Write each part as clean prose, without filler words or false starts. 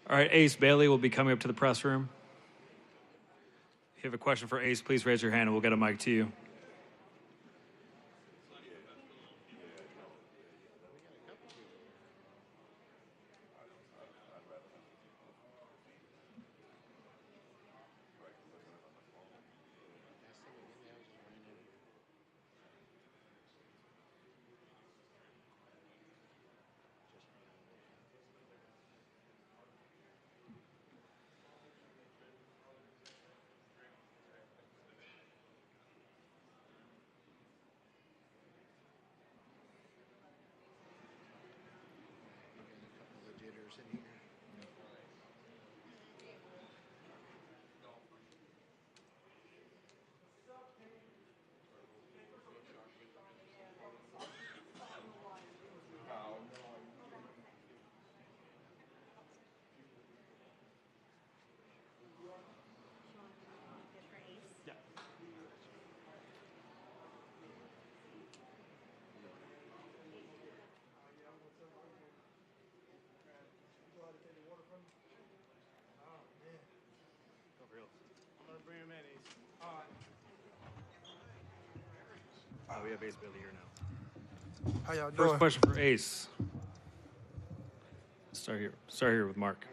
All right, Ace Bailey will be coming up to the press room. If you have a question for Ace, please raise your hand and we'll get a mic to you. We have Ace Bailey here now. How y'all doing? First question for Ace. Start here with Mark.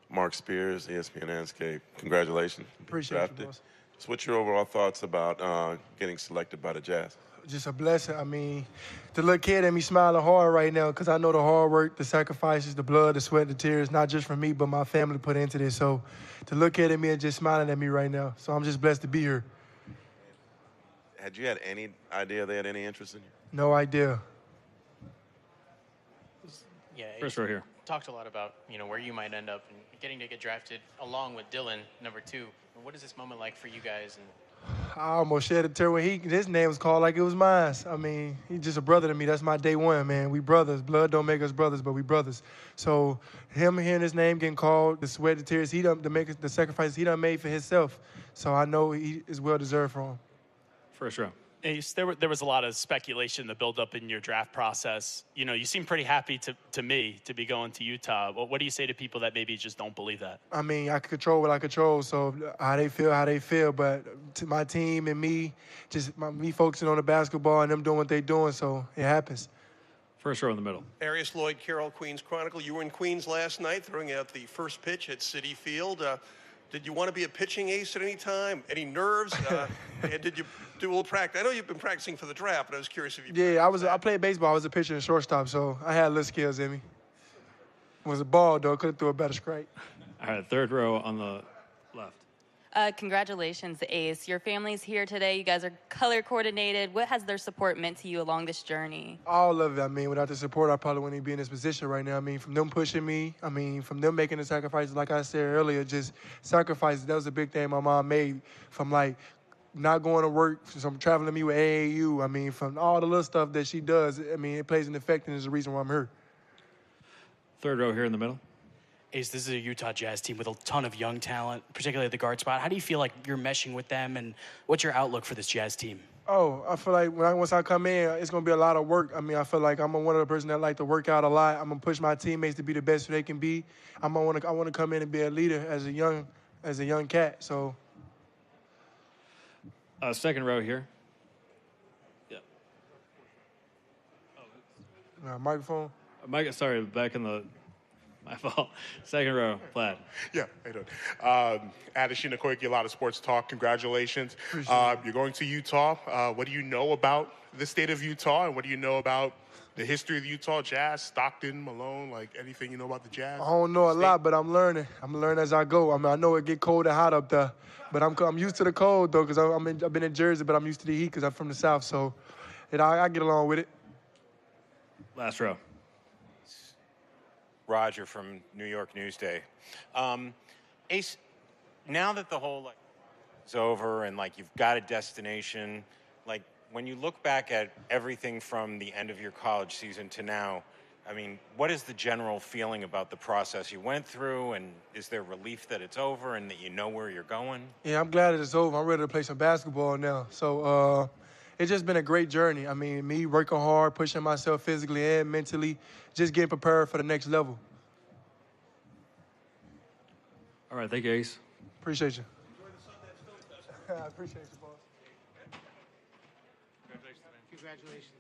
Mark Spears, ESPN Landscape. Congratulations. Appreciate you, boss. So what's your overall thoughts about getting selected by the Jazz? Just a blessing. I mean, the little kid in me smiling hard right now because I know the hard work, the sacrifices, the blood, the sweat, the tears, not just from me, but my family put into this. So to look at me and just smiling at me right now. So I'm just blessed to be here. Had you had any idea they had any interest in you? No idea. Yeah, First row here. Talked a lot about, where you might end up and getting to get drafted along with Dylan, number 2. And what is this moment like for you guys? And I almost shed a tear when his name was called like it was mine. I mean, he's just a brother to me. That's my day one, man. We brothers. Blood don't make us brothers, but we brothers. So him hearing his name getting called, the sweat, the tears, the sacrifices he done made for himself. So I know he is well deserved for him. First row. Ace, there was a lot of speculation to build up in your draft process. You seem pretty happy to me to be going to Utah. What do you say to people that maybe just don't believe that? I mean, I can control what I control, so how they feel. But to my team and me, me focusing on the basketball and them doing what they doing, so it happens. First row in the middle. Arius Lloyd Carroll, Queens Chronicle. You were in Queens last night throwing out the first pitch at Citi Field. Did you want to be a pitching ace at any time? Any nerves? And did you do a little practice? I know you've been practicing for the draft, but I was curious if you. Yeah, I played baseball. I was a pitcher and shortstop, so I had little skills in me. It was a ball though. Could have threw a better strike. All right, third row on the left. Congratulations, Ace. Your family's here today. You guys are color coordinated. What has their support meant to you along this journey? All of it. I mean, without the support, I probably wouldn't even be in this position right now. I mean, from them pushing me, from them making the sacrifices, like I said earlier, just sacrifices. That was a big thing my mom made from, like, not going to work, from traveling to me with AAU. I mean, from all the little stuff that she does, I mean, it plays an effect and is the reason why I'm here. Third row here in the middle. Ace, this is a Utah Jazz team with a ton of young talent, particularly at the guard spot. How do you feel like you're meshing with them, and what's your outlook for this Jazz team? Oh, I feel like once I come in, it's going to be a lot of work. I mean, I feel like I'm one of the person that like to work out a lot. I'm going to push my teammates to be the best they can be. I want to come in and be a leader as a young cat. So, second row here. Yeah. microphone. Mike, sorry, back in the. My fault. Second row, Platt. Yeah, how you doing? Adeshina Koiki, a lot of sports talk. Congratulations. You're going to Utah. What do you know about the state of Utah, and what do you know about the history of the Utah Jazz, Stockton, Malone, like anything you know about the Jazz? I don't know a lot, but I'm learning. I'm learning as I go. I mean, I know it get cold and hot up there, but I'm used to the cold, though, because I've been in Jersey, but I'm used to the heat because I'm from the South, so I get along with it. Last row. Roger from New York Newsday. Ace, now that the whole is over and you've got a destination, when you look back at everything from the end of your college season to now, I mean, what is the general feeling about the process you went through, and is there relief that it's over and that you know where you're going? Yeah, I'm glad that it's over. I'm ready to play some basketball now. So it's just been a great journey. I mean, me working hard, pushing myself physically and mentally, just getting prepared for the next level. All right, thank you, Ace. Appreciate you. I appreciate you, boss. Congratulations.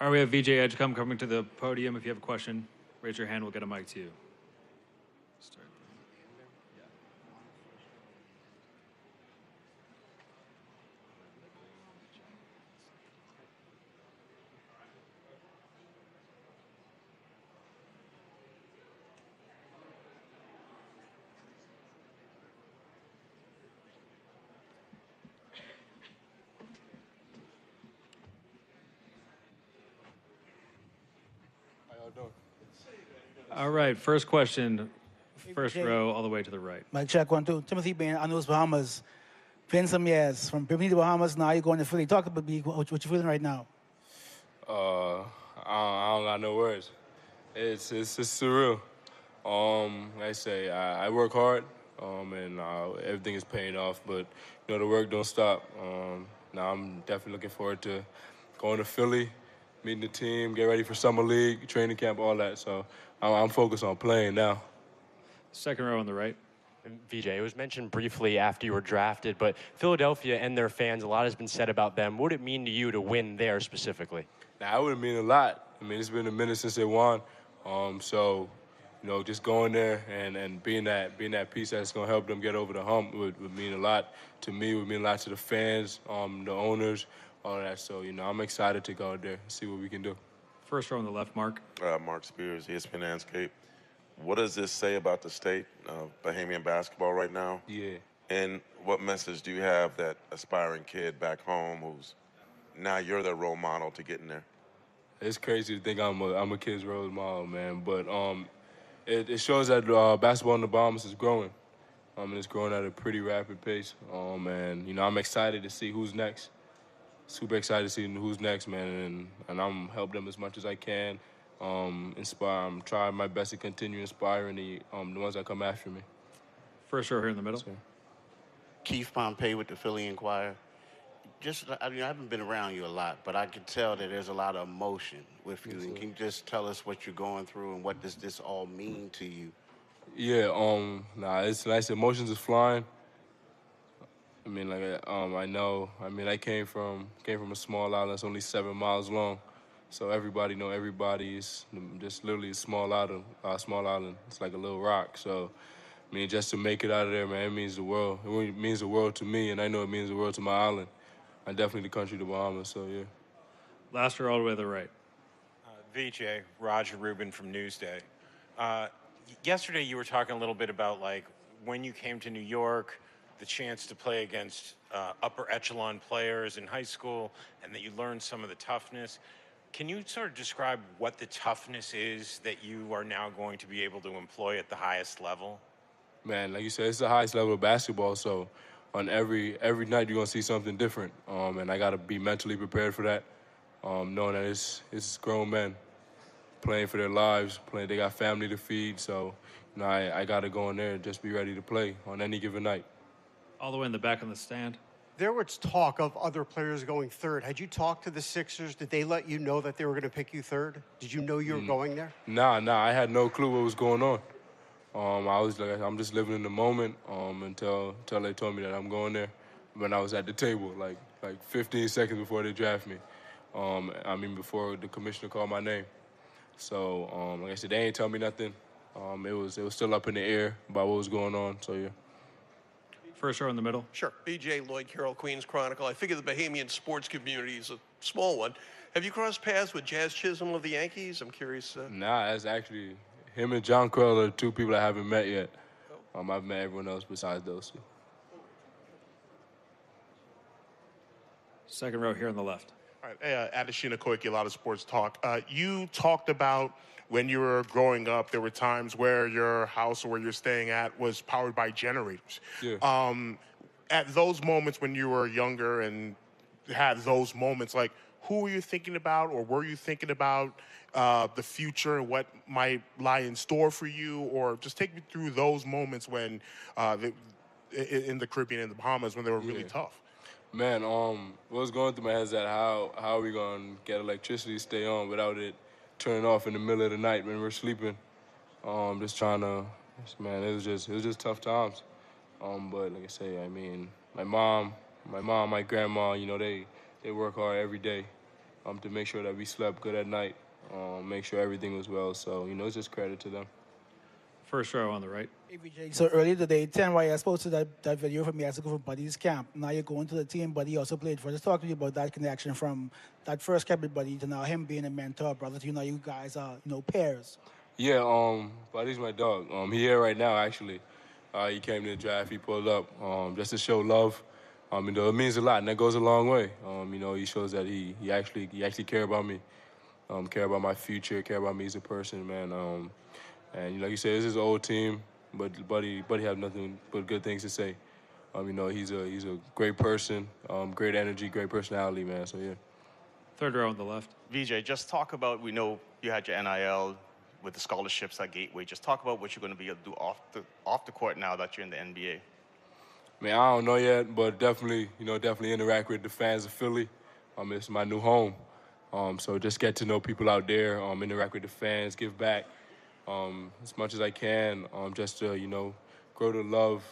All right, we have VJ Edgecombe coming to the podium. If you have a question, raise your hand. We'll get a mic to you. Start. All right, first question, first row, all the way to the right. Mic check 1, 2. Timothy Bain, Anu's Bahamas. Been some years from Bermuda, Bahamas. Now you're going to Philly. Talk about what you're feeling right now. I don't got no words. It's surreal. Like I say, I work hard, and everything is paying off. But you know, the work don't stop. Now I'm definitely looking forward to going to Philly, meeting the team, get ready for summer league, training camp, all that. So I'm focused on playing now. Second row on the right. VJ, it was mentioned briefly after you were drafted, but Philadelphia and their fans, a lot has been said about them. What would it mean to you to win there specifically? Now, it would mean a lot. I mean, it's been a minute since they won. So, just going there and being that piece that's going to help them get over the hump would mean a lot to me, would mean a lot to the fans, the owners, all that. So, I'm excited to go out there and see what we can do. First row on the left, Mark. Mark Spears, ESPN Landscape. What does this say about the state of Bahamian basketball right now? Yeah. And what message do you have that aspiring kid back home who's now you're their role model to get in there? It's crazy to think I'm a kid's role model, man. But it shows that basketball in the Bahamas is growing. And it's growing at a pretty rapid pace. And I'm excited to see who's next. Super excited to see who's next, man. And I'm help them as much as I can. Inspire. I'm trying my best to continue inspiring the ones that come after me. First row here in the middle. Keith Pompey with the Philly Inquirer. I haven't been around you a lot, but I can tell that there's a lot of emotion with you. And can you just tell us what you're going through and what does this all mean to you? Yeah, it's nice. Emotions is flying. I mean, I know. I mean, I came from a small island that's only 7 miles long. So everybody know everybody is just literally a small island. It's like a little rock. So, I mean, just to make it out of there, man, it means the world. It means the world to me, and I know it means the world to my island. And definitely the country, the Bahamas, so yeah. Last row all the way to the right. VJ, Roger Rubin from Newsday. Yesterday you were talking a little bit about, like, when you came to New York, the chance to play against upper echelon players in high school, and that you learned some of the toughness. Can you sort of describe what the toughness is that you are now going to be able to employ at the highest level? Man, like you said, it's the highest level of basketball, so on every night you're going to see something different. And I got to be mentally prepared for that, knowing that it's grown men playing for their lives, they got family to feed, so I got to go in there and just be ready to play on any given night. All the way in the back on the stand. There was talk of other players going third. Had you talked to the Sixers? Did they let you know that they were going to pick you third? Did you know you were going there? Nah, I had no clue what was going on. I was like, I'm just living in the moment until they told me that I'm going there. When I was at the table, like 15 seconds before they draft me. Before the commissioner called my name. So, like I said, they ain't tell me nothing. It was still up in the air about what was going on. So yeah. First row in the middle. Sure. BJ, Lloyd Carroll, Queens Chronicle. I figure the Bahamian sports community is a small one. Have you crossed paths with Jazz Chisholm of the Yankees? I'm curious. Nah, that's actually him and John Crowell are two people I haven't met yet. I've met everyone else besides those two. Second row here on the left. All right, Adeshina Koiki, a lot of sports talk. You talked about when you were growing up, there were times where your house or where you're staying at was powered by generators. Yeah. At those moments when you were younger and had those moments, like, who were you thinking about, or were you thinking about the future and what might lie in store for you? Or just take me through those moments when in the Caribbean and the Bahamas when they were really tough. Man, what was going through my head is that how are we going to get electricity to stay on without it turning off in the middle of the night when we're sleeping? Just trying to, man, it was just tough times. But like I say, I mean, my mom, my grandma, they work hard every day to make sure that we slept good at night, make sure everything was well. So, it's just credit to them. First row on the right. Hey, VJ, so earlier today, 10 I posted that video from me as to go for Buddy's camp. Now you're going to the team, Buddy also played for. Just talk to you about that connection from that first camp with Buddy to now him being a mentor, brother. You guys are, pairs. Yeah, Buddy's my dog. He here right now, actually. He came to the draft, he pulled up just to show love. It means a lot, and that goes a long way. He shows that he actually care about me, care about my future, care about me as a person, man. And like you said, this is an old team, but Buddy have nothing but good things to say. He's a great person, great energy, great personality, man. So yeah. Third row on the left. VJ, just talk about, we know you had your NIL with the scholarships at Gateway. Just talk about what you're going to be able to do off the court now that you're in the NBA. Man, I don't know yet, but definitely interact with the fans of Philly. It's my new home. So just get to know people out there, interact with the fans, give back. as much as I can, just to grow the love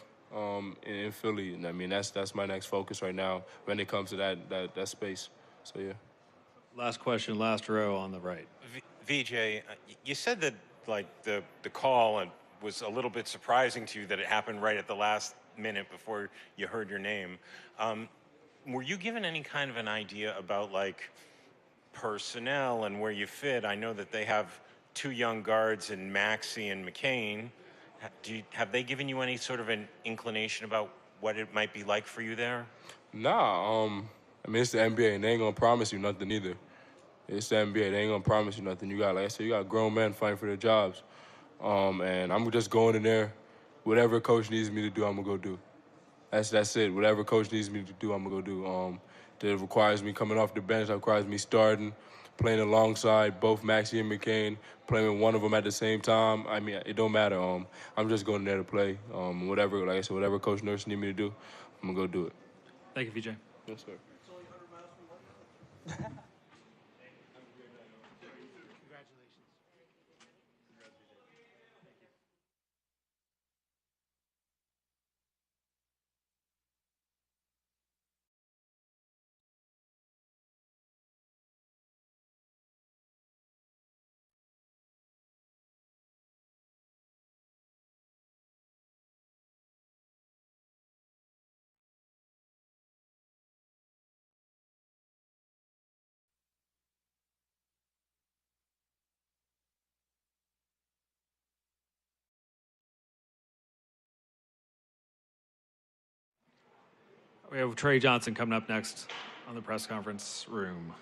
in Philly. And I mean that's my next focus right now when it comes to that space. So yeah. Last question, last row on the right. VJ, you said that like the call and was a little bit surprising to you that it happened right at the last minute before you heard your name. Were you given any kind of an idea about like personnel and where you fit? I know that they have two young guards in Maxey and McCain. Have they given you any sort of an inclination about what it might be like for you there? Nah, I mean it's the NBA and they ain't gonna promise you nothing either. It's the NBA, they ain't gonna promise you nothing. You got, like I said, you got grown men fighting for their jobs. And I'm just going in there, whatever coach needs me to do, I'm gonna go do. That's it. Whatever coach needs me to do, I'm gonna go do. That requires me coming off the bench, that requires me starting, playing alongside both Maxey and McCain, playing with one of them at the same time. I mean, it don't matter. I'm just going there to play. Whatever, like I said, whatever coach nurse need me to do, I'm gonna go do it. Thank you, VJ. Yes, sir. We have Trey Johnson coming up next on the press conference room.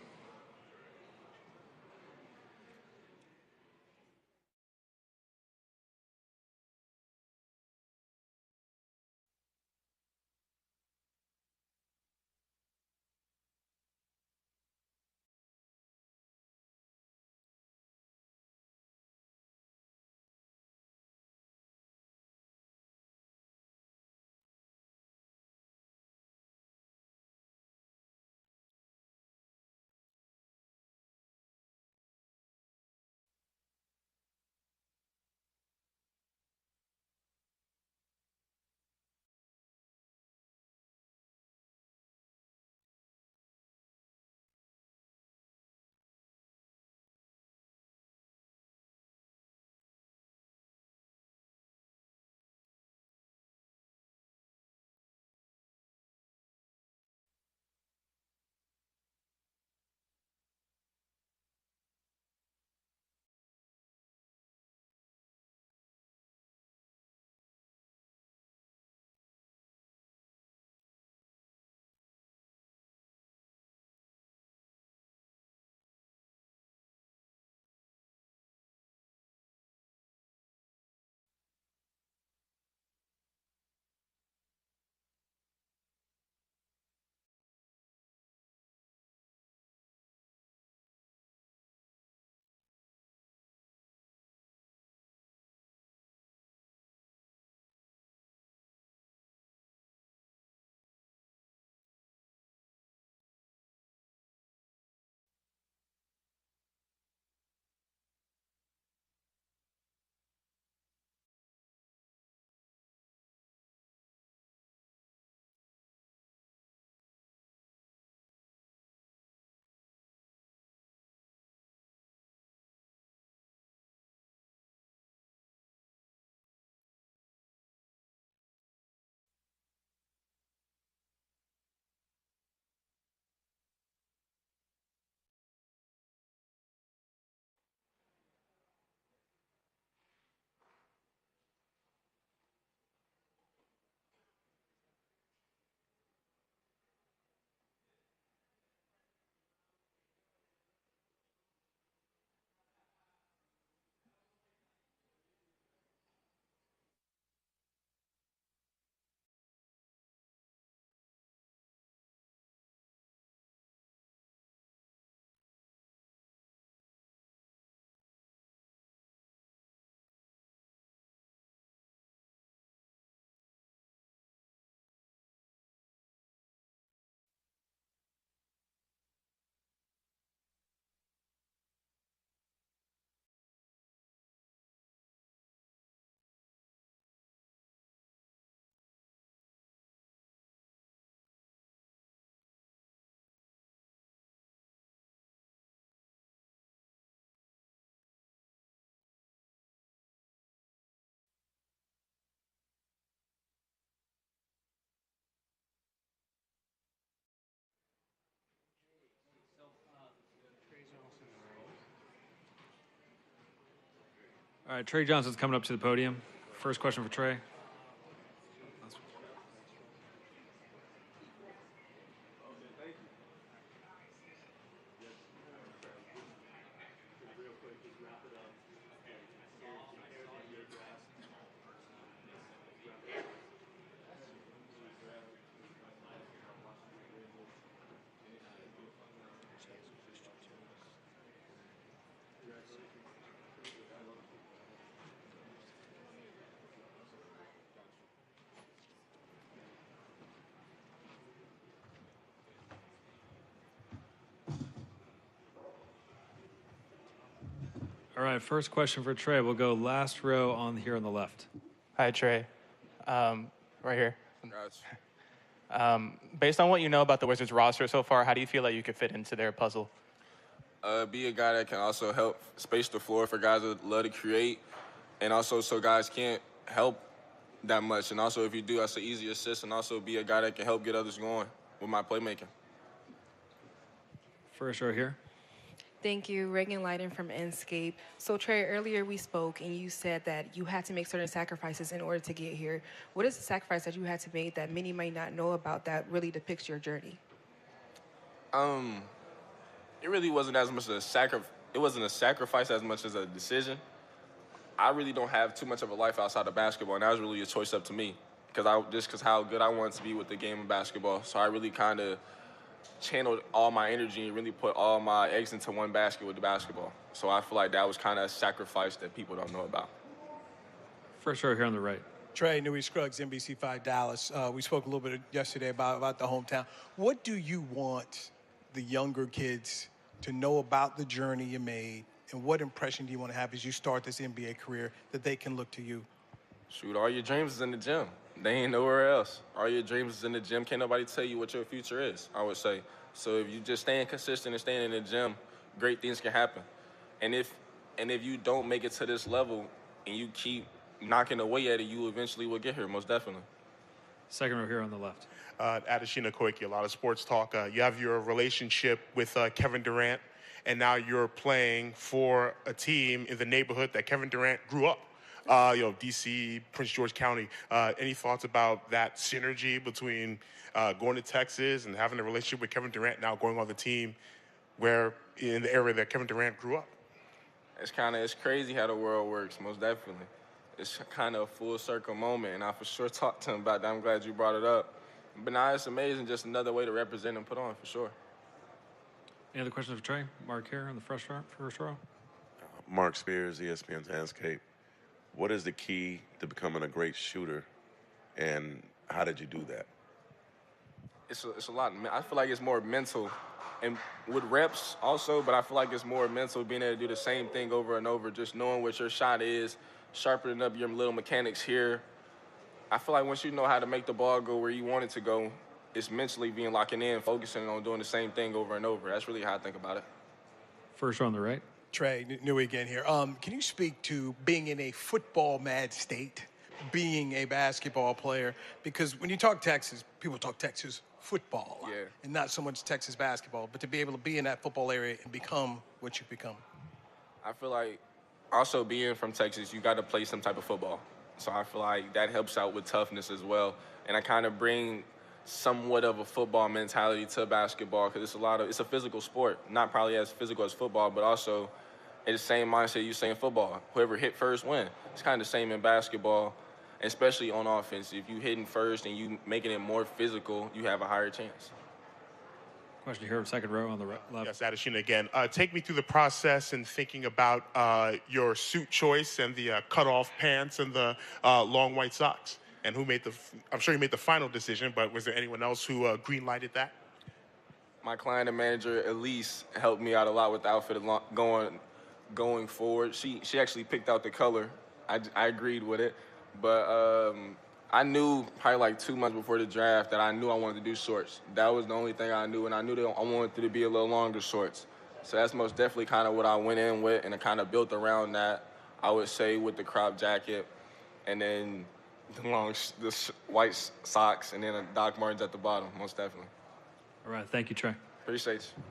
All right, Trey Johnson's coming up to the podium. First question for Trey. All right, first question for Trey. We'll go last row on here on the left. Hi, Trey. Right here. Based on what you know about the Wizards roster so far, how do you feel like you could fit into their puzzle? Be a guy that can also help space the floor for guys that love to create, and also so guys can't help that much. And also, if you do, that's an easy assist, and also be a guy that can help get others going with my playmaking. First row here. Thank you, Reagan Leiden from Enscape. So Trey, earlier we spoke and you said that you had to make certain sacrifices in order to get here. What is the sacrifice that you had to make that many might not know about that really depicts your journey? It really wasn't as much it wasn't a sacrifice as much as a decision. I really don't have too much of a life outside of basketball, and that was really a choice up to me because how good I wanted to be with the game of basketball. So I really kind of channeled all my energy and really put all my eggs into one basket with the basketball. So I feel like that was kind of a sacrifice that people don't know about. First row here on the right. Trey, Newey Scruggs, NBC5 Dallas. We spoke a little bit yesterday about the hometown. What do you want the younger kids to know about the journey you made, and what impression do you want to have as you start this NBA career that they can look to you? Shoot, all your dreams is in the gym. They ain't nowhere else. All your dreams is in the gym. Can't nobody tell you what your future is, I would say. So if you just staying consistent and staying in the gym, great things can happen. And if you don't make it to this level and you keep knocking away at it, you eventually will get here, most definitely. Second row here on the left. Adesina Koiki, a lot of sports talk. You have your relationship with Kevin Durant, and now you're playing for a team in the neighborhood that Kevin Durant grew up. D.C., Prince George County. Any thoughts about that synergy between going to Texas and having a relationship with Kevin Durant, now going on the team where in the area that Kevin Durant grew up? It's crazy how the world works, most definitely. It's kind of a full circle moment, and I for sure talked to him about that. I'm glad you brought it up. But now it's amazing, just another way to represent and put on, for sure. Any other questions for Trey? Mark here on the first row. Mark Spears, ESPN's Landscape. What is the key to becoming a great shooter, and how did you do that? It's a lot. I feel like it's more mental, and with reps also, but I feel like it's more mental, being able to do the same thing over and over, just knowing what your shot is, sharpening up your little mechanics here. I feel like once you know how to make the ball go where you want it to go, it's mentally being locking in, focusing on doing the same thing over and over. That's really how I think about it. First row on the right. Trey, Newey again here. Can you speak to being in a football-mad state, being a basketball player? Because when you talk Texas, people talk Texas football, and not so much Texas basketball, but to be able to be in that football area and become what you've become. I feel like also being from Texas, you got to play some type of football. So I feel like that helps out with toughness as well. And I kind of bring somewhat of a football mentality to basketball because it's a physical sport, not probably as physical as football, but also in the same mindset you say in football. Whoever hit first win. It's kind of the same in basketball, especially on offense. If you hitting first and you making it more physical, you have a higher chance. Question here, second row on the left. Yes, Adesina again. Take me through the process and thinking about your suit choice and the cutoff pants and the long white socks. And I'm sure you made the final decision, but was there anyone else who green-lighted that? My client and manager, Elise, helped me out a lot with the outfit going forward. She actually picked out the color. I agreed with it. But I knew probably like 2 months before the draft that I knew I wanted to do shorts. That was the only thing I knew, and I knew that I wanted it to be a little longer shorts. So that's most definitely kind of what I went in with, and I kind of built around that, I would say, with the crop jacket, and then the white socks, and then a Doc Martens at the bottom, most definitely. All right, thank you, Trey. Appreciate you.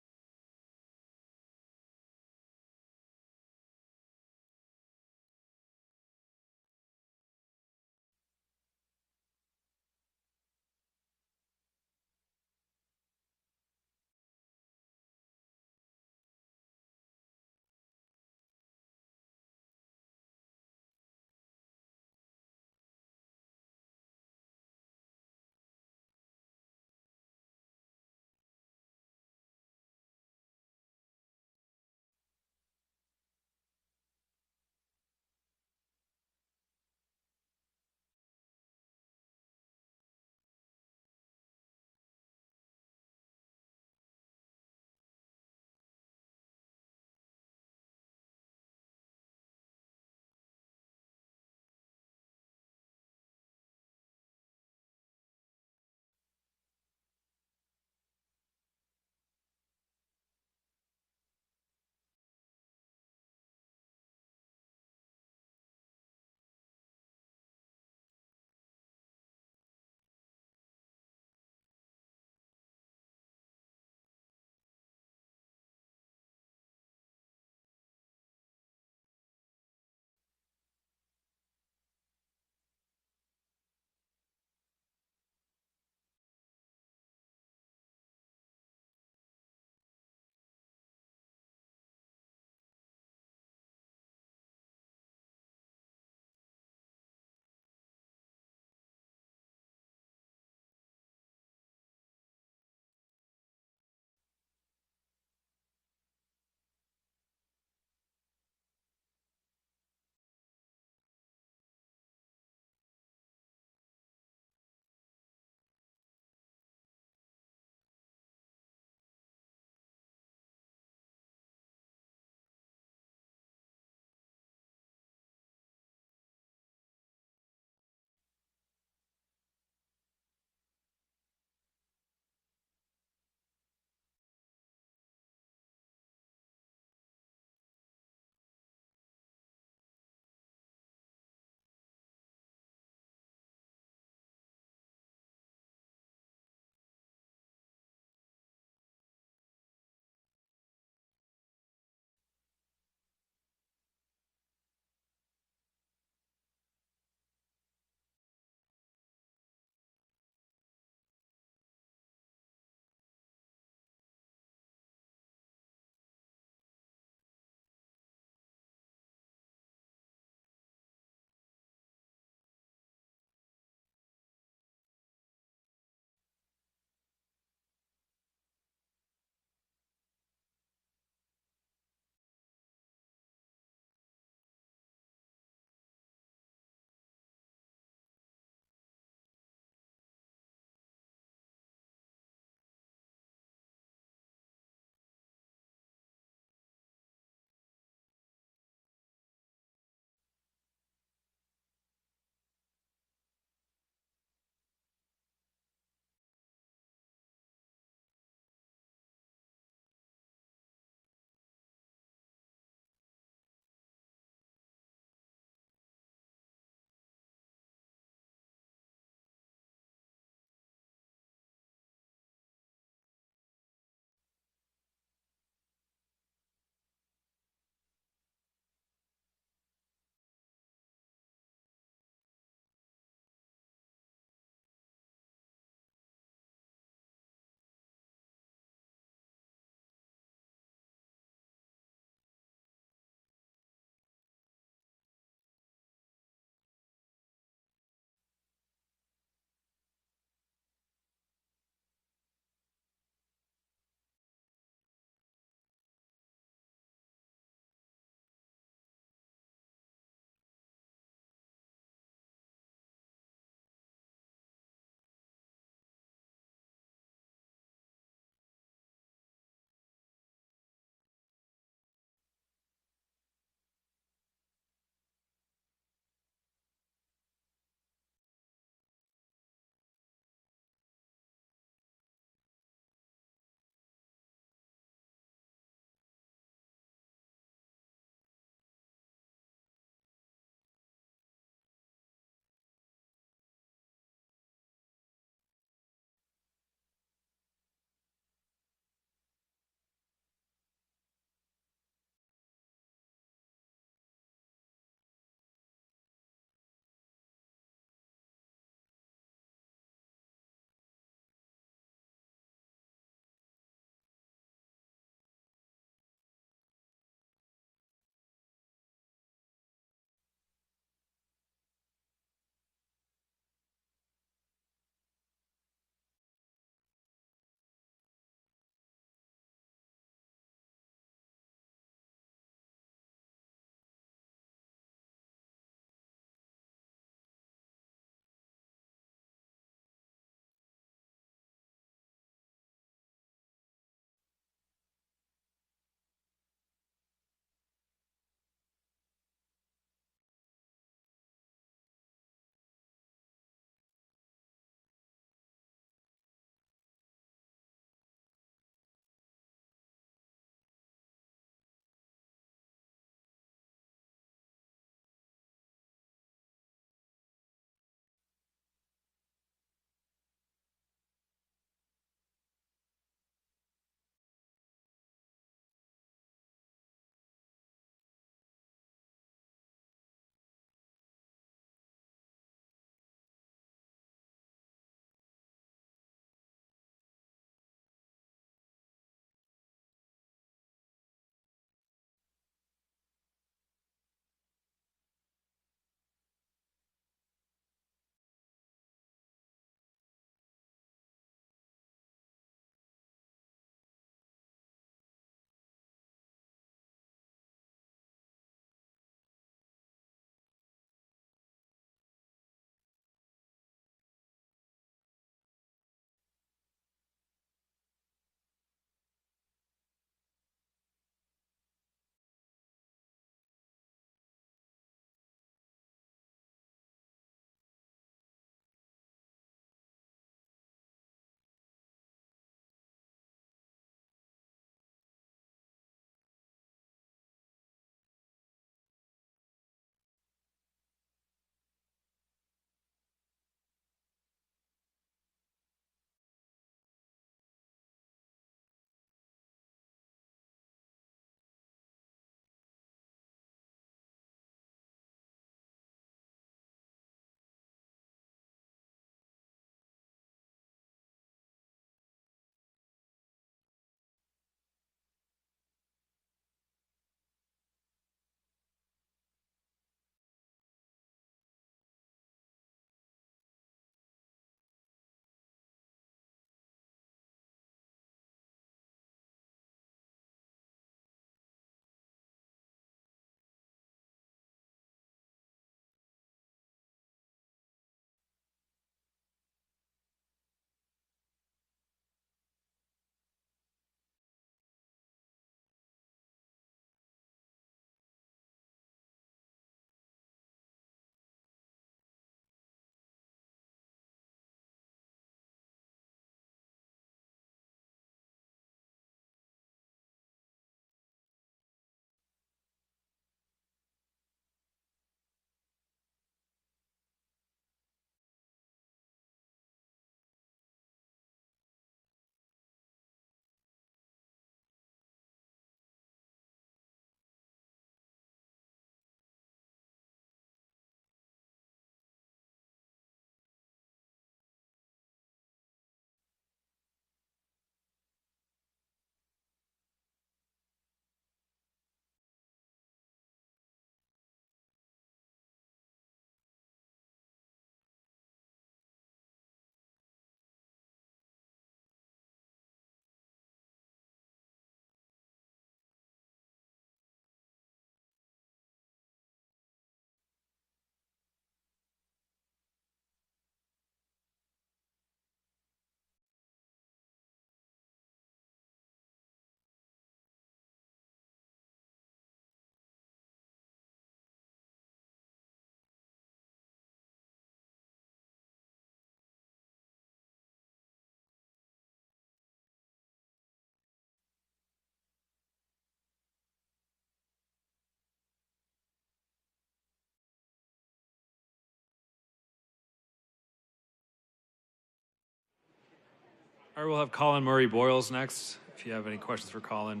All right, we'll have Colin Ray Boils next. If you have any questions for Colin,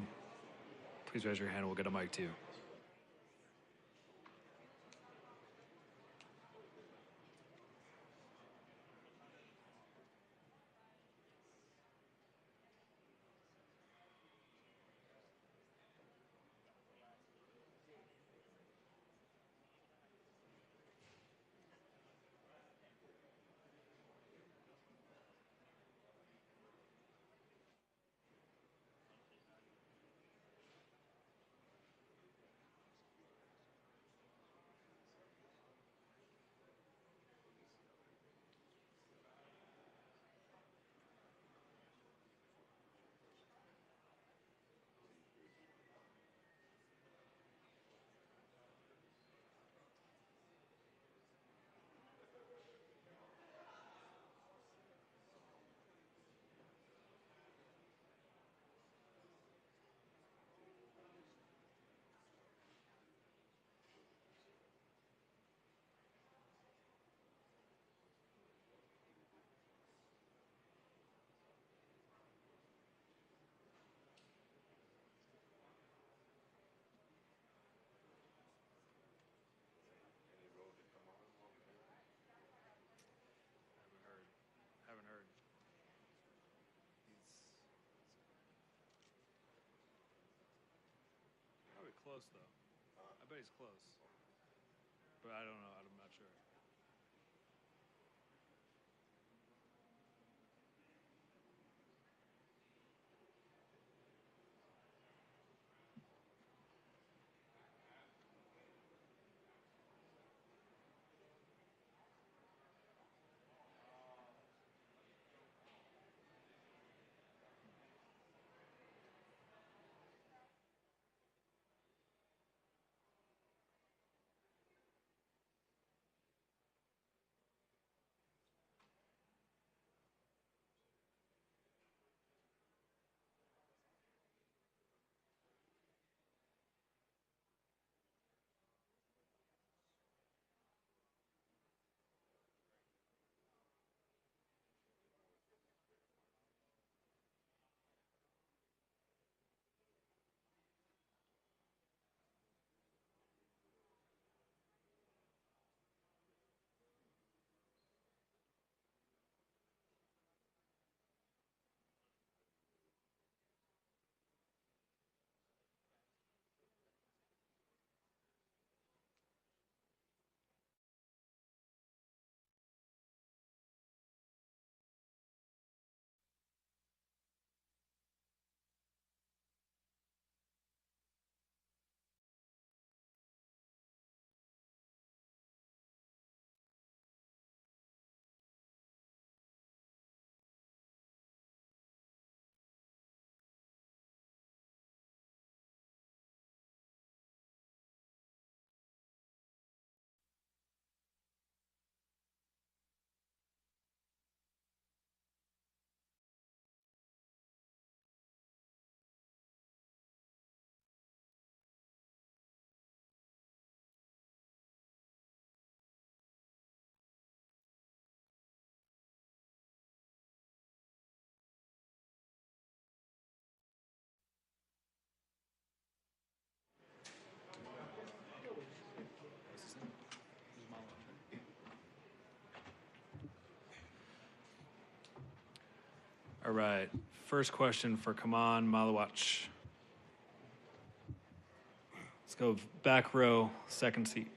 please raise your hand. We'll get a mic to you. Haven't heard. Probably close, though. I bet he's close. But I don't know. I'm not sure. All right. First question for Khaman Maluach. Let's go back row, second seat.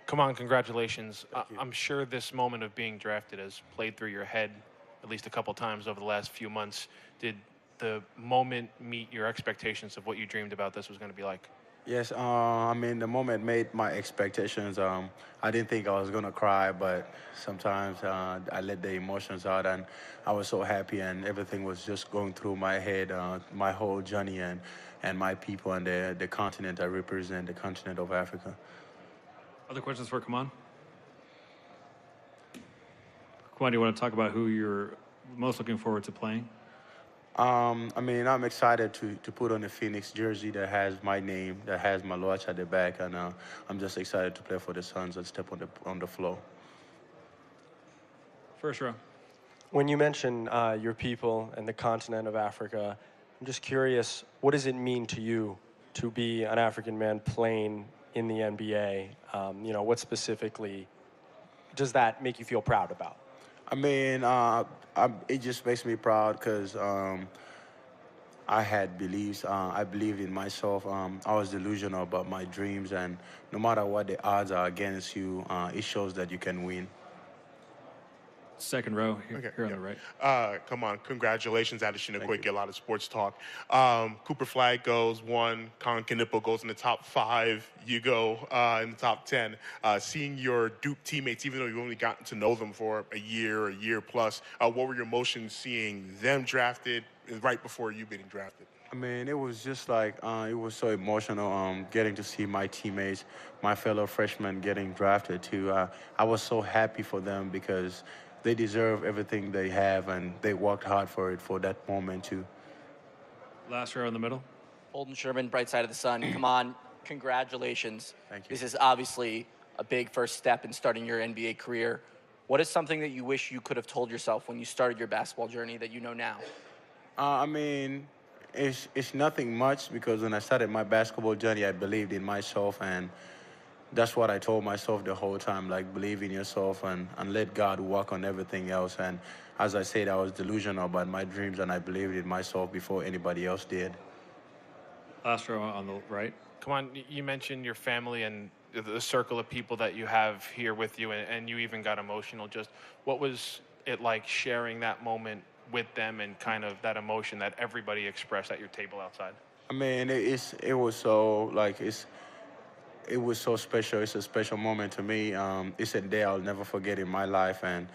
Come on, congratulations. I'm sure this moment of being drafted has played through your head at least a couple times over the last few months. Did the moment meet your expectations of what you dreamed about this was going to be like? Yes, I mean, the moment made my expectations. I didn't think I was going to cry, but sometimes I let the emotions out, and I was so happy, and everything was just going through my head, my whole journey, and my people, and the continent I represent, the continent of Africa. Other questions for Khaman? Khaman, do you want to talk about who you're most looking forward to playing? I mean, I'm excited to put on a Phoenix jersey that has my name, that has Maluach at the back, and I'm just excited to play for the Suns and step on the floor. First row. When you mention your people and the continent of Africa, I'm just curious, what does it mean to you to be an African man playing in the NBA? What specifically does that make you feel proud about? I mean, it just makes me proud because I had beliefs. I believed in myself. I was delusional about my dreams, and no matter what the odds are against you, it shows that you can win. Second row here on the right. Come on, congratulations, Adesina Quick, a lot of sports talk. Cooper Flag goes 1, Colin Kanipo goes in the top 5, you go in the top 10. Seeing your Duke teammates, even though you've only gotten to know them for a year plus, what were your emotions seeing them drafted right before you being drafted? I mean, it was just like, it was so emotional getting to see my teammates, my fellow freshmen getting drafted too. I was so happy for them because they deserve everything they have, and they worked hard for it, for that moment too. Last row in the middle. Holden Sherman, Bright Side of the Sun. Come on, congratulations. Thank you. This is obviously a big first step in starting your NBA career. What is something that you wish you could have told yourself when you started your basketball journey that you know now? I mean, it's nothing much, because when I started my basketball journey, I believed in myself, and that's what I told myself the whole time, like, believe in yourself and let God work on everything else. And as I said, I was delusional about my dreams, and I believed in myself before anybody else did. Last row on the right. Come on, you mentioned your family and the circle of people that you have here with you, and you even got emotional. Just what was it like sharing that moment with them and kind of that emotion that everybody expressed at your table outside? I mean, it was so, like, it was so special. It's a special moment to me. It's a day I'll never forget in my life, and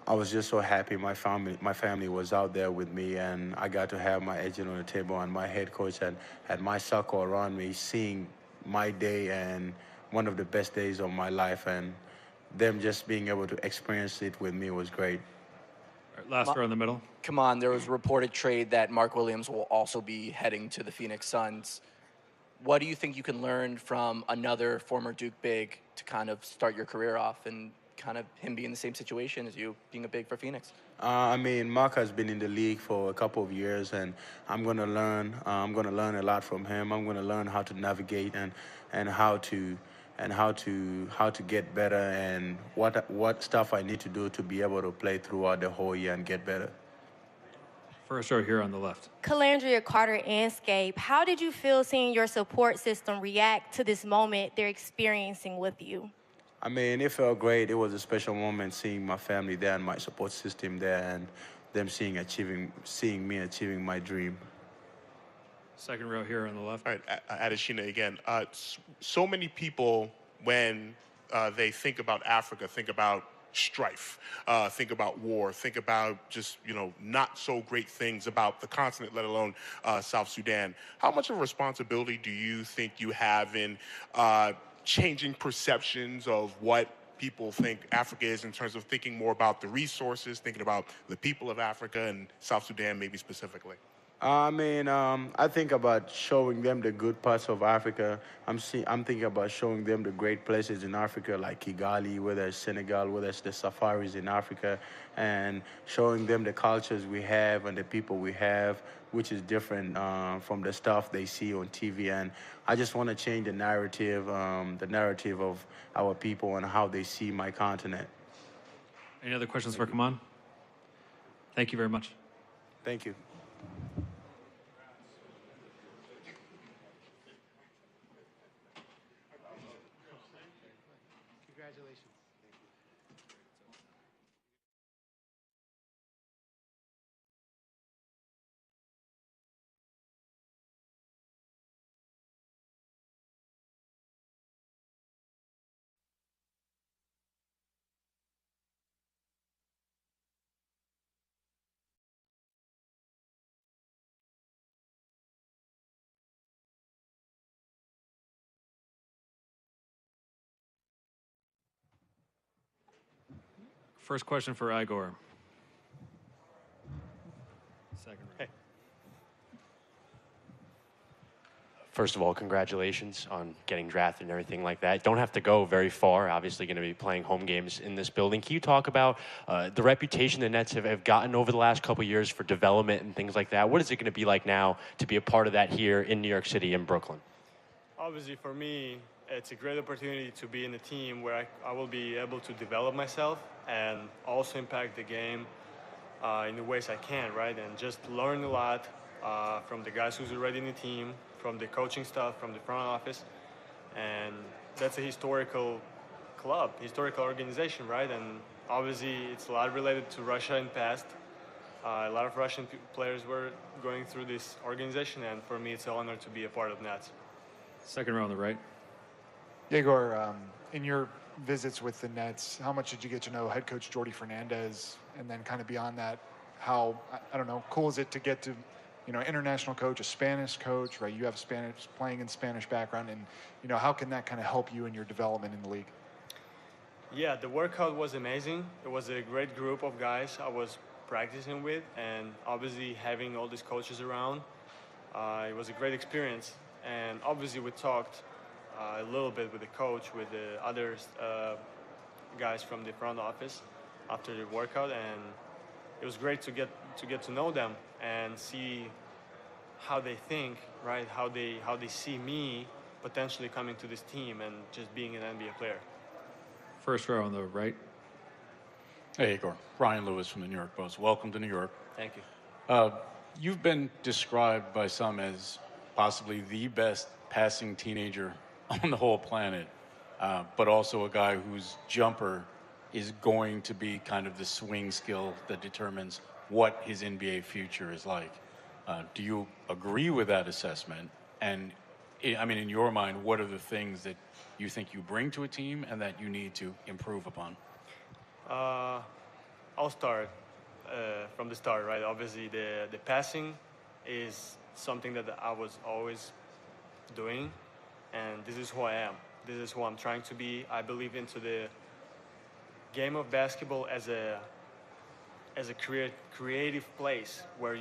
I was just so happy my family was out there with me, and I got to have my agent on the table and my head coach and had my circle around me, seeing my day and one of the best days of my life, and them just being able to experience it with me was great. Last row in the middle. Come on, there was a reported trade that Mark Williams will also be heading to the Phoenix Suns. What do you think you can learn from another former Duke big to kind of start your career off, and kind of him being in the same situation as you, being a big for Phoenix? I mean, Mark has been in the league for a couple of years, and I'm going to learn. I'm going to learn a lot from him. I'm going to learn how to navigate and how to get better, and what stuff I need to do to be able to play throughout the whole year and get better. First row here on the left. Calandria Carter Anscape, how did you feel seeing your support system react to this moment they're experiencing with you? I mean, it felt great. It was a special moment seeing my family there and my support system there, and them seeing me achieving my dream. Second row here on the left. All right, Adesina again. So many people, when they think about Africa, think about strife, think about war, think about just, not so great things about the continent, let alone South Sudan. How much of a responsibility do you think you have in changing perceptions of what people think Africa is, in terms of thinking more about the resources, thinking about the people of Africa and South Sudan maybe specifically? I mean, I think about showing them the good parts of Africa. I'm thinking about showing them the great places in Africa, like Kigali, whether it's Senegal, whether it's the safaris in Africa, and showing them the cultures we have and the people we have, which is different from the stuff they see on TV. And I just want to change the narrative of our people and how they see my continent. Any other questions for Khaman? Thank you very much. Thank you. Congratulations. First question for Igor. Second row. First of all, congratulations on getting drafted and everything like that. Don't have to go very far. Obviously going to be playing home games in this building. Can you talk about the reputation the Nets have gotten over the last couple of years for development and things like that? What is it going to be like now to be a part of that here in New York City and Brooklyn? Obviously, for me, it's a great opportunity to be in a team where I will be able to develop myself and also impact the game in the ways I can, right? And just learn a lot from the guys who's already in the team, from the coaching staff, from the front office. And that's a historical club, historical organization, right? And obviously, it's a lot related to Russia in the past. A lot of Russian players were going through this organization, and for me, it's an honor to be a part of Nets. Second row on the right. Yegor, in your visits with the Nets, how much did you get to know head coach Jordi Fernandez? And then kind of beyond that, how, I don't know, cool is it to get to, you know, international coach, a Spanish coach, right? You have Spanish, playing in Spanish background, and, you know, how can that kind of help you in your development in the league? Yeah, the workout was amazing. It was a great group of guys I was practicing with, and obviously having all these coaches around, it was a great experience. And obviously we talked a little bit with the coach, with the other guys from the front office after the workout, and it was great to get to know them and see how they think, right? How they see me potentially coming to this team and just being an NBA player. First row on the right. Hey, Igor. Ryan Lewis from the New York Post. Welcome to New York. Thank you. You've been described by some as possibly the best passing teenager on the whole planet, but also a guy whose jumper is going to be kind of the swing skill that determines what his NBA future is like. Do you agree with that assessment? And, I mean, in your mind, what are the things that you think you bring to a team and that you need to improve upon? I'll start from the start, right? Obviously, the passing is something that I was always doing, and this is who I am. This is who I'm trying to be. I believe into the game of basketball as a creative place where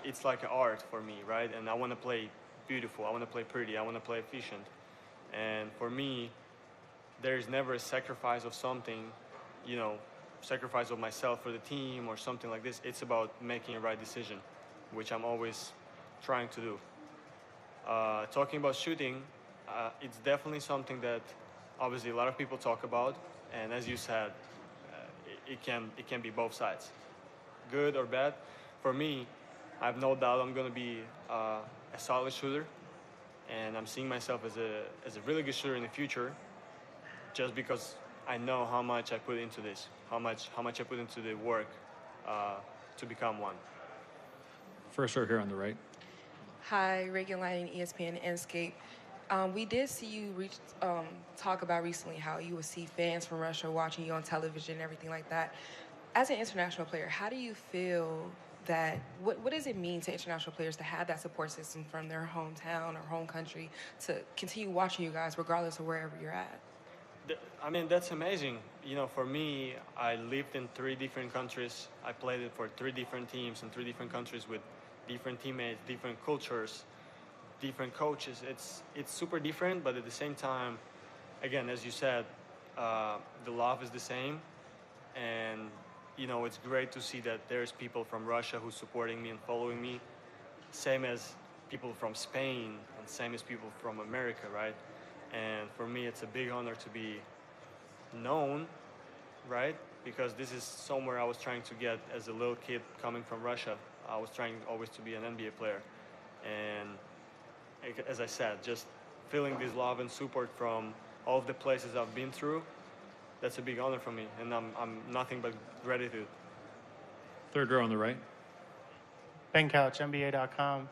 it's like an art for me, right? And I want to play beautiful. I want to play pretty. I want to play efficient. And for me, there's never a sacrifice of something, you know, sacrifice of myself for the team or something like this. It's about making a right decision, which I'm always trying to do. Talking about shooting, it's definitely something that obviously a lot of people talk about, and as you said, it can be both sides, good or bad. For me, I have no doubt I'm going to be a solid shooter, and I'm seeing myself as a really good shooter in the future, just because I know how much I put into this, how much I put into the work to become one. First row here on the right. Hi, Reagan Lighting, ESPN Enscape. We did see you talk about recently how you would see fans from Russia watching you on television and everything like that. As an international player, how do you feel that, what does it mean to international players to have that support system from their hometown or home country to continue watching you guys regardless of wherever you're at? I mean, that's amazing. You know, for me, I lived in 3 different countries. I played it for 3 different teams in 3 different countries with different teammates, different cultures, different coaches. It's super different, but at the same time, again, as you said, the love is the same. And, you know, it's great to see that there's people from Russia who's supporting me and following me, same as people from Spain and same as people from America, right? And for me, it's a big honor to be known, right? Because this is somewhere I was trying to get as a little kid coming from Russia. I was trying always to be an NBA player. And as I said, just feeling this love and support from all of the places I've been through, that's a big honor for me. And I'm nothing but gratitude. Third row on the right. Ben Couch, NBA.com.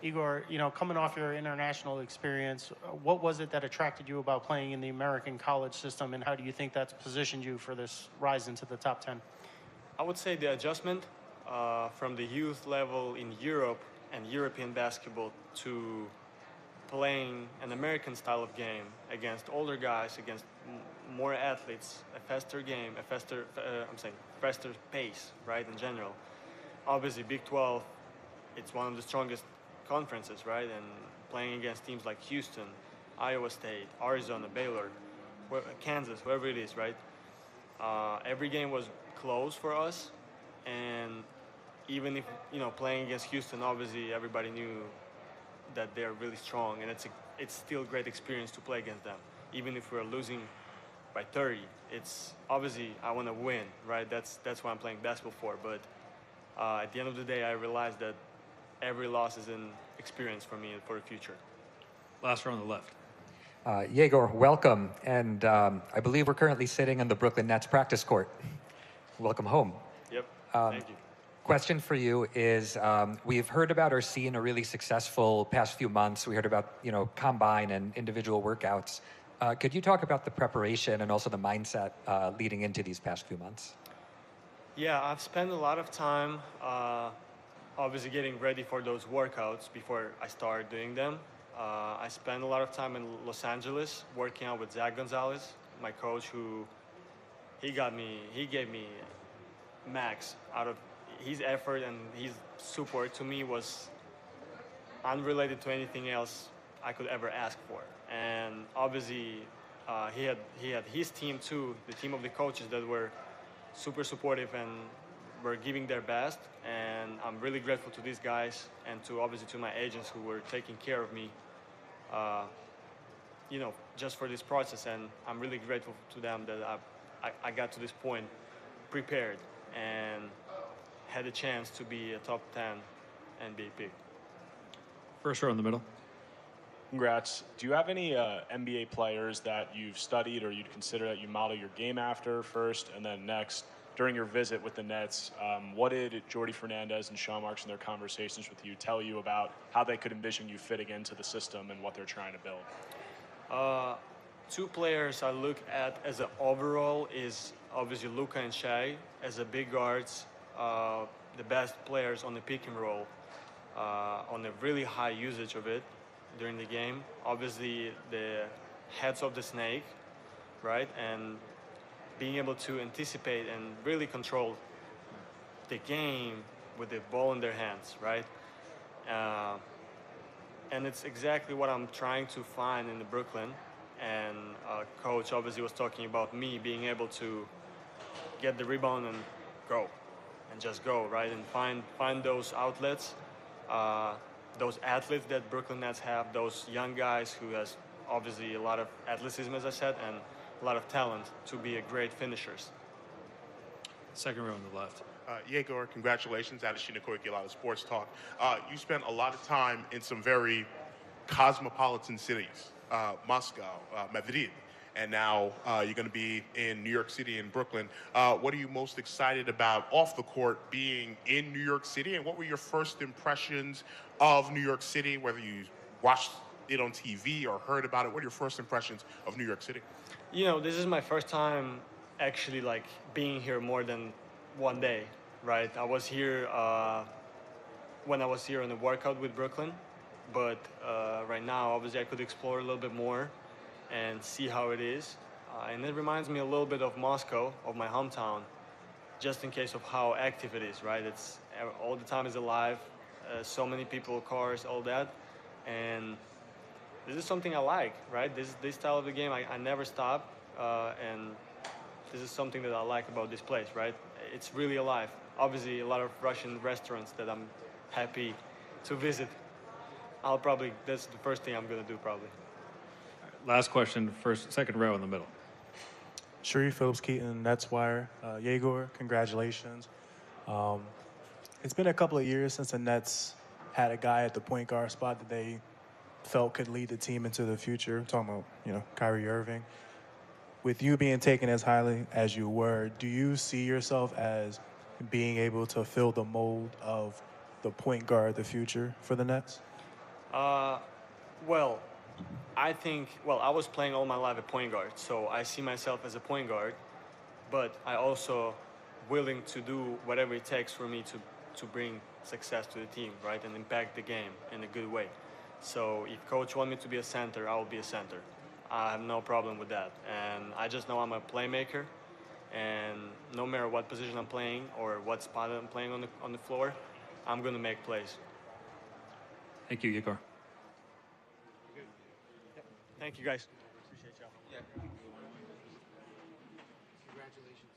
Igor, you know, coming off your international experience, what was it that attracted you about playing in the American college system, and how do you think that's positioned you for this rise into the top 10? I would say the adjustment from the youth level in Europe and European basketball to playing an American style of game against older guys, against more athletes, a faster game, a faster, faster pace, right, in general. Obviously, Big 12, it's one of the strongest conferences, right? And playing against teams like Houston, Iowa State, Arizona, Baylor, Kansas, wherever it is, right? Every game was close for us, and even if, playing against Houston, obviously everybody knew that they're really strong, and it's still a great experience to play against them. Even if we're losing by 30, it's obviously I want to win, right? That's what I'm playing basketball for. But at the end of the day, I realized that every loss is an experience for me for the future. Last row on the left. Yegor, welcome. And I believe we're currently sitting on the Brooklyn Nets practice court. Welcome home. Yep. Thank you. Question for you is, we've heard about or seen a really successful past few months. We heard about, combine and individual workouts. Could you talk about the preparation and also the mindset leading into these past few months? Yeah, I've spent a lot of time obviously getting ready for those workouts before I started doing them. I spent a lot of time in Los Angeles working out with Zach Gonzalez, my coach, he gave me max out of his effort, and his support to me was unrelated to anything else I could ever ask for. And obviously he had his team too, the team of the coaches that were super supportive and were giving their best. And I'm really grateful to these guys and obviously to my agents who were taking care of me just for this process. And I'm really grateful to them that I got to this point prepared and had a chance to be a top 10 NBA pick. First row in the middle. Congrats. Do you have any NBA players that you've studied or you'd consider that you model your game after first? And then next, during your visit with the Nets, what did Jordi Fernandez and Sean Marks in their conversations with you tell you about how they could envision you fitting into the system and what they're trying to build? Two players I look at as an overall is obviously Luka and Shai as a big guards, the best players on the pick and roll, on a really high usage of it during the game. Obviously the heads of the snake, right? And being able to anticipate and really control the game with the ball in their hands, right? And it's exactly what I'm trying to find in the Brooklyn. And coach obviously was talking about me being able to get the rebound and go, and just go, right? And find those outlets, those athletes that Brooklyn Nets have, those young guys who has obviously a lot of athleticism, as I said, and a lot of talent to be a great finishers. Second row on the left. Yegor, congratulations. Adeshina Koiki, a lot of sports talk. You spent a lot of time in some very cosmopolitan cities, Moscow, Madrid, and now you're going to be in New York City and Brooklyn. What are you most excited about off the court being in New York City, and what were your first impressions of New York City, whether you watched it on TV or heard about it? What are your first impressions of New York City? This is my first time actually being here more than one day, right? I was here when I was here on the workout with Brooklyn, but right now obviously I could explore a little bit more and see how it is. And it reminds me a little bit of Moscow, of my hometown, just in case of how active it is, right? It's all the time is alive, so many people, cars, all that. And this is something I like, right? This style of the game, I never stop. And this is something that I like about this place, right? It's really alive. Obviously, a lot of Russian restaurants that I'm happy to visit. That's the first thing I'm gonna do probably. Last question, second row in the middle. Sharif Phillips-Keaton, Nets Wire. Yegor, congratulations. It's been a couple of years since the Nets had a guy at the point guard spot that they felt could lead the team into the future. I'm talking about, Kyrie Irving. With you being taken as highly as you were, do you see yourself as being able to fill the mold of the point guard of the future for the Nets? Well, I was playing all my life at point guard, so I see myself as a point guard, but I also willing to do whatever it takes for me to bring success to the team, right, and impact the game in a good way. So if coach wants me to be a center, I will be a center. I have no problem with that. And I just know I'm a playmaker, and no matter what position I'm playing or what spot I'm playing on the floor, I'm going to make plays. Thank you, Yegor. Thank you, guys. Appreciate y'all. Yeah. Congratulations.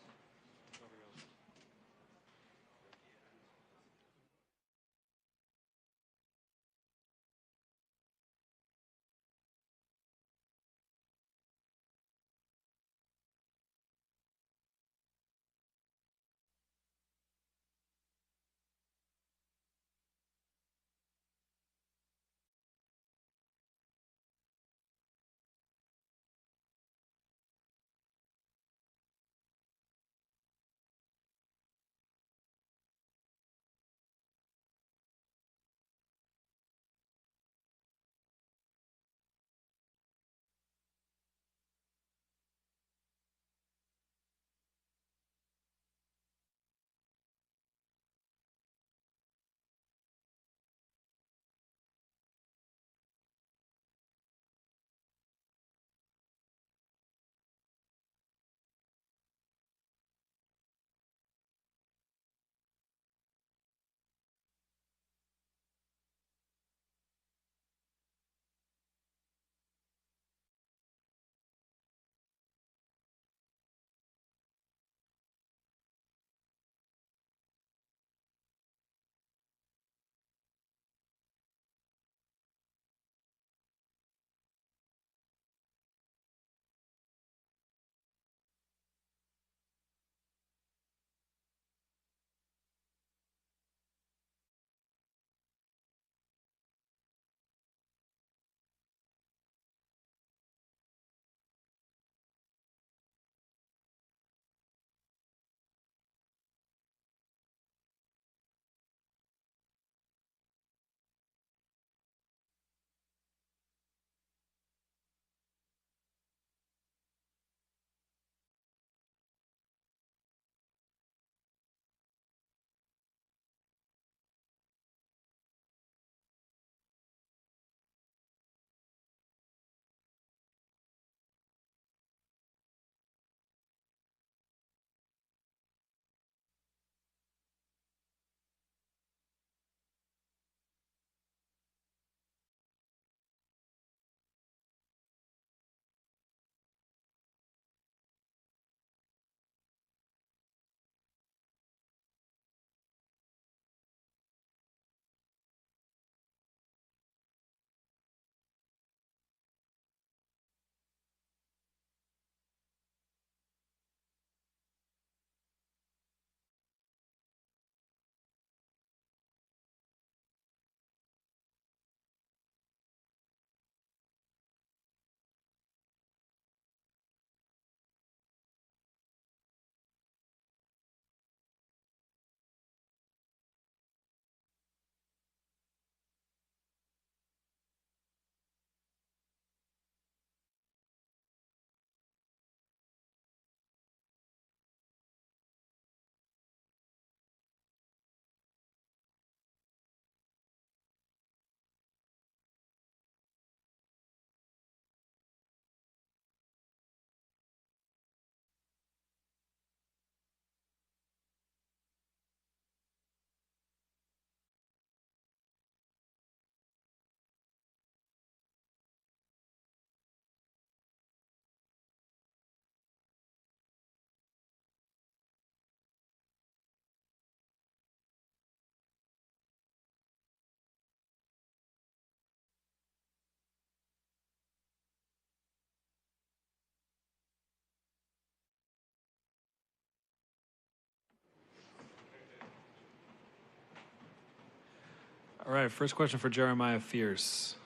All right, first question for Jeremiah Fierce.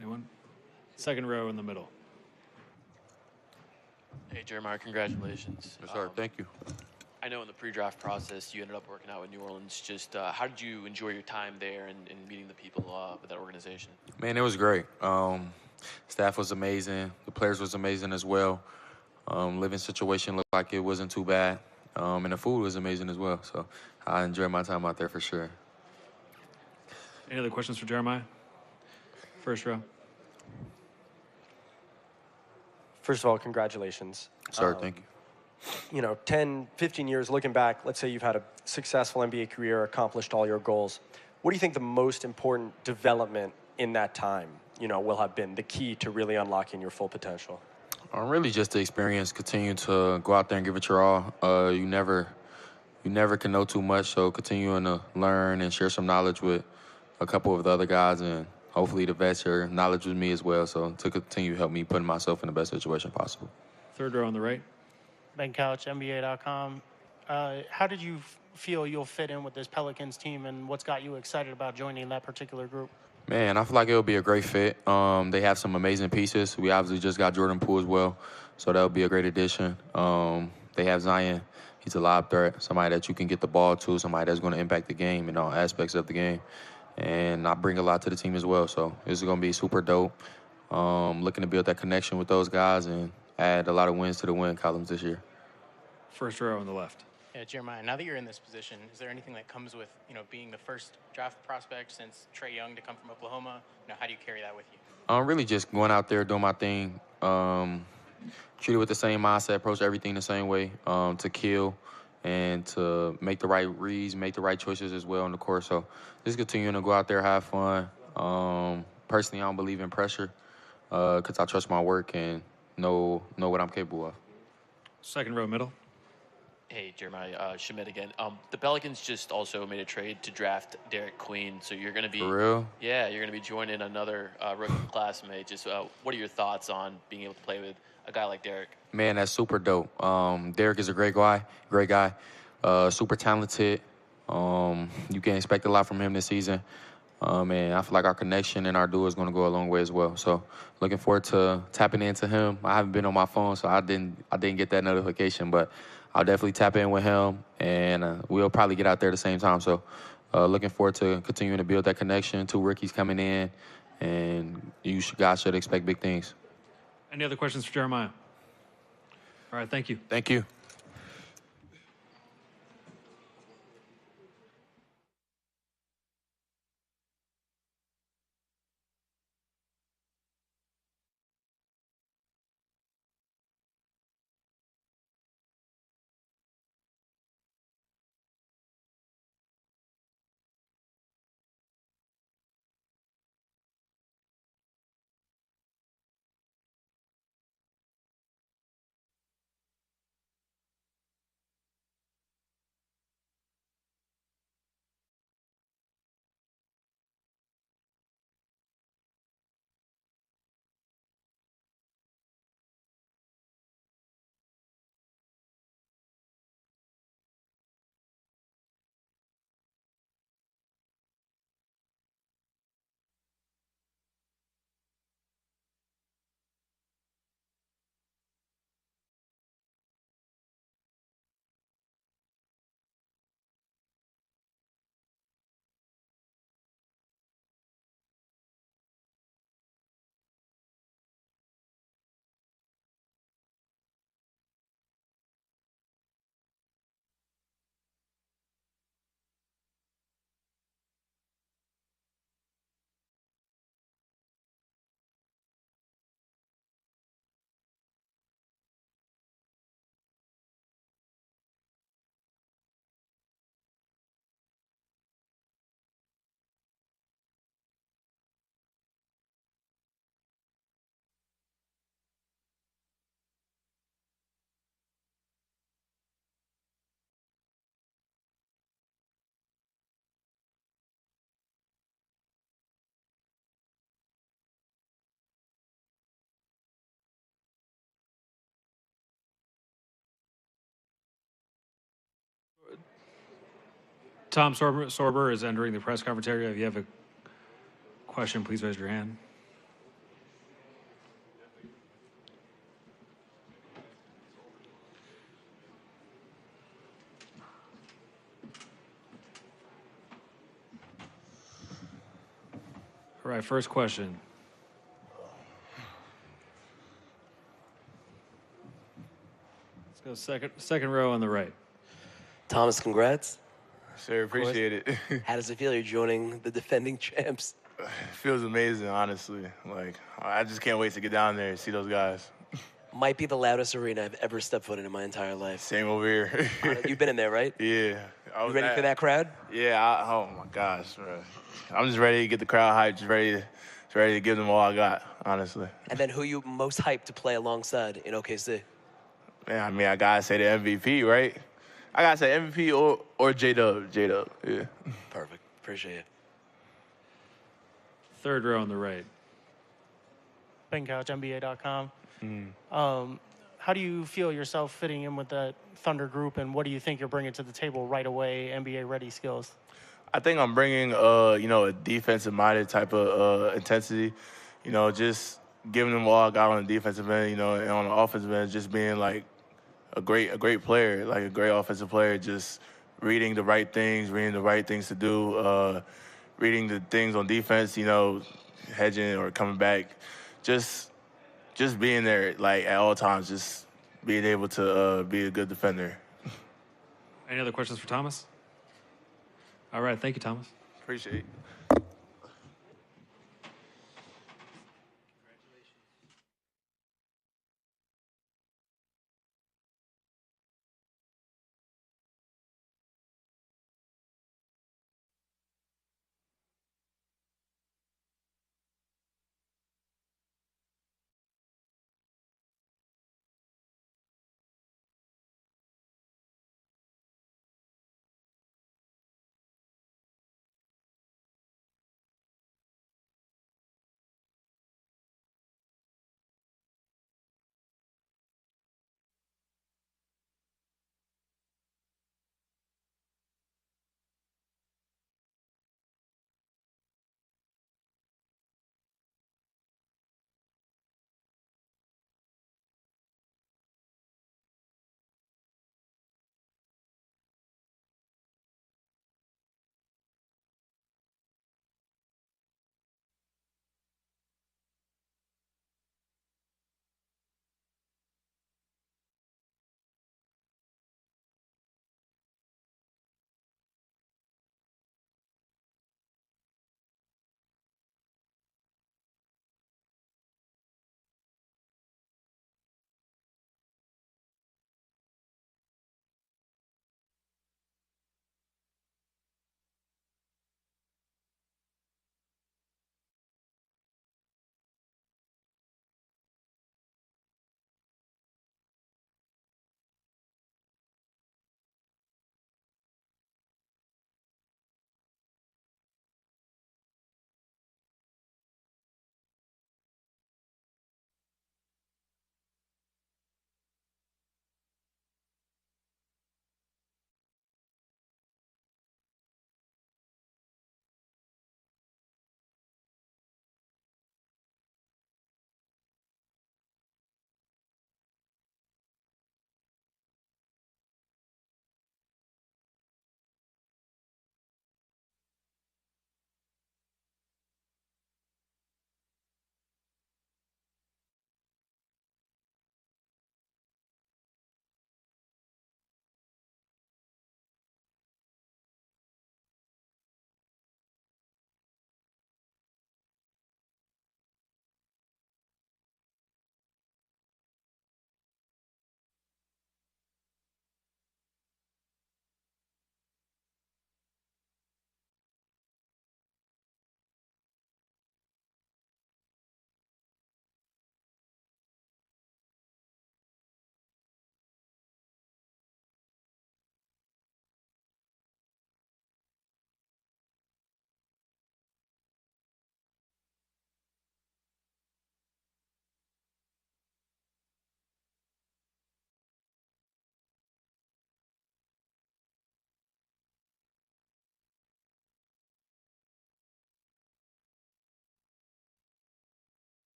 Anyone? Second row in the middle. Hey, Jeremiah, congratulations. Yes, sir. Thank you. I know in the pre-draft process you ended up working out with New Orleans. Just how did you enjoy your time there and meeting the people with that organization? Man, it was great. Staff was amazing. The players was amazing as well. Living situation looked like it wasn't too bad. And the food was amazing as well. So I enjoyed my time out there for sure. Any other questions for Jeremiah? First row. First of all, congratulations. Sir, thank you. You know, 10, 15 years looking back, let's say you've had a successful NBA career, accomplished all your goals. What do you think the most important development in that time will have been the key to really unlocking your full potential? Really just the experience, continue to go out there and give it your all. You never can know too much, so continuing to learn and share some knowledge with a couple of the other guys, and hopefully the vets share knowledge with me as well, so to continue to help me put myself in the best situation possible. Third row on the right. Ben Couch, NBA.com. How did you feel you'll fit in with this Pelicans team, and what's got you excited about joining that particular group? Man, I feel like it'll be a great fit. They have some amazing pieces. We obviously just got Jordan Poole as well, so that'll be a great addition. They have Zion. He's a lob threat, somebody that you can get the ball to, somebody that's going to impact the game in all aspects of the game. And I bring a lot to the team as well, so this is going to be super dope. Looking to build that connection with those guys and add a lot of wins to the win columns this year. First row on the left. Yeah, Jeremiah, now that you're in this position, is there anything that comes with, being the first draft prospect since Trey Young to come from Oklahoma? How do you carry that with you? Really just going out there, doing my thing, treat it with the same mindset, approach everything the same way, to kill and to make the right reads, make the right choices as well on the court. So just continuing to go out there, have fun. Personally, I don't believe in pressure because I trust my work and know what I'm capable of. Second row middle. Hey, Jeremiah, Schmidt again. The Pelicans just also made a trade to draft Derek Queen, so you're going to be... For real? Yeah, you're going to be joining another rookie classmate. Just what are your thoughts on being able to play with a guy like Derek? Man, that's super dope. Derek is a great guy, super talented. You can expect a lot from him this season. And I feel like our connection and our duo is going to go a long way as well. So looking forward to tapping into him. I haven't been on my phone, so I didn't get that notification, but I'll definitely tap in with him, and we'll probably get out there at the same time. So looking forward to continuing to build that connection. 2 rookies coming in, and guys should expect big things. Any other questions for Jeremiah? All right, thank you. Thank you. Tom Sorber is entering the press conference area. If you have a question, please raise your hand. All right, first question. Let's go second row on the right. Thomas, congrats. Sir, appreciate it. How does it feel you're joining the defending champs? It feels amazing, honestly. I just can't wait to get down there and see those guys. Might be the loudest arena I've ever stepped foot in my entire life. Same over here. You've been in there, right? Yeah. You ready for that crowd? Yeah. Oh, my gosh, bro. I'm just ready to get the crowd hyped, just ready ready to give them all I got, honestly. And then who you most hyped to play alongside in OKC? Man, I mean, I gotta say the MVP, right? I gotta say MVP or J-Dub. J-Dub, yeah. Perfect. Appreciate it. Third row on the right. BenCouch, NBA.com. How do you feel yourself fitting in with that Thunder group, and what do you think you're bringing to the table right away, NBA-ready skills? I think I'm bringing, a defensive-minded type of intensity. Just giving them all I got on the defensive end, and on the offensive end, just being like a great player, like a great offensive player, just reading the right things to do, reading the things on defense, hedging or coming back, just being there like at all times, just being able to be a good defender. Any other questions for Thomas? All right, thank you, Thomas. Appreciate it.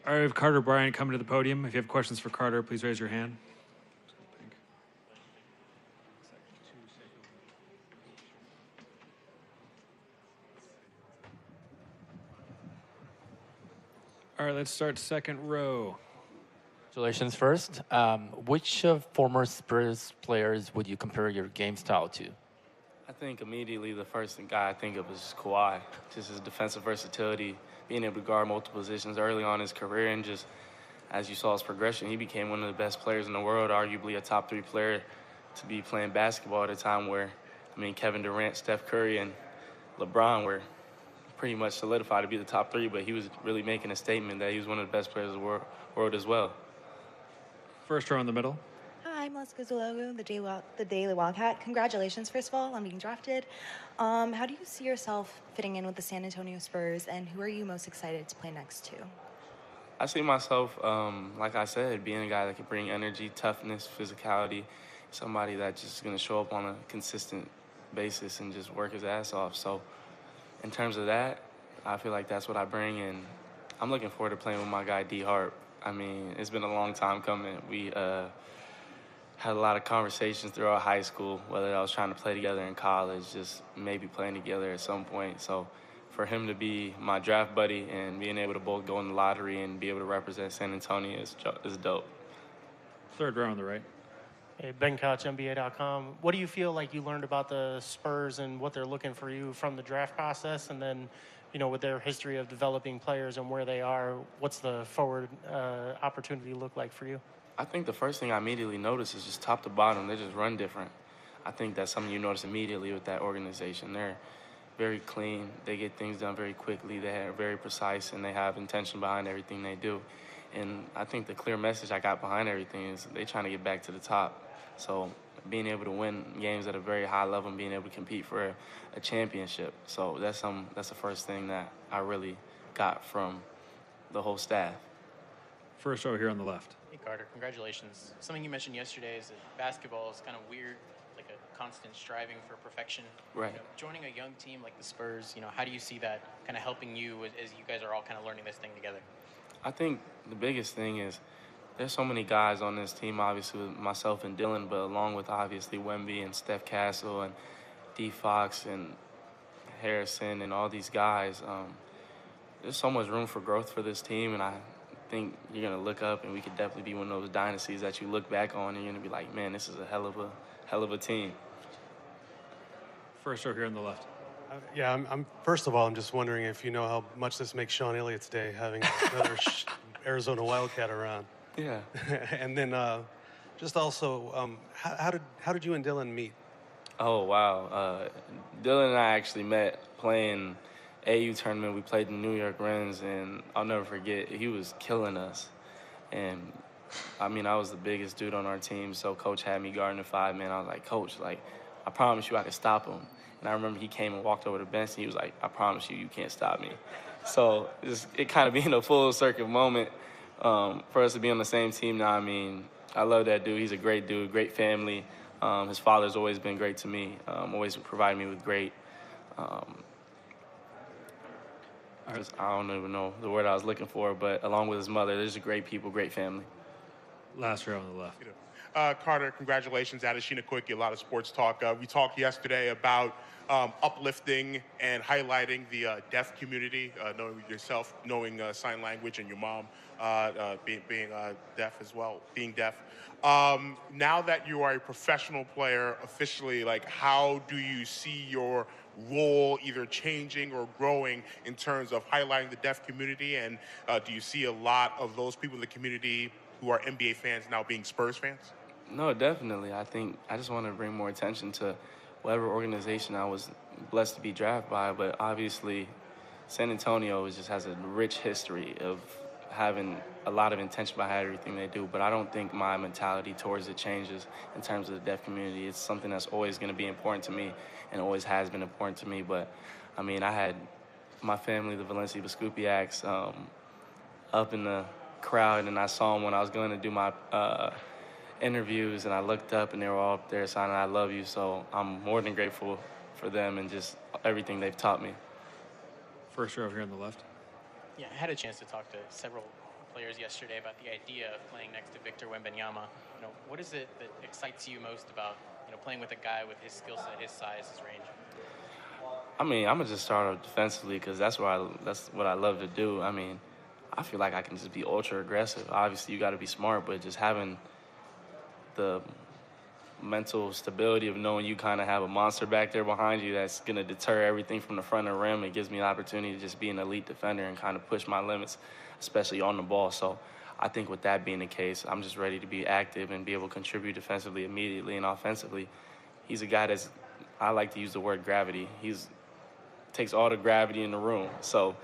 All right, we have Carter Bryant coming to the podium. If you have questions for Carter, please raise your hand. All right, let's start second row. Congratulations first. Which former Spurs players would you compare your game style to? I think immediately the first guy I think of is Kawhi. Just his defensive versatility, being able to guard multiple positions early on in his career, and just as you saw his progression, he became one of the best players in the world, arguably a top 3 player to be playing basketball at a time where, Kevin Durant, Steph Curry, and LeBron were pretty much solidified to be the top 3, but he was really making a statement that he was one of the best players in the world as well. First row in the middle. Hi, I'm Melissa Guzologo, the Daily Wildcat. Congratulations, first of all, on being drafted. How do you see yourself fitting in with the San Antonio Spurs, and who are you most excited to play next to? I see myself, like I said, being a guy that can bring energy, toughness, physicality, somebody that's just going to show up on a consistent basis and just work his ass off. So in terms of that, I feel like that's what I bring, and I'm looking forward to playing with my guy D Hart. It's been a long time coming. We had a lot of conversations throughout high school, whether I was trying to play together in college, just maybe playing together at some point. So for him to be my draft buddy and being able to both go in the lottery and be able to represent San Antonio is dope. Third row on the right. Hey, Ben Couch, NBA.com. What do you feel like you learned about the Spurs and what they're looking for you from the draft process? And then, with their history of developing players and where they are, what's the forward opportunity look like for you? I think the first thing I immediately noticed is just top to bottom, they just run different. I think that's something you notice immediately with that organization. They're very clean. They get things done very quickly. They're very precise, and they have intention behind everything they do. And I think the clear message I got behind everything is they're trying to get back to the top. So being able to win games at a very high level and being able to compete for a championship. So that's the first thing that I really got from the whole staff. First row here on the left. Hey, Carter, congratulations. Something you mentioned yesterday is that basketball is kind of weird, like a constant striving for perfection. Right. Joining a young team like the Spurs, how do you see that kind of helping you as you guys are all kind of learning this thing together? I think the biggest thing is there's so many guys on this team, obviously with myself and Dylan, but along with obviously Wemby and Steph Castle and D. Fox and Harrison and all these guys. There's so much room for growth for this team, and I think you're going to look up and we could definitely be one of those dynasties that you look back on and you're going to be like, man, this is a hell of a team. First row here on the left. Yeah, I'm first of all, I'm just wondering if you know how much this makes Sean Elliott's day, having another Arizona Wildcat around. Yeah. And then just also, how did you and Dylan meet? Oh, wow. Dylan and I actually met playing AU tournament. We played the New York Rens, and I'll never forget, he was killing us. And, I was the biggest dude on our team, so Coach had me guarding the 5-man. I was like, Coach, I promise you I can stop him. And I remember he came and walked over the bench, and he was like, I promise you, you can't stop me. So it kind of being a full circle moment for us to be on the same team now. I love that dude. He's a great dude, great family. His father's always been great to me, always provided me with great, I don't even know the word I was looking for, but along with his mother, they're just great people, great family. Last row on the left. Carter, congratulations. Adeshina Koiki, a lot of sports talk. We talked yesterday about uplifting and highlighting the deaf community, knowing yourself, knowing sign language, and your mom being deaf as well, being deaf. Now that you are a professional player officially, how do you see your role either changing or growing in terms of highlighting the deaf community? And do you see a lot of those people in the community who are NBA fans now being Spurs fans? No, definitely. I think I just want to bring more attention to whatever organization I was blessed to be drafted by, but obviously San Antonio just has a rich history of having a lot of intention behind everything they do, but I don't think my mentality towards it changes in terms of the deaf community. It's something that's always going to be important to me and always has been important to me, but I had my family, the Valencia Biscupiacs, up in the crowd, and I saw them when I was going to do my interviews, and I looked up and they were all up there signing I love you, so I'm more than grateful for them and just everything they've taught me. First row here on the left. Yeah, I had a chance to talk to several players yesterday about the idea of playing next to Victor Wembanyama. What is it that excites you most about playing with a guy with his skill set, his size, his range? I mean, I'm gonna just start off defensively because that's what I love to do. I mean, I feel like I can just be ultra aggressive. Obviously, you got to be smart, but just having the mental stability of knowing you kind of have a monster back there behind you that's gonna deter everything from the front of the rim. It gives me the opportunity to just be an elite defender and kind of push my limits, especially on the ball. So I think with that being the case, I'm just ready to be active and be able to contribute defensively immediately and offensively. He's a guy that's, I like to use the word gravity. Takes all the gravity in the room. So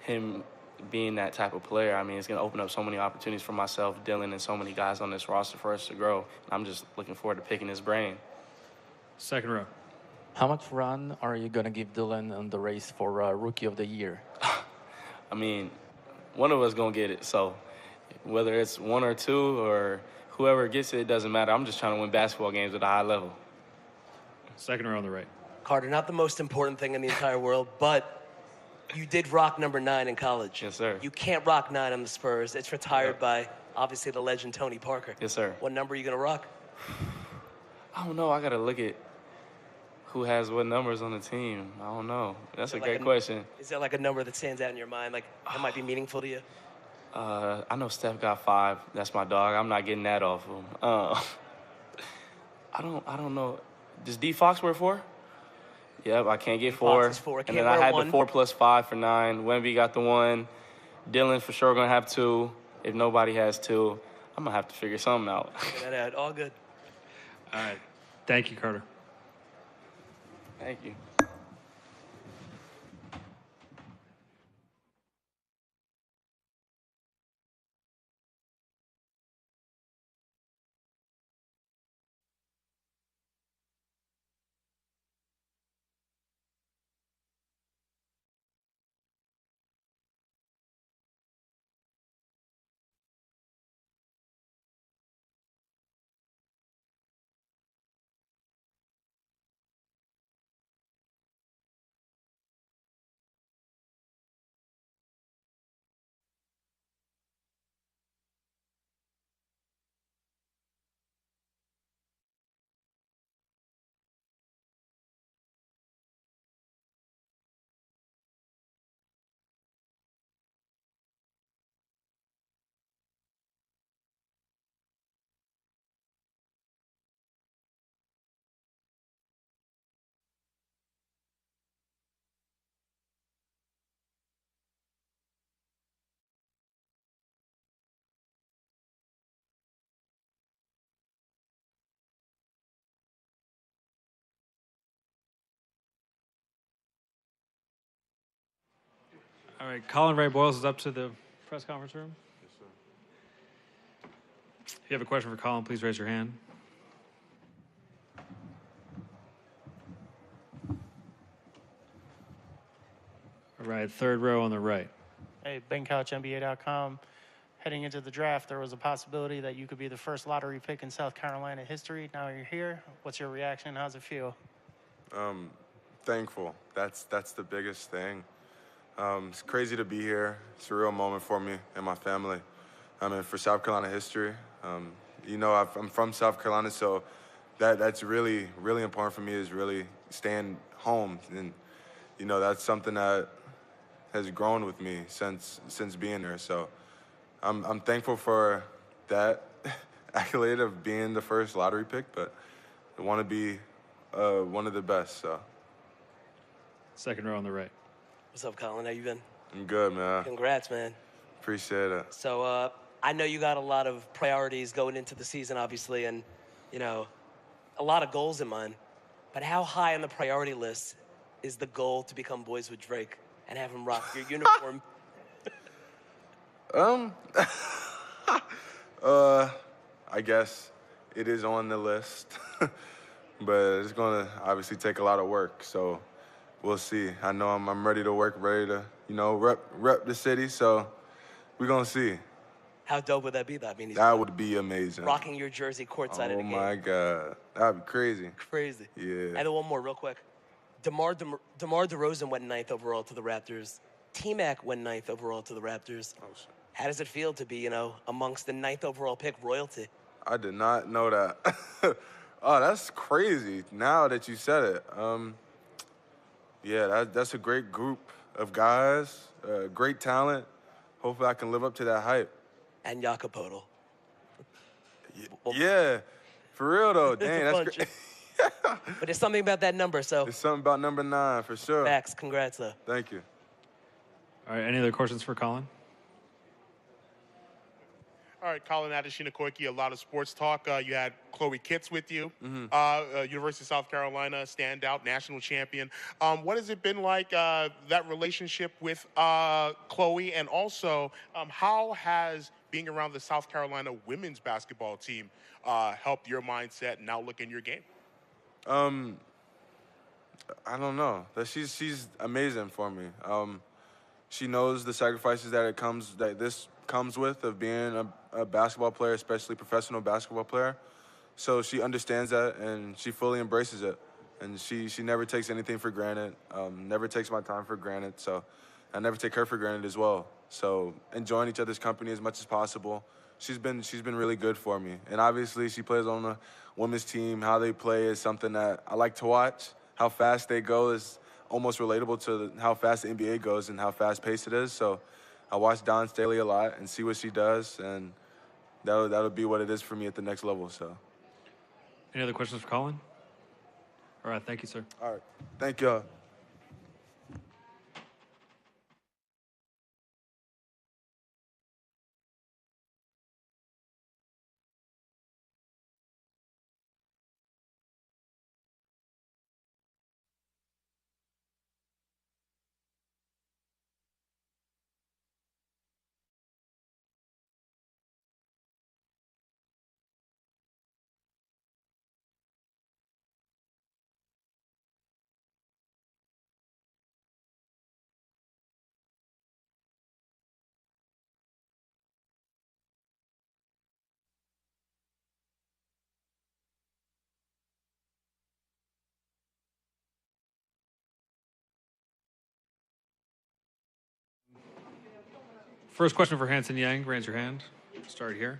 him being that type of player, I mean, it's going to open up so many opportunities for myself, Dylan, and so many guys on this roster for us to grow. I'm just looking forward to picking his brain. Second row. How much run are you going to give Dylan in the race for Rookie of the Year? I mean, one of us going to get it. So whether it's one or two or whoever gets it, it doesn't matter. I'm just trying to win basketball games at a high level. Second row on the right. Carter, not the most important thing in the entire world, but you did rock number 9 in college. Yes, sir. You can't rock 9 on the Spurs. It's retired by, obviously, the legend Tony Parker. Yes, sir. What number are you going to rock? I don't know. I got to look at who has what numbers on the team. I don't know. That's a great question. Is there like a number that stands out in your mind, like that might be meaningful to you? I know Steph got 5. That's my dog. I'm not getting that off of him. I don't know. Does D Fox wear 4? Yep, I can't get 4. And then I had the 4 plus 5 for 9. Wemby got the 1. Dylan for sure gonna have 2. If nobody has 2, I'm gonna have to figure something out. Figure that out. All good. All right. Thank you, Carter. Thank you. All right, Colin Ray Boils is up to the press conference room. Yes, sir. If you have a question for Colin, please raise your hand. All right, third row on the right. Hey, BenCouchNBA.com. Heading into the draft, there was a possibility that you could be the first lottery pick in South Carolina history. Now you're here. What's your reaction? How's it feel? Thankful. That's the biggest thing. It's crazy to be here. It's a real moment for me and my family. I mean, for South Carolina history. You know, I'm from South Carolina, so that's really, really important for me is really staying home. And, you know, that's something that has grown with me since being there. So I'm thankful for that accolade of being the first lottery pick, but I want to be one of the best, so. Second row on the right. What's up, Colin? How you been? I'm good, man. Congrats, man. Appreciate it. So I know you got a lot of priorities going into the season, obviously, and, you know, a lot of goals in mind. But how high on the priority list is the goal to become boys with Drake and have him rock your uniform? I guess it is on the list, but it's going to obviously take a lot of work, so we'll see. I know I'm ready to work, ready to, you know, rep the city, so we're going to see. How dope would that be, though? I mean, he's that would be amazing. rocking your jersey courtside at a game. Oh, my God. That would be crazy. Crazy. Yeah. And then one more real quick. DeMar DeRozan went 9th overall to the Raptors. T-Mac went 9th overall to the Raptors. Oh, How does it feel to be, amongst the 9th overall pick royalty? I did not know that. Oh, that's crazy. Now that you said it, yeah, that's a great group of guys, great talent. Hopefully, I can live up to that hype. And Jakopodl. Yeah, for real though. Dang, that's great. But there's something about that number, so. There's something about number 9 for sure. Facts. Congrats, though. Thank you. All right, any other questions for Colin? All right, Colin Adeshina-Koiki, a lot of sports talk. You had Chloe Kitts with you, University of South Carolina, standout, national champion. What has it been like, that relationship with Chloe? And also, how has being around the South Carolina women's basketball team helped your mindset and outlook in your game? I don't know. She's amazing for me. She knows the sacrifices that this comes with of being a basketball player, especially professional basketball player. So she understands that and she fully embraces it. And she never takes anything for granted, never takes my time for granted. So I never take her for granted as well. So enjoying each other's company as much as possible. She's been really good for me. And obviously she plays on the women's team. How they play is something that I like to watch. How fast they go is almost relatable to how fast the NBA goes and how fast-paced it is. So I watch Dawn Staley a lot and see what she does, and that'll be what it is for me at the next level. So. Any other questions for Colin? All right, thank you, sir. All right, thank y'all. First question for Hansen Yang. Raise your hand. Start here.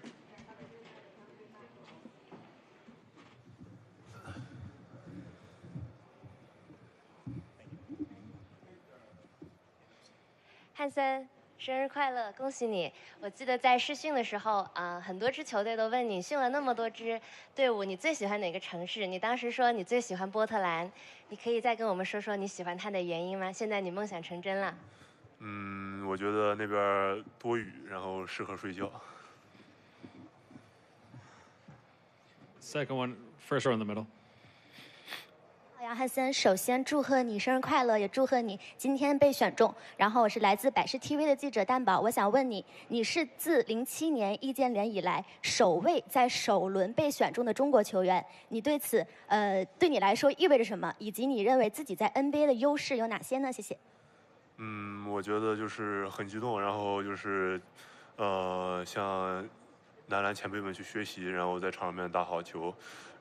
汉森，生日快乐！恭喜你！我记得在试训的时候，很多支球队都问你，训了那么多支队伍，你最喜欢哪个城市？你当时说你最喜欢波特兰，你可以再跟我们说说你喜欢它的原因吗？现在你梦想成真了。我觉得那边多雨，然后适合睡觉。Second one, first row in the middle. 好呀，汉森，首先祝贺你生日快乐，也祝贺你今天被选中。然后我是来自百视 TV 的记者蛋宝，我想问你，你是自07年易建联以来首位在首轮被选中的中国球员，你对此对你来说意味着什么？以及你认为自己在 NBA 的优势有哪些呢？谢谢。我觉得就是很激动，然后就是向男篮前辈们去学习，然后在场里面打好球，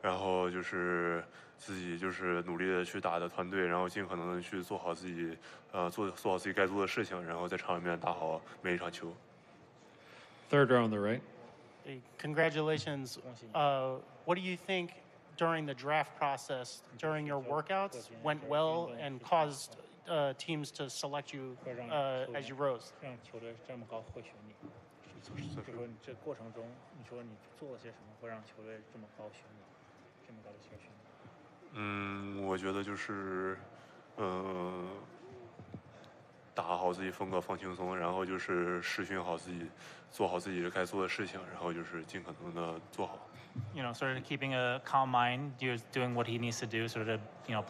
然后就是自己就是努力的去打的团队，然后尽可能的去做好自己做好自己该做的事情，然后在场里面打好每一场球。Third row on the right. Hey, congratulations. What do you think during the draft process, during your workouts, went well and caused teams to select you as you rose? 让球队这么高会选你，就说你这过程中，你说你做了些什么会让球队这么高选你，这么高的选你？我觉得就是打好自己风格，放轻松，然后就是试训好自己，做好自己该做的事情，然后就是尽可能的做好。Sort of keeping a calm mind, you're doing what he needs to do, sort of,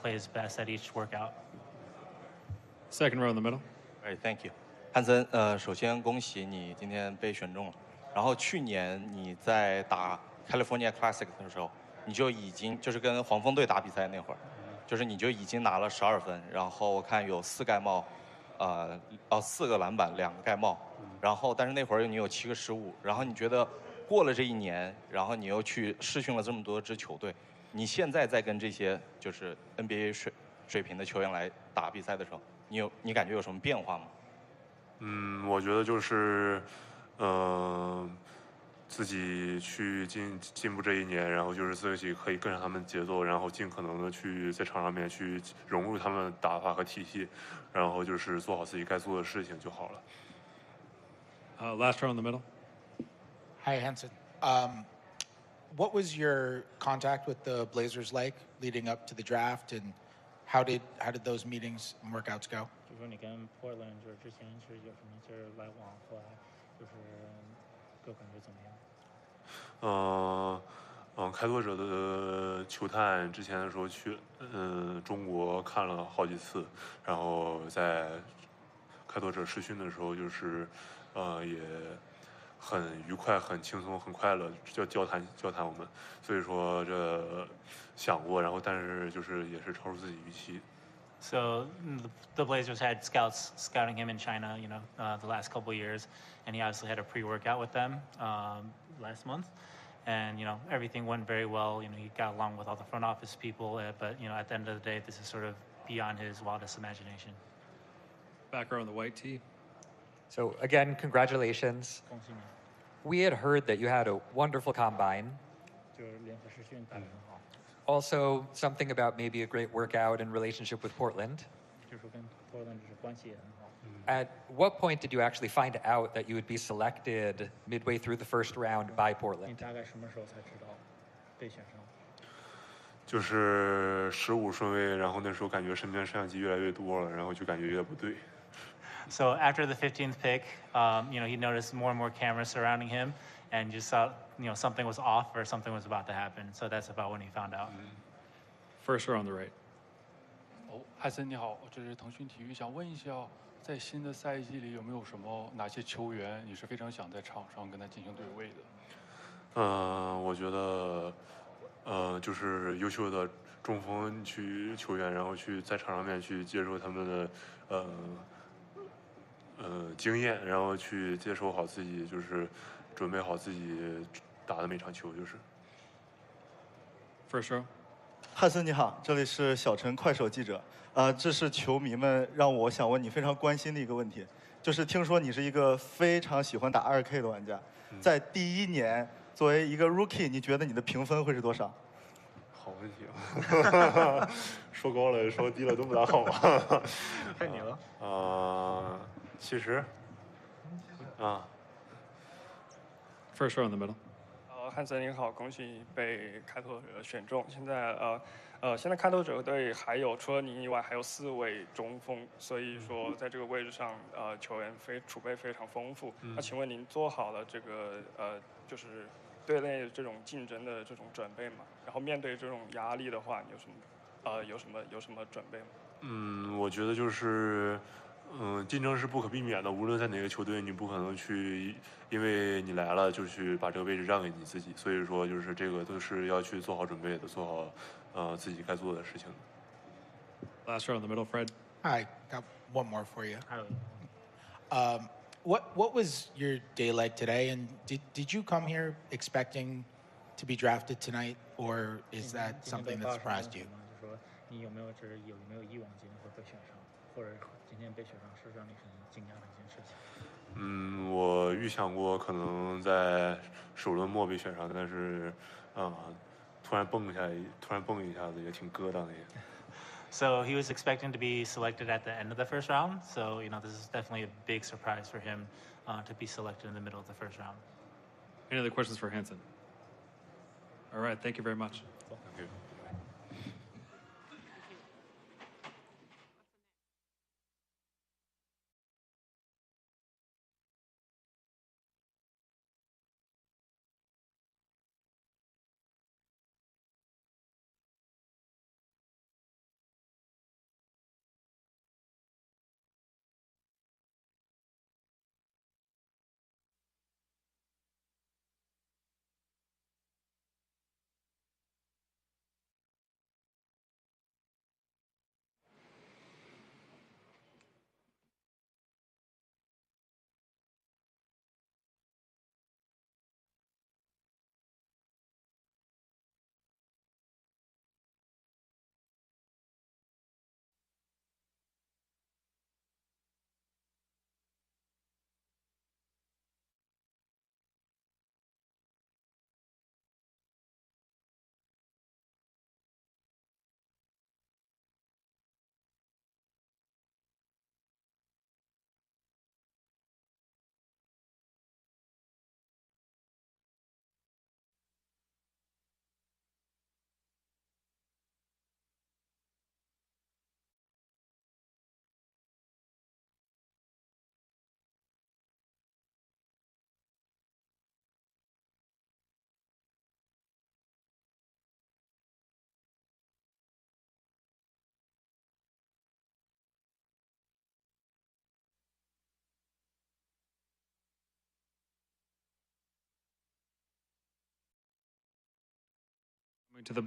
play his best at each workout. Second row in the middle. Thank you. 汉森，首先恭喜你今天被选中了。然后去年你在打 California Classic 的时候，你就已经就是跟黄蜂队打比赛那会儿，就是你就已经拿了12分，然后我看有4盖帽，4个篮板，2个盖帽，然后但是那会儿你有7个失误，然后你觉得过了这一年，然后你又去试训了这么多支球队，你现在在跟这些就是 NBA 水平的球员来打比赛的时候，你感觉有什么变化吗？我觉得就是自己去进步这一年，然后就是自己可以跟上他们节奏，然后尽可能的去在场上面去融入他们的打法和体系，然后就是做好自己该做的事情就好了。Last row in the middle. Hi, Hansen. What was your contact with the Blazers like leading up to the draft, and how did those meetings and workouts go? 就说你跟 Portland 就是之前是有什么就是来往，后来就是各感觉怎么样？开拓者的球探之前的时候去中国看了好几次，然后在开拓者试训的时候就是也很愉快、很轻松、很快乐，交谈我们，所以说这想过，然后但是就是也是超出自己预期。So the Blazers had scouts scouting him in China, the last couple of years, and he obviously had a pre-workout with them last month, and everything went very well. He got along with all the front office people, but at the end of the day, this is sort of beyond his wildest imagination. Back row in the white tee. So again, congratulations. 恭喜你， We had heard that you had a wonderful combine. 就是联合试训打得很好， Also, something about maybe a great workout and relationship with Portland. 就是跟 Portland 就是关系也很好。 At what point did you actually find out that you would be selected midway through the first round by 你 Portland? 大概什么时候才知道被选上？就是15顺位，然后那时候感觉身边摄像机越来越多了，然后就感觉有点不对。So after the 15th pick, he noticed more and more cameras surrounding him, and just saw, something was off or something was about to happen. So that's about when he found out. First row on the right. 汉森你好，这是腾讯体育，想问一下，在新的赛季里有没有哪些球员你是非常想在场上跟他进行对位的？我觉得，就是优秀的中锋球员，然后去在场上面去接受他们的经验，然后去接受好自己，就是准备好自己打的每场球，就是。First row. 汉森你好，这里是小陈快手记者。这是球迷们让我想问你非常关心的一个问题，就是听说你是一个非常喜欢打2K 的玩家，在第1年作为一个 Rookie， 你觉得你的评分会是多少？好问题啊，说高了说低了都不大好吧？看你了。70。First row in the middle. 汉森你好，恭喜你被开拓者选中。现在开拓者队除了你以外还有4位中锋，所以说在这个位置上，球员储备非常丰富。那请问您做好了这个就是队内这种竞争的这种准备吗？然后面对这种压力的话，你有什么准备吗？我觉得就是。竞争是不可避免的，无论在哪个球队，你不可能去因为你来了就去把这个位置让给你自己，所以说就是这个都是要去做好准备的，做好自己该做的事情。Last row in the middle, Fred. Hi, got one more for you. What was your day like today, and did you come here expecting to be drafted tonight, or is that something that surprised you? 就说你有没有以往今天会被选上，或者今天被选上是让你很惊讶的一件事情？我预想过可能在首轮末被选上，但是突然蹦一下子也挺疙瘩的也。So he was expecting to be selected at the end of the first round. So this is definitely a big surprise for him to be selected in the middle of the first round. Any other questions for Hansen? All right, thank you very much. Thank you. To the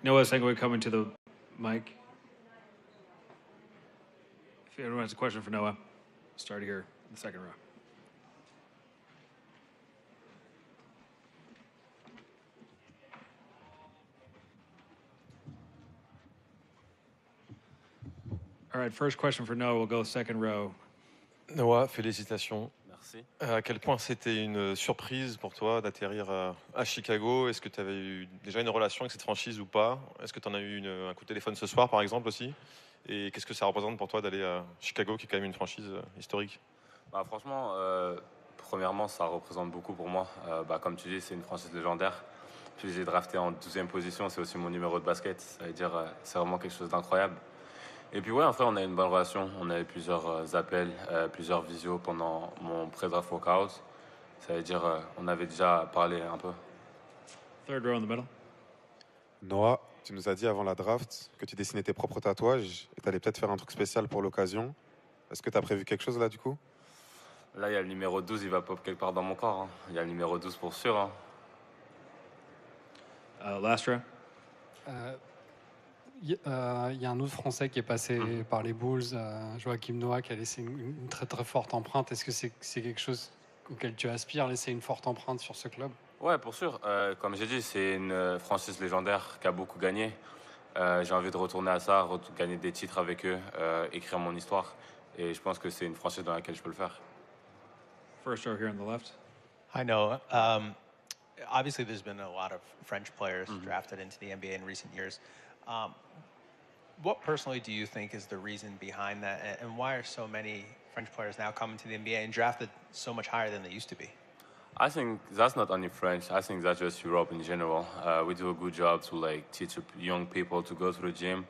Noah Sengwe coming to the mic. If anyone has a question for Noah, start here in the second row. All right, first question for Noah. We'll go second row. Noah, félicitations. Merci. À quel point c'était une surprise pour toi d'atterrir à Chicago? Est-ce que tu avais eu déjà une relation avec cette franchise ou pas? Est-ce que tu en as eu un coup de téléphone ce soir, par exemple, aussi? Et qu'est-ce que ça représente pour toi d'aller à Chicago, qui est quand même une franchise historique? Bah, franchement, premièrement, ça représente beaucoup pour moi. Comme tu dis, c'est une franchise légendaire. Puis j'ai drafté en 12e position, c'est aussi mon numéro de basket. Ça veut dire c'est vraiment quelque chose d'incroyable. Et puis ouais, en fait, on a une bonne relation. On a eu plusieurs appels, plusieurs visios pendant mon pré-draft workout. Ça veut dire on avait déjà parlé un peu. Third row in the middle. Noah, tu nous as dit avant la draft que tu dessinais tes propres tatouages et tu allais peut-être faire un truc spécial pour l'occasion. Est-ce que tu as prévu quelque chose là du coup? Là, il y a le numéro 12, il va pop quelque part dans mon corps. Hein. Il y a le numéro 12 pour sûr. Hein. Last row. Il y a un autre Français qui est passé par les Bulls, Joachim Noah, qui a laissé une très très forte empreinte. Est-ce que c'est quelque chose auquel tu aspires, laisser une forte empreinte sur ce club? Ouais, pour sûr. Comme j'ai dit, c'est une franchise légendaire qui a beaucoup gagné. J'ai envie de retourner à ça, gagner des titres avec eux, écrire mon histoire. Et je pense que c'est une franchise dans laquelle je peux le faire. First row here on the left. Hi, Noah. Obviously, there's been a lot of French players drafted into the NBA in recent years. What personally do you think is the reason behind that, and why are so many French players now coming to the NBA and drafted so much higher than they used to be? I think that's not only French. I think that's just Europe in general. We do a good job to teach young people to go to the gym,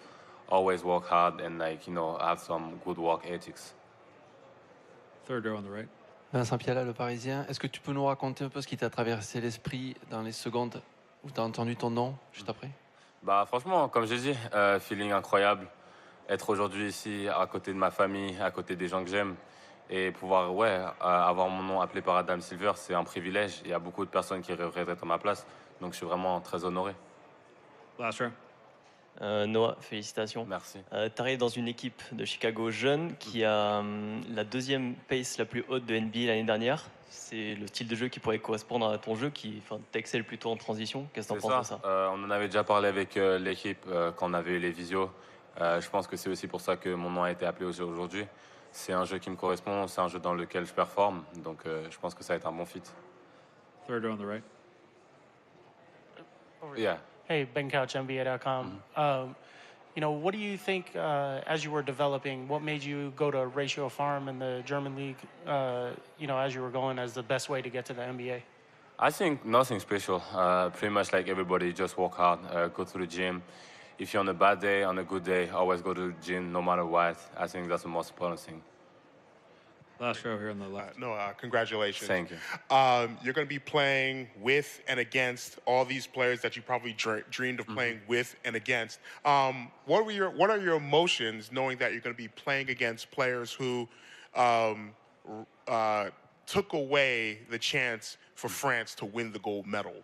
always work hard, and have some good work ethics. Third row on the right. Vincent Piala, Le Parisien. Est-ce que tu peux nous raconter un peu ce qui t'a traversé l'esprit dans les secondes où tu as entendu ton nom juste après? Franchement, comme j'ai dit, feeling incroyable. Être aujourd'hui ici, à côté de ma famille, à côté des gens que j'aime, et pouvoir avoir mon nom appelé par Adam Silver, c'est un privilège. Il y a beaucoup de personnes qui rêveraient d'être à ma place, donc je suis vraiment très honoré. Last row. Noah, félicitations. Merci. Tu arrives dans une équipe de Chicago jeune qui a la deuxième pace la plus haute de NBA l'année dernière. C'est le style de jeu qui pourrait correspondre à ton jeu, qui t'excelle plutôt en transition. Qu'est-ce que tu en penses de ça? On en avait déjà parlé avec l'équipe quand on avait eu les visios. Je pense que c'est aussi pour ça que mon nom a été appelé aujourd'hui. C'est un jeu qui me correspond, c'est un jeu dans lequel je performe. Donc je pense que ça va être un bon fit. Third row on the right. Yeah. Hey, Ben Couch, NBA.com. What do you think, as you were developing, what made you go to Ratio Farm in the German league, as you were going as the best way to get to the NBA? I think nothing special. Pretty much like everybody, just work hard, go to the gym. If you're on a bad day, on a good day, always go to the gym no matter what. I think that's the most important thing. Last row here on the left. Congratulations. Thank you. You're going to be playing with and against all these players that you probably dreamed of playing with and against. What are your emotions knowing that you're going to be playing against players who took away the chance for France to win the gold medal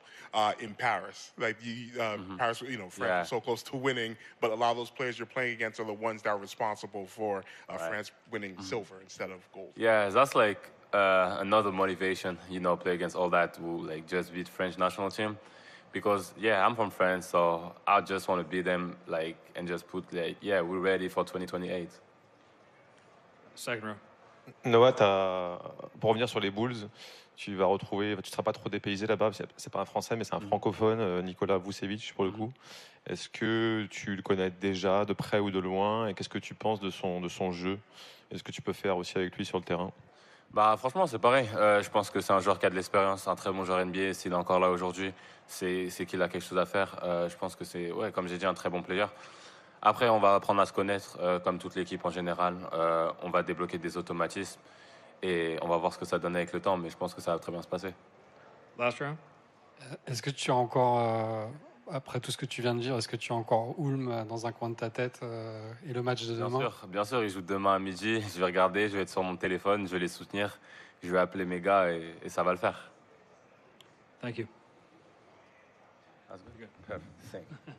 in Paris? Paris, France was so close to winning, but a lot of those players you're playing against are the ones that are responsible for France winning silver instead of gold. Yeah, that's another motivation, play against all that to just beat French national team. Because, I'm from France, so I just want to beat them, and just put, we're ready for 2028. Second row. Noah, pour revenir sur les Bulls, tu vas retrouver, tu ne seras pas trop dépaysé là-bas, c'est pas un Français, mais c'est un francophone, Nicolas Vucevic pour le coup. Est-ce que tu le connais déjà, de près ou de loin, et qu'est-ce que tu penses de son jeu? Est-ce que tu peux faire aussi avec lui sur le terrain? Franchement, c'est pareil. Je pense que c'est un joueur qui a de l'expérience, un très bon joueur NBA. S'il est encore là aujourd'hui, c'est qu'il a quelque chose à faire. Je pense que c'est, comme j'ai dit, un très bon player. Après, on va apprendre à se connaître, comme toute l'équipe en général. On va débloquer des automatismes et on va voir ce que ça donne avec le temps, mais je pense que ça va très bien se passer. Last round. Est-ce que tu as encore, après tout ce que tu viens de dire, est-ce que tu as encore Ulm dans un coin de ta tête et le match de demain? Bien sûr, ils jouent demain à midi. Je vais regarder, je vais être sur mon téléphone, je vais les soutenir, je vais appeler mes gars et ça va le faire. Thank you. That's good. Good. Perfect. Thank you.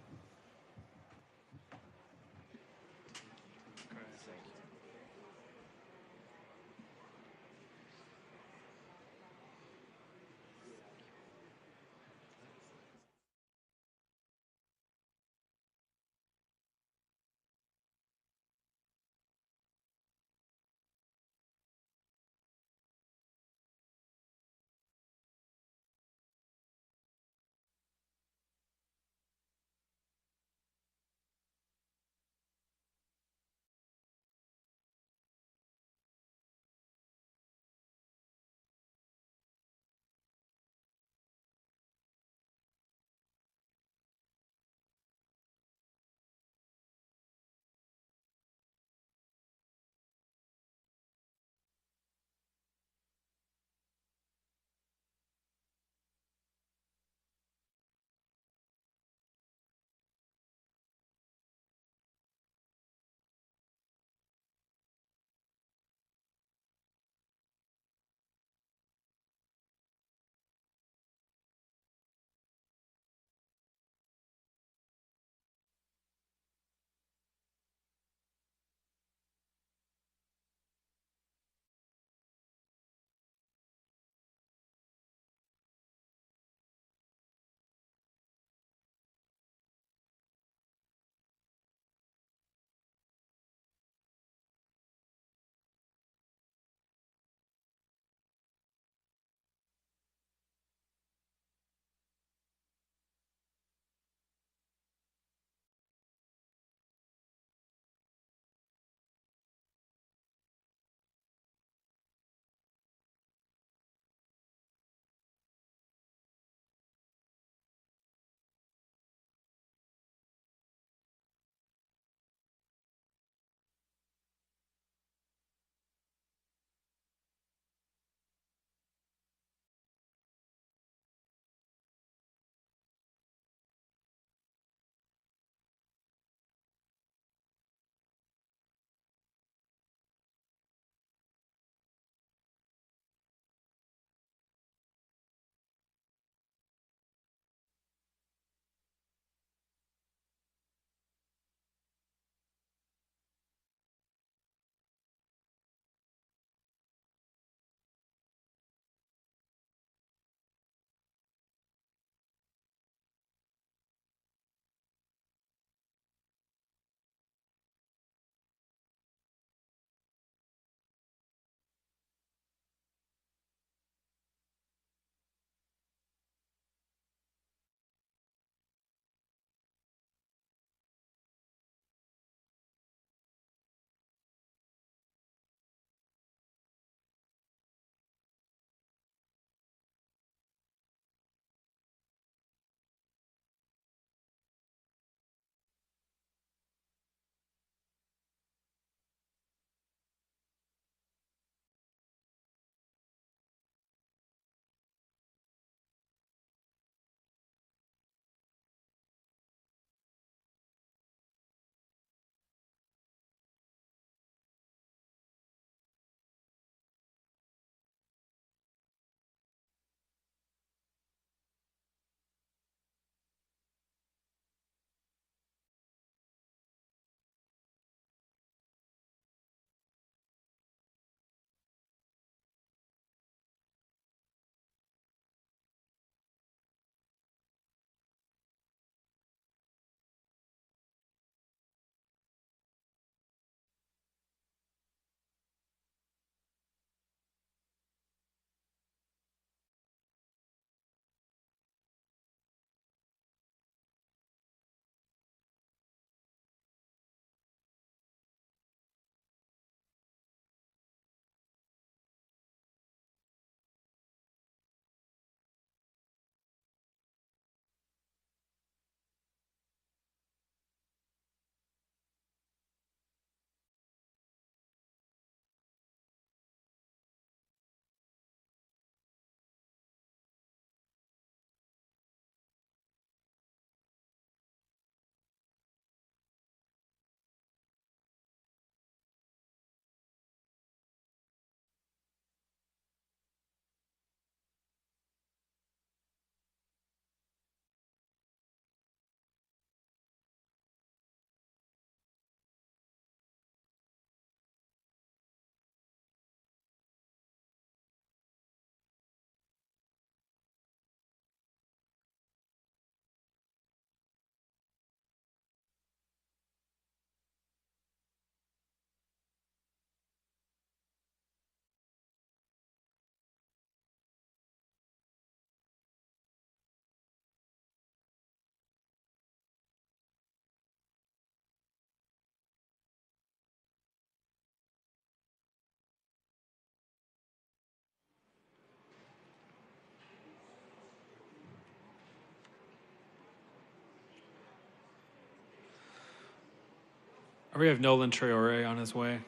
We have Nolan Traore on his way.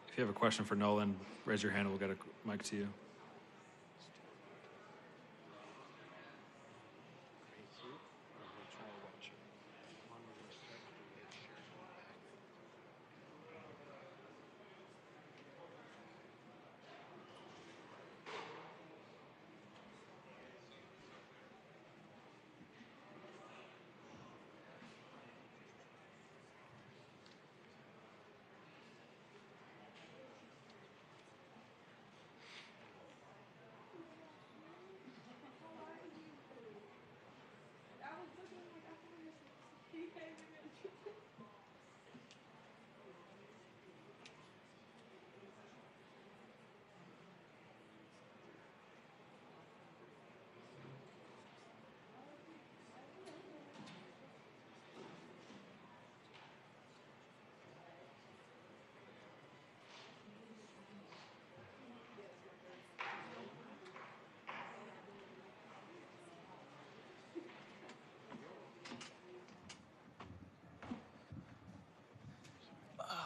If you have a question for Nolan, raise your hand. We'll get a mic to you.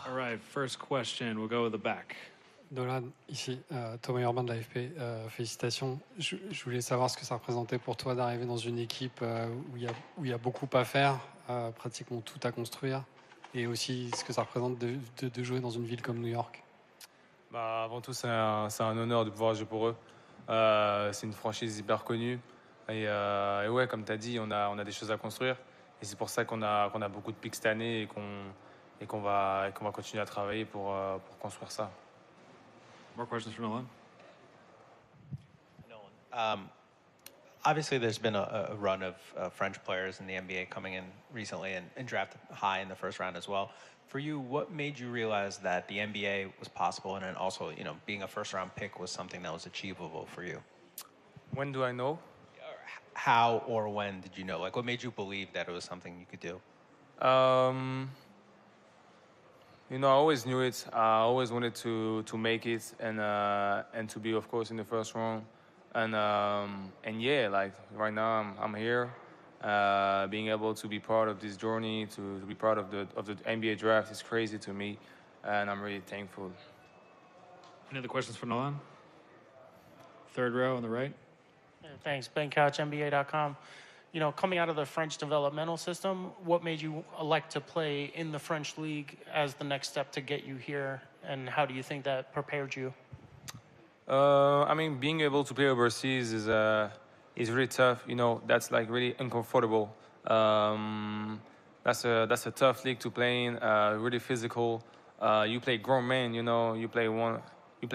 All right, first question. We'll go with the back. Nolan, ici, Thomas Urbain de l'AFP, félicitations. Je voulais savoir ce que ça représentait pour toi d'arriver dans une équipe où il y a beaucoup à faire, pratiquement tout à construire, et aussi ce que ça représente de jouer dans une ville comme New York. Bah, avant tout, c'est un honneur de pouvoir jouer pour eux. C'est une franchise hyper connue. Et ouais, comme tu as dit, on a des choses à construire. Et c'est pour ça qu'on a beaucoup de pics cette année et qu'on va continuer à travailler pour construire ça. More questions for Nolan? Obviously, there's been a run of French players in the NBA coming in recently and drafted high in the first round as well. For you, what made you realize that the NBA was possible, and then also, being a first-round pick was something that was achievable for you? When do I know? How or when did you know? Like, what made you believe that it was something you could do? I always knew it. I always wanted to make it and to be, of course, in the first round. And yeah, like right now I'm here, being able to be part of this journey, to be part of the NBA draft is crazy to me, and I'm really thankful. Any other questions for Nolan? Third row on the right. Thanks. Ben Couch, NBA.com. Coming out of the French developmental system, what made you elect to play in the French league as the next step to get you here, and how do you think that prepared you? I mean, being able to play overseas is really tough. That's like really uncomfortable. That's a tough league to play in. Really physical. You play grown men. You play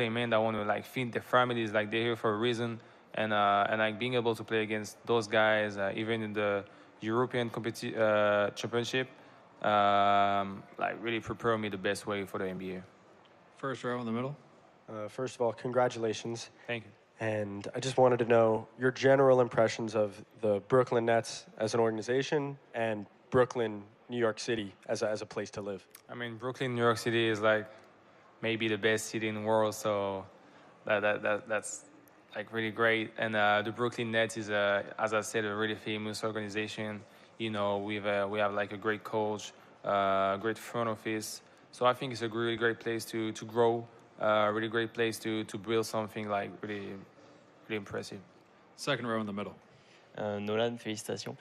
men that want to like feed their families. Like they're here for a reason. And like being able to play against those guys, even in the European championship, like really prepare me the best way for the NBA. First row in the middle. First of all, congratulations. Thank you. And I just wanted to know your general impressions of the Brooklyn Nets as an organization and Brooklyn, New York City as a place to live. I mean, Brooklyn, New York City is like maybe the best city in the world, so that's like really great. And the Brooklyn Nets is, as I said, a really famous organization. We have like a great coach, great front office. So I think it's a really great place to grow, really great place to build something like really impressive. Second row in the middle. Nolan, félicitations.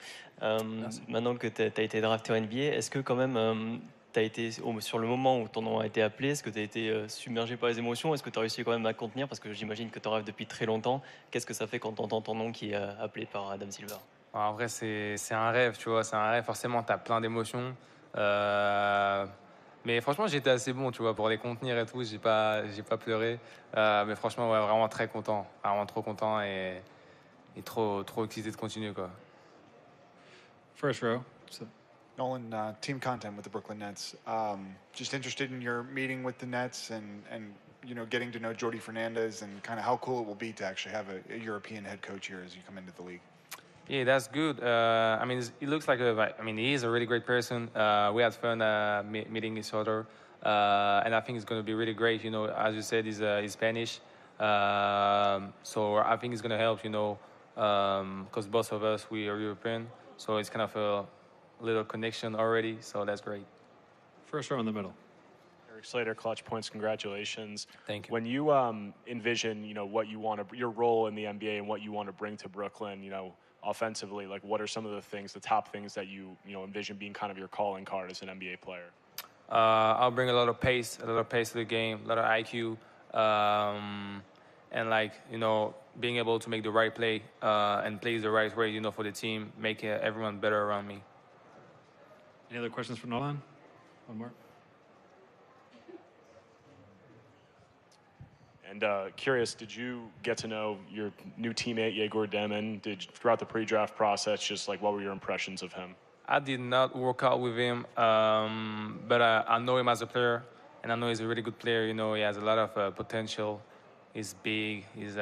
Maintenant que tu as été drafté en NBA, est-ce que quand même t'as été, sur le moment où ton nom a été appelé, est-ce que tu as été submergé par les émotions? Est-ce que tu as réussi quand même à contenir? Parce que j'imagine que tu rêves depuis très longtemps. Qu'est-ce que ça fait quand tu entends ton nom qui est appelé par Adam Silver? En vrai, c'est un rêve, tu vois. C'est un rêve, forcément, tu as plein d'émotions. Mais franchement, j'étais assez bon, tu vois, pour les contenir et tout. J'ai pas pleuré. Mais franchement, ouais, vraiment très content. Vraiment trop content et trop excité de continuer, quoi. First row. Nolan, team content with the Brooklyn Nets. Just interested in your meeting with the Nets and getting to know Jordi Fernandez and kind of how cool it will be to actually have a European head coach here as you come into the league. Yeah, that's good. I mean, it looks like he is a really great person. We had fun meeting each other, and I think it's going to be really great. As you said, he's Spanish, so I think it's going to help. Because both of us we are European, so it's kind of a little connection already. So that's great. First row in the middle. Eric Slater, Clutch Points, congratulations. Thank you. When you envision, what you want to, your role in the NBA and what you want to bring to Brooklyn, offensively, like what are some of the top things that you envision being kind of your calling card as an NBA player? I'll bring a lot of pace to the game, a lot of IQ, and being able to make the right play and play the right way, for the team, make everyone better around me. Any other questions for Nolan? One more. And curious, did you get to know your new teammate, Jagger Deon, throughout the pre-draft process? Just like, what were your impressions of him? I did not work out with him, but I know him as a player, and I know he's a really good player. He has a lot of potential. He's big. He's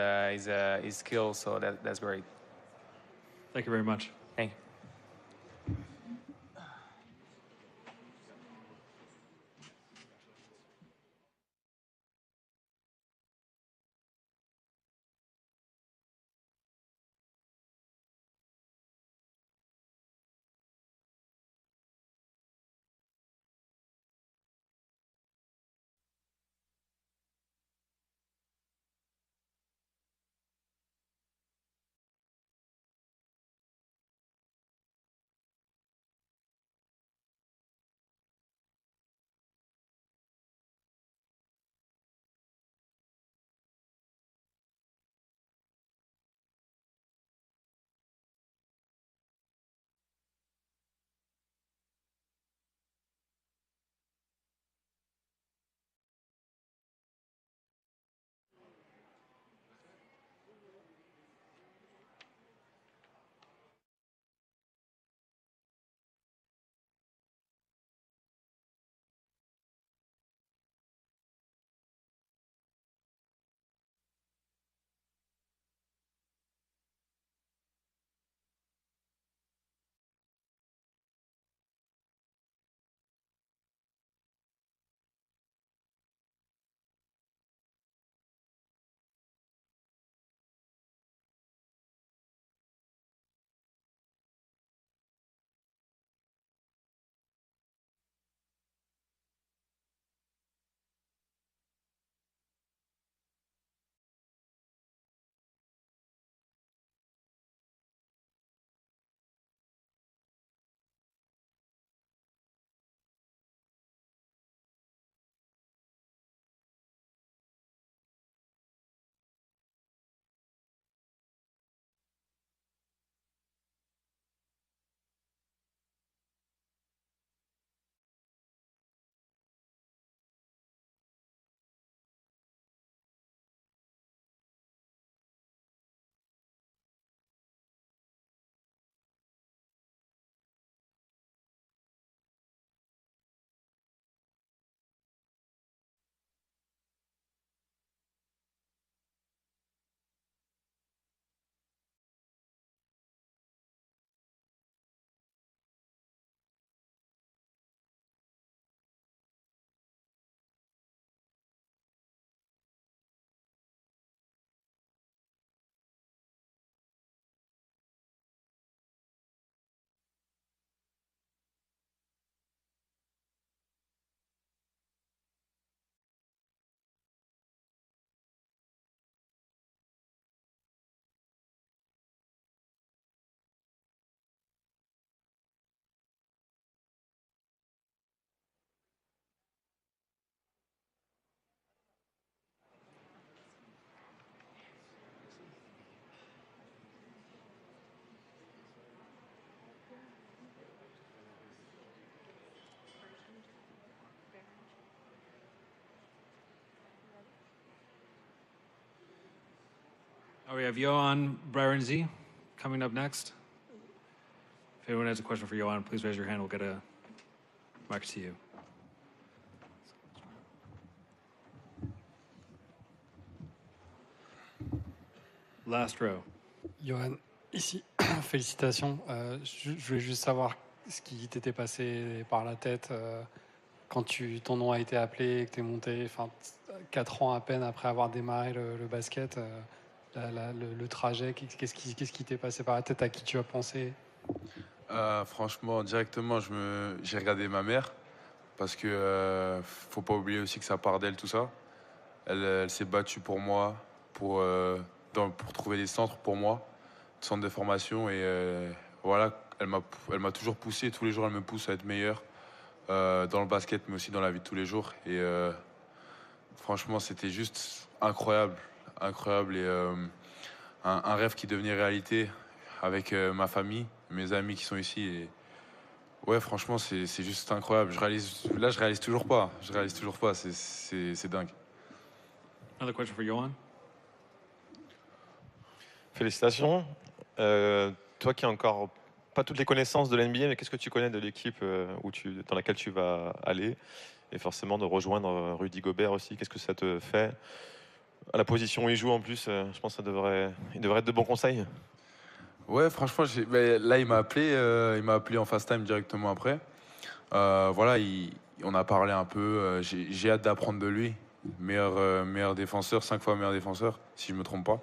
skilled, so that's great. Thank you very much. Thank you. We have Yoan Bernz coming up next. If anyone has a question for Yoan, please raise your hand. We'll get a mic to you. Last row. Yoan, ici, félicitations. Je voulais juste savoir ce qui t'était passé par la tête quand ton nom a été appelé, que tu es monté, 4 ans à peine après avoir démarré le basket. Le trajet, qu'est-ce qui t'est passé par la tête, à qui tu as pensé? Franchement, directement, j'ai regardé ma mère parce que faut pas oublier aussi que ça part d'elle tout ça. Elle s'est battue pour moi, pour trouver des centres pour moi, des centres de formation et voilà, elle m'a toujours poussé. Tous les jours, elle me pousse à être meilleur dans le basket, mais aussi dans la vie de tous les jours. Et franchement, c'était juste incroyable, incroyable et un rêve qui devenait réalité avec ma famille, mes amis qui sont ici. Et ouais, franchement, c'est juste incroyable. Je réalise toujours pas. Je réalise toujours pas. C'est dingue. Another question for Yoan. Félicitations. Toi qui as encore pas toutes les connaissances de l'NBA, mais qu'est-ce que tu connais de l'équipe dans laquelle tu vas aller? Et forcément de rejoindre Rudy Gobert aussi, qu'est-ce que ça te fait? À la position où il joue en plus, je pense que il devrait être de bons conseils. Ouais, franchement, là, il m'a appelé en FaceTime directement après. Voilà, on a parlé un peu. J'ai hâte d'apprendre de lui. Meilleur défenseur, 5 fois meilleur défenseur, si je me trompe pas.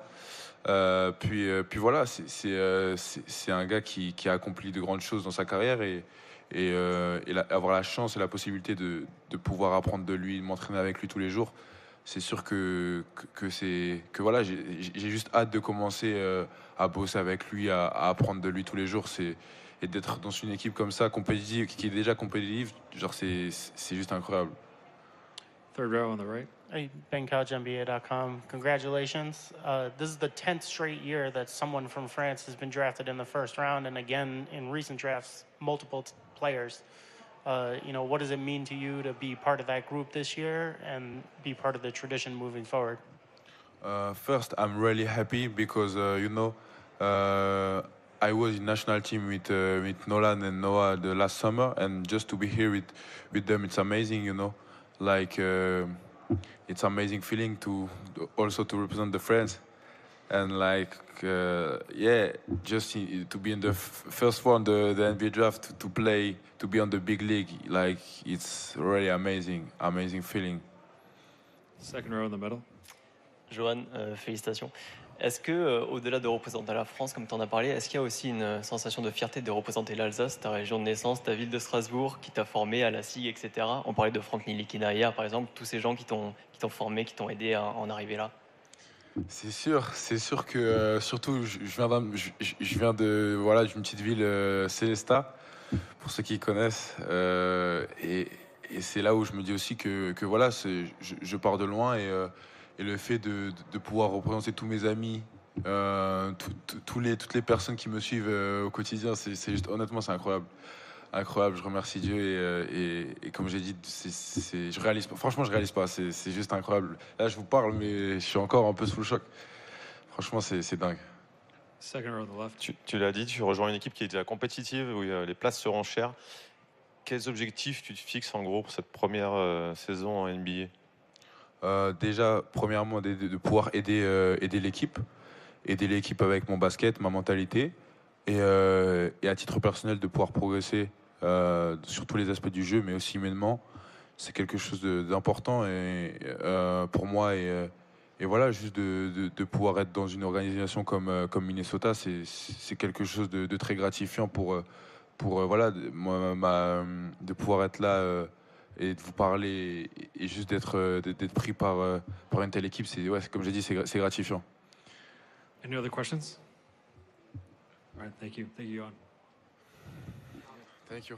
Puis voilà, c'est un gars qui a accompli de grandes choses dans sa carrière et avoir la chance et la possibilité de pouvoir apprendre de lui, de m'entraîner avec lui tous les jours. C'est sûr que voilà, j'ai juste hâte de commencer à bosser avec lui, à apprendre de lui tous les jours. Et d'être dans une équipe comme ça, compétitive, qui est déjà compétitive, genre c'est juste incroyable. Third row on the right. Hey, BenCouchNBA.com. Congratulations. This is the 10th straight year that someone from France has been drafted in the first round, and again, in recent drafts, multiple players. What does it mean to you to be part of that group this year and be part of the tradition moving forward? First, I'm really happy because, I was in national team with Nolan and Noah the last summer, and just to be here with them, it's amazing, Like, it's amazing feeling to also to represent the France. And like, just to be in the first one, the NBA draft, to play, to be on the big league, like it's really amazing feeling. Second row in the middle. Johan, félicitations. Est-ce que, au-delà de représenter la France, comme tu en as parlé, est-ce qu'il y a aussi une sensation de fierté de représenter l'Alsace, ta région de naissance, ta ville de Strasbourg, qui t'a formé à la SIG, etc. On parlait de Franck Nilikina hier, par exemple, tous ces gens qui t'ont formé, qui t'ont aidé à en arriver là. C'est sûr que surtout je viens d'une petite ville Célestat, pour ceux qui connaissent, et c'est là où je me dis aussi que voilà, je pars de loin et le fait de pouvoir représenter tous mes amis, toutes les personnes qui me suivent au quotidien, c'est juste, honnêtement, c'est incroyable. Incroyable, je remercie Dieu et comme j'ai dit, je réalise pas, franchement je réalise pas, c'est juste incroyable. Là je vous parle mais je suis encore un peu sous le choc. Franchement c'est dingue. Second row on the left. Tu l'as dit, tu rejoins une équipe qui est déjà compétitive, où les places seront chères. Quels objectifs tu te fixes en gros pour cette première saison en NBA? Déjà, premièrement, de pouvoir aider l'équipe avec mon basket, ma mentalité, et à titre personnel de pouvoir progresser sur tous les aspects du jeu, mais aussi humainement. C'est quelque chose d'important pour moi et voilà, juste de pouvoir être dans une organisation comme Minnesota, c'est quelque chose de très gratifiant pour voilà, de pouvoir être là et de vous parler et juste d'être pris par une telle équipe. Comme j'ai dit, c'est gratifiant. Any other questions? All right, thank you, Yoan. Thank you.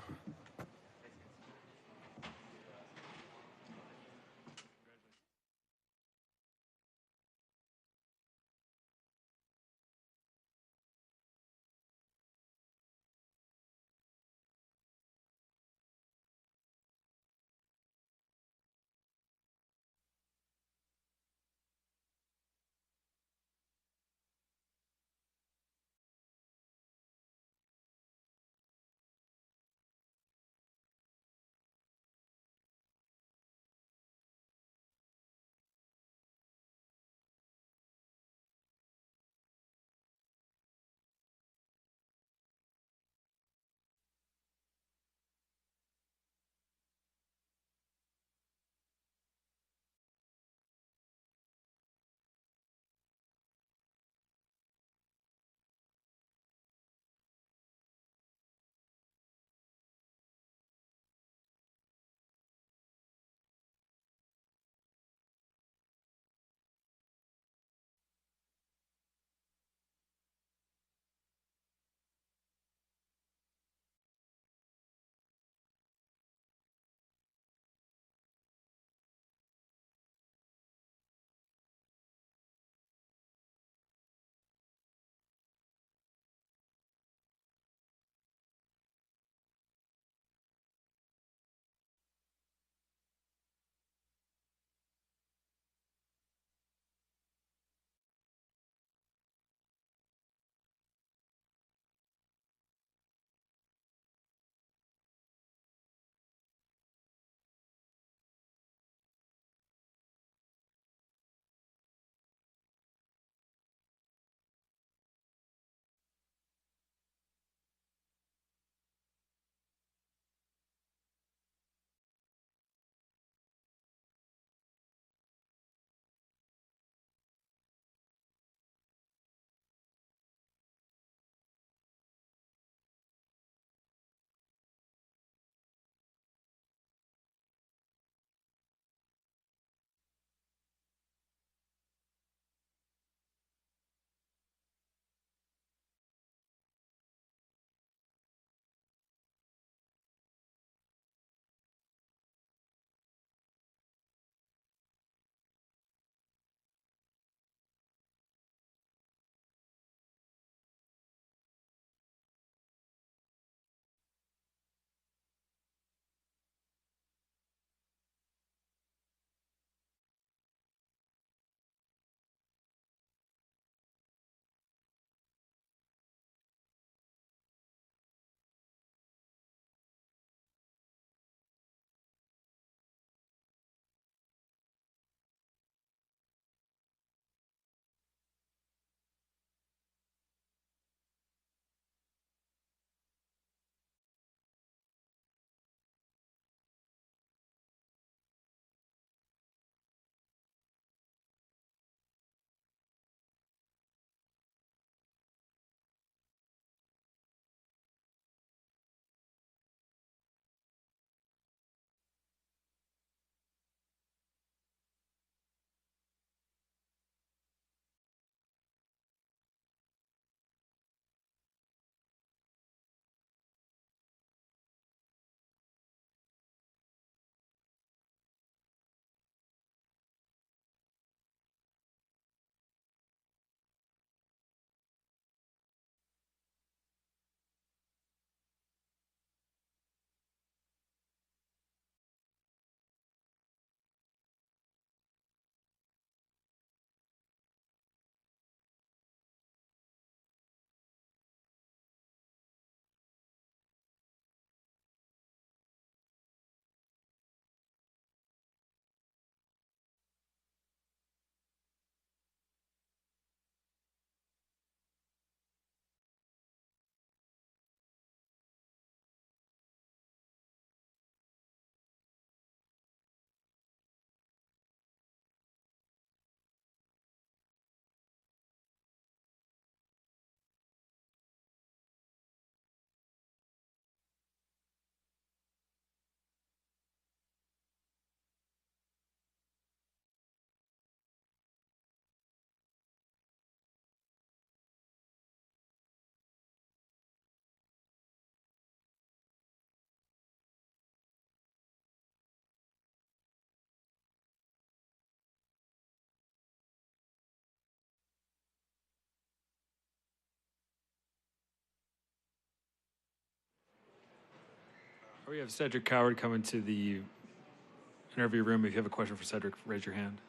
We have Cedric Coward coming to the interview room. If you have a question for Cedric, raise your hand.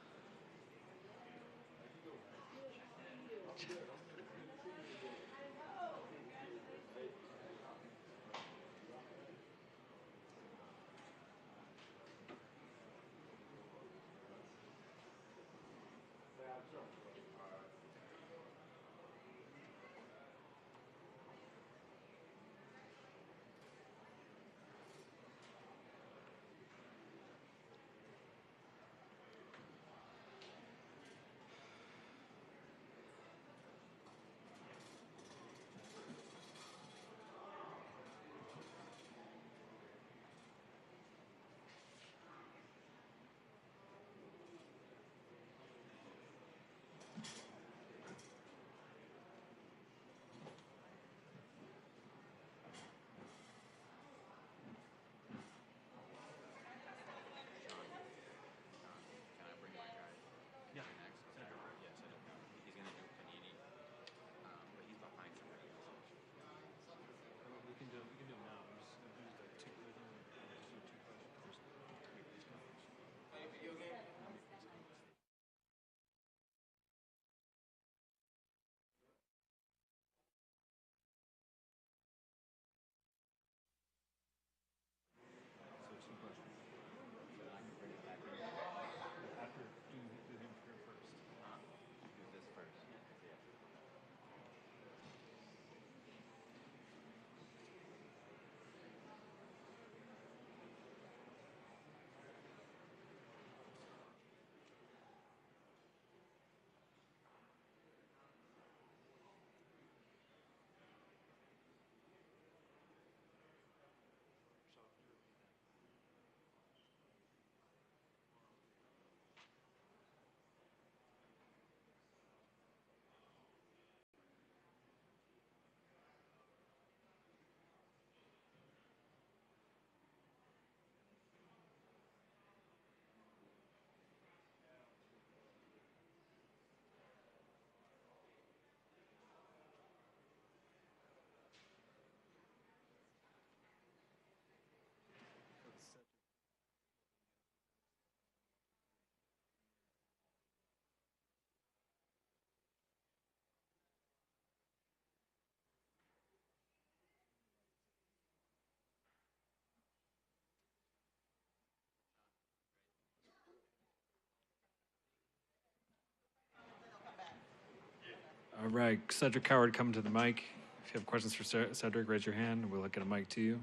All right, Cedric Coward coming to the mic. If you have questions for Cedric, raise your hand. We'll get a mic to you.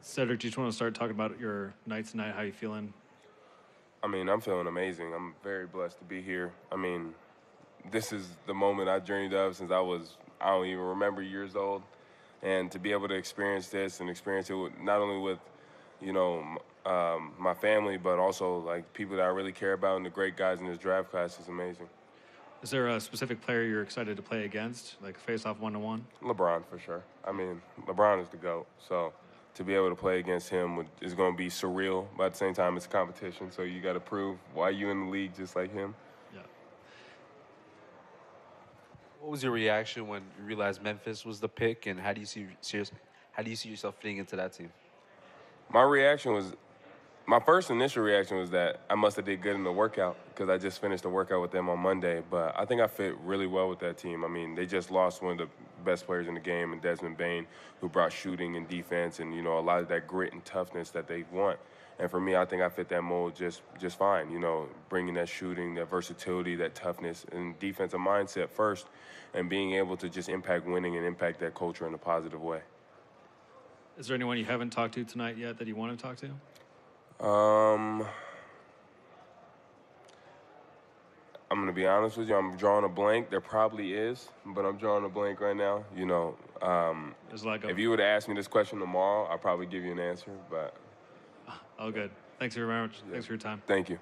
Cedric, do you just want to start talking about your night tonight? How you feeling? I mean, I'm feeling amazing. I'm very blessed to be here. I mean, this is the moment I journeyed of since I don't even remember years old. And to be able to experience this and experience it not only with, my family, but also like people that I really care about and the great guys in this draft class is amazing. Is there a specific player you're excited to play against, like face-off one-to-one? LeBron, for sure. I mean, LeBron is the GOAT. So to be able to play against him is going to be surreal, but at the same time, it's a competition. So you got to prove why you in the league just like him. Yeah. What was your reaction when you realized Memphis was the pick, and how do you see yourself fitting into that team? My first initial reaction was that I must have did good in the workout because I just finished the workout with them on Monday. But I think I fit really well with that team. I mean, they just lost one of the best players in the game, and Desmond Bane, who brought shooting and defense and, a lot of that grit and toughness that they want. And for me, I think I fit that mold just fine, bringing that shooting, that versatility, that toughness, and defensive mindset first, and being able to just impact winning and impact that culture in a positive way. Is there anyone you haven't talked to tonight yet that you want to talk to? I'm going to be honest with you. I'm drawing a blank. There probably is, but I'm drawing a blank right now. If you would have asked me this question tomorrow, I'd probably give you an answer, but... All good. Thanks very much. Thanks for your time. Thank you.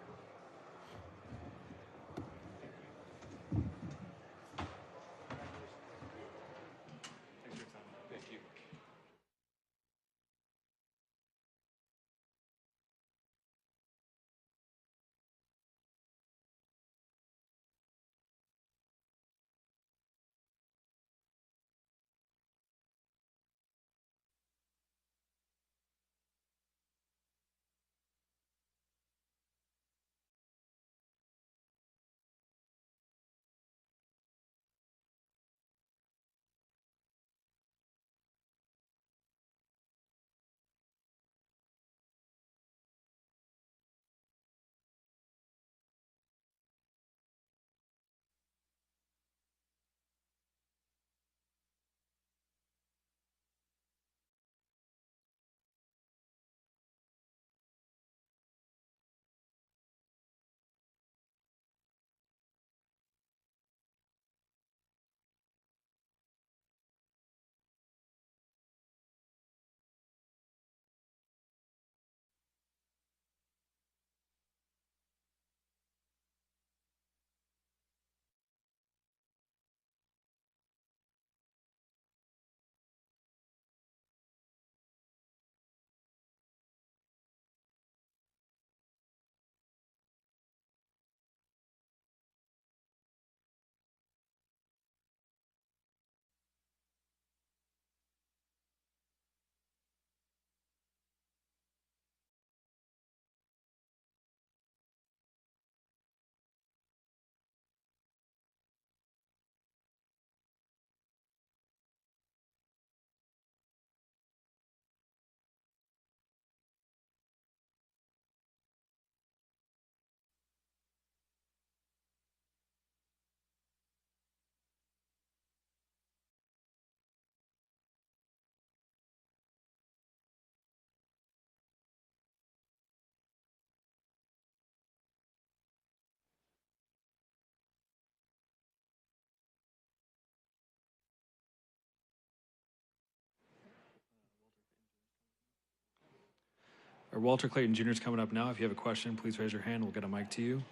Or Walter Clayton Jr. is coming up now. If you have a question, please raise your hand. We'll get a mic to you.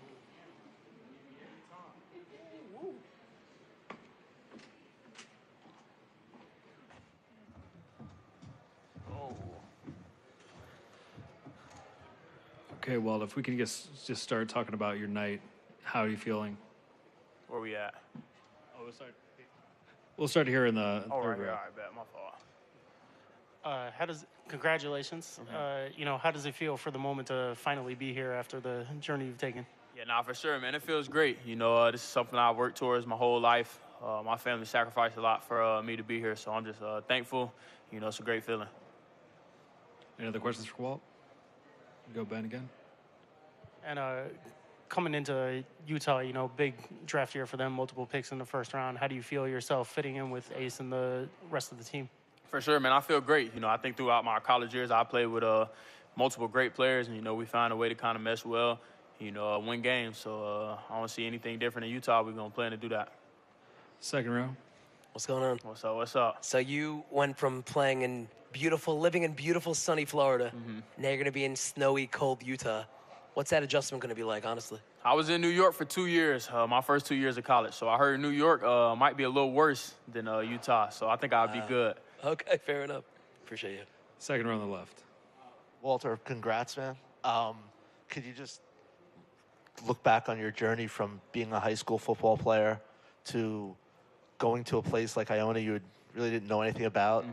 Okay, well, if we could just start talking about your night, how are you feeling? Where we at? Oh, we'll start here in the Oh, third right here. row. All right, bet. My fault. Congratulations. How does it feel for the moment to finally be here after the journey you've taken? Yeah, nah, for sure, man. It feels great. This is something I've worked towards my whole life. My family sacrificed a lot for me to be here, so I'm just thankful. It's a great feeling. Any other questions for Walt? Go Ben again. And coming into Utah, big draft year for them, multiple picks in the first round. How do you feel yourself fitting in with Ace and the rest of the team? For sure, man. I feel great. I think throughout my college years, I played with multiple great players, and, we found a way to kind of mesh well, win games. So I don't see anything different in Utah. We're going to plan to do that. Second row. What's going on? What's up? So you went from living in beautiful, sunny Florida. Now you're going to be in snowy, cold Utah. What's that adjustment going to be like, honestly? I was in New York for 2 years, my first 2 years of college. So I heard New York might be a little worse than Utah. So I think I'll be good. Okay, fair enough. Appreciate you. Second row on the left. Walter, congrats, man. Could you just look back on your journey from being a high school football player to going to a place like Iona you really didn't know anything about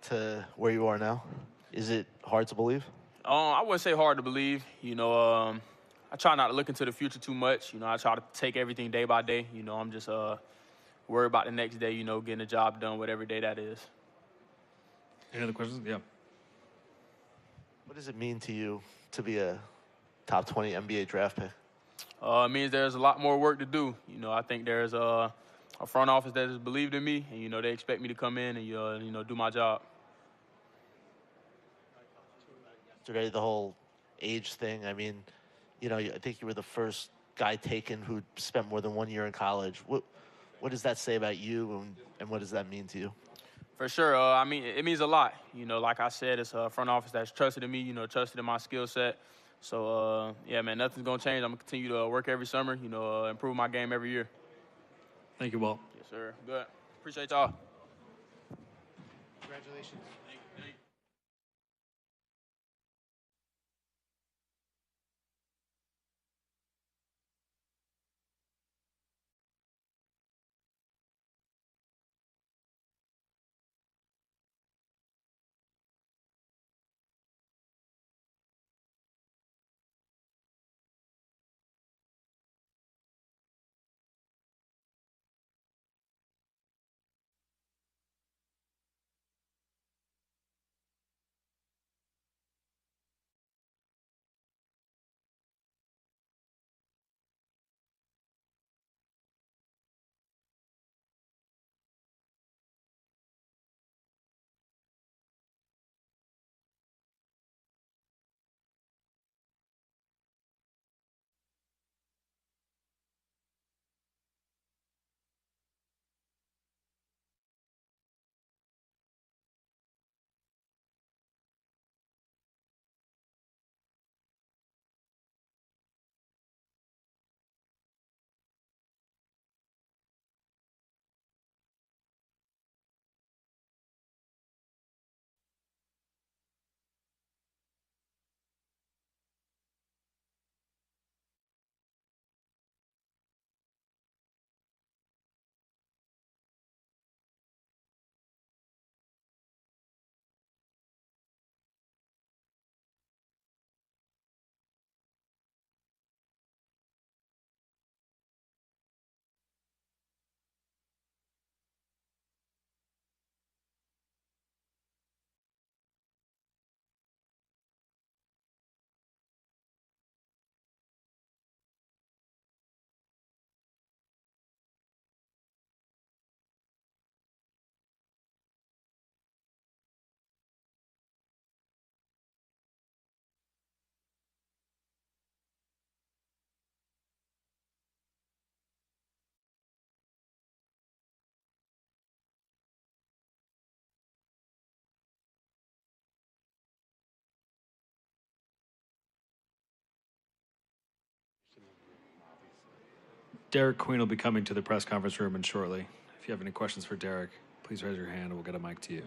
to where you are now? Is it hard to believe? I wouldn't say hard to believe. I try not to look into the future too much. I try to take everything day by day. I'm just worried about the next day, getting the job done, whatever day that is. Any other questions? Yeah. What does it mean to you to be a top 20 NBA draft pick? It means there's a lot more work to do. I think there's a front office that has believed in me, and, they expect me to come in and, do my job. Today, the whole age thing, I mean, I think you were the first guy taken who spent more than 1 year in college. What does that say about you, and what does that mean to you? For sure. It means a lot. Like I said, it's a front office that's trusted in me, trusted in my skill set. So, yeah, man, nothing's going to change. I'm going to continue to work every summer, improve my game every year. Thank you, Walt. Yes, sir. Good. Appreciate y'all. Congratulations. Derek Queen will be coming to the press conference room and shortly. If you have any questions for Derek, please raise your hand and we'll get a mic to you.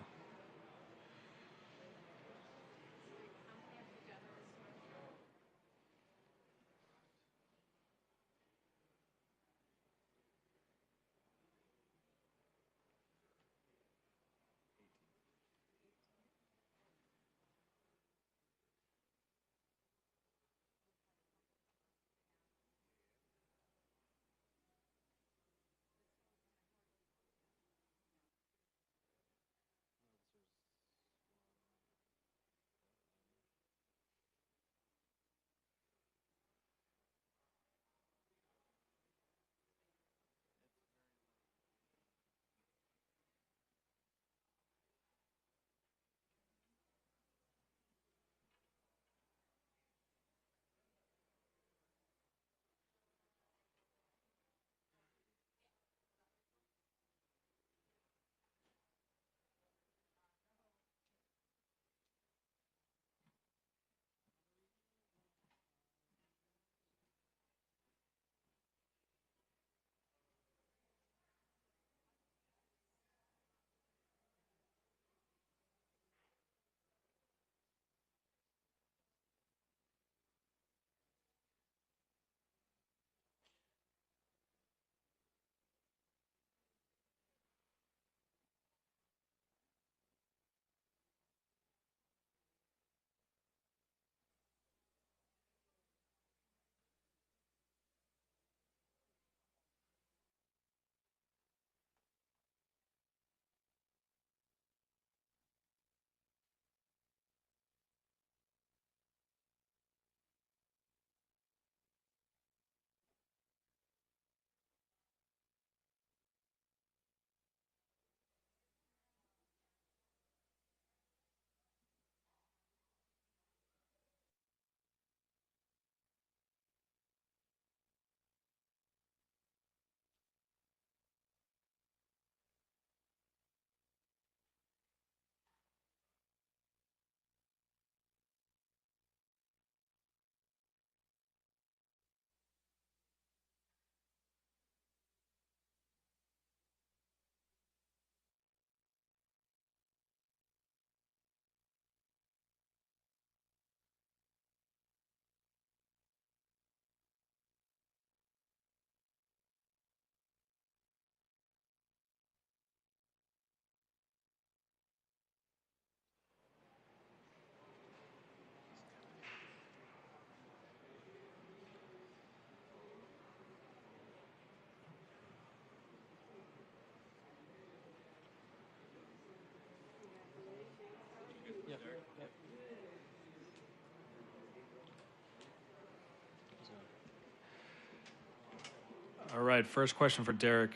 All right, first question for Derek.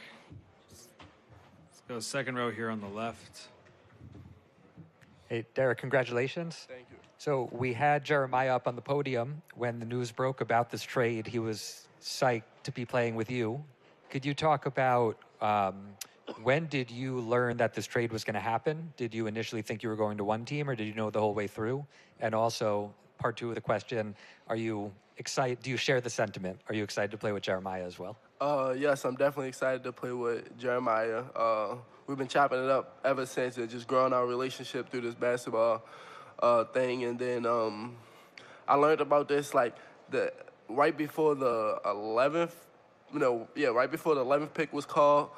Let's go second row here on the left. Hey, Derek, congratulations. Thank you. So we had Jeremiah up on the podium when the news broke about this trade. He was psyched to be playing with you. Could you talk about when did you learn that this trade was going to happen? Did you initially think you were going to one team, or did you know the whole way through? And also, part two of the question, are you excited? Do you share the sentiment? Are you excited to play with Jeremiah as well? Yes, I'm definitely excited to play with Jeremiah. We've been chopping it up ever since and just growing our relationship through this basketball thing. And then I learned about this right before the 11th, right before the 11th pick was called.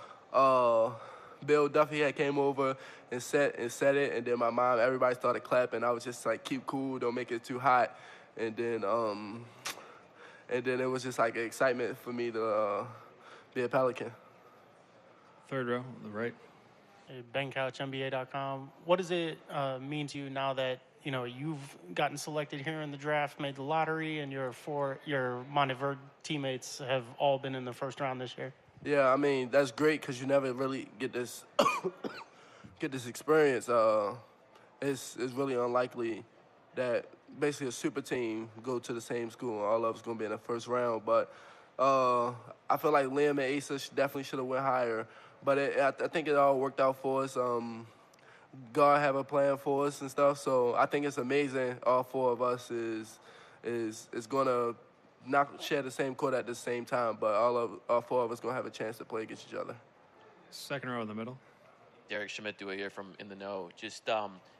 Bill Duffy had came over and said it, and then my mom, everybody started clapping. I was just like, keep cool, don't make it too hot. And then it was just like an excitement for me to be a Pelican. Third row, on the right. Hey, BenCouchNBA.com. What does it mean to you now that you've gotten selected here in the draft, made the lottery, and your Monteverde teammates have all been in the first round this year? Yeah, I mean that's great because you never really get this experience. It's really unlikely that basically a super team go to the same school and all of us gonna be in the first round. But I feel like Liam and Asa definitely should have went higher. But I think it all worked out for us. God have a plan for us and stuff. So I think it's amazing. All four of us is gonna not share the same court at the same time, but all four of us gonna have a chance to play against each other. Second row in the middle. Derek Schmidt-Dewey here from In the Know. Just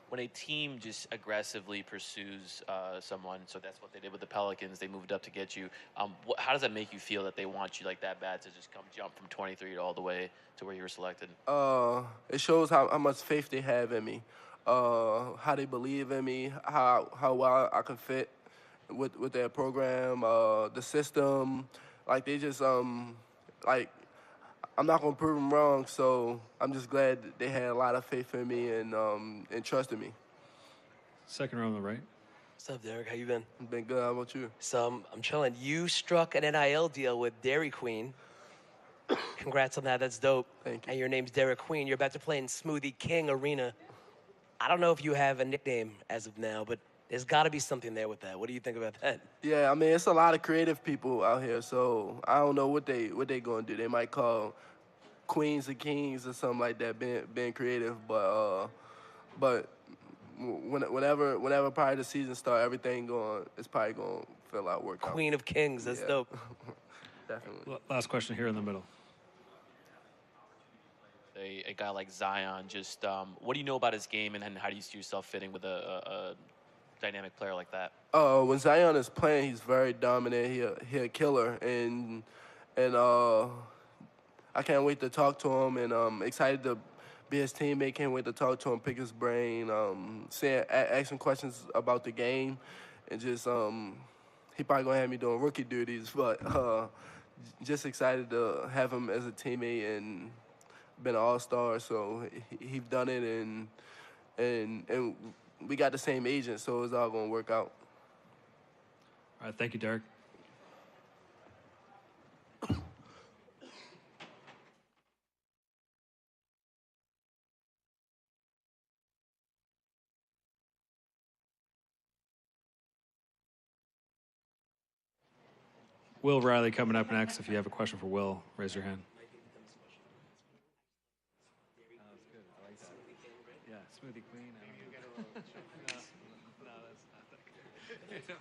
when a team just aggressively pursues someone, so that's what they did with the Pelicans, they moved up to get you. How does that make you feel that they want you like that bad to just come jump from 23 all the way to where you were selected? It shows how much faith they have in me, how they believe in me, how well I can fit with their program, the system. Like they just like. I'm not gonna prove them wrong, so I'm just glad that they had a lot of faith in me and trusted me. Second row on the right. What's up, Derek? How you been? Been good. How about you? So I'm chilling. You struck an NIL deal with Dairy Queen. Congrats on that. That's dope. Thank you. And your name's Derek Queen. You're about to play in Smoothie King Arena. I don't know if you have a nickname as of now, but there's got to be something there with that. What do you think about that? Yeah, I mean, it's a lot of creative people out here, so I don't know what they gonna do. They might call Queens and Kings or something like that, being creative. But whenever probably the season start, it's probably gonna feel out work out. Queen of Kings. That's dope. Definitely. Last question here in the middle. A guy like Zion, just what do you know about his game, and how do you see yourself fitting with a dynamic player like that? When Zion is playing, he's very dominant. He a killer, and I can't wait to talk to him, and I'm excited to be his teammate. Can't wait to talk to him, pick his brain, asking questions about the game, and just he probably gonna have me doing rookie duties, but just excited to have him as a teammate and been an all-star. So he's done it, and we got the same agent, so it's all gonna work out. All right, thank you, Derek. Will Riley coming up next. If you have a question for Will, raise your hand. Yeah, Smoothie Queen. No, that's not that good.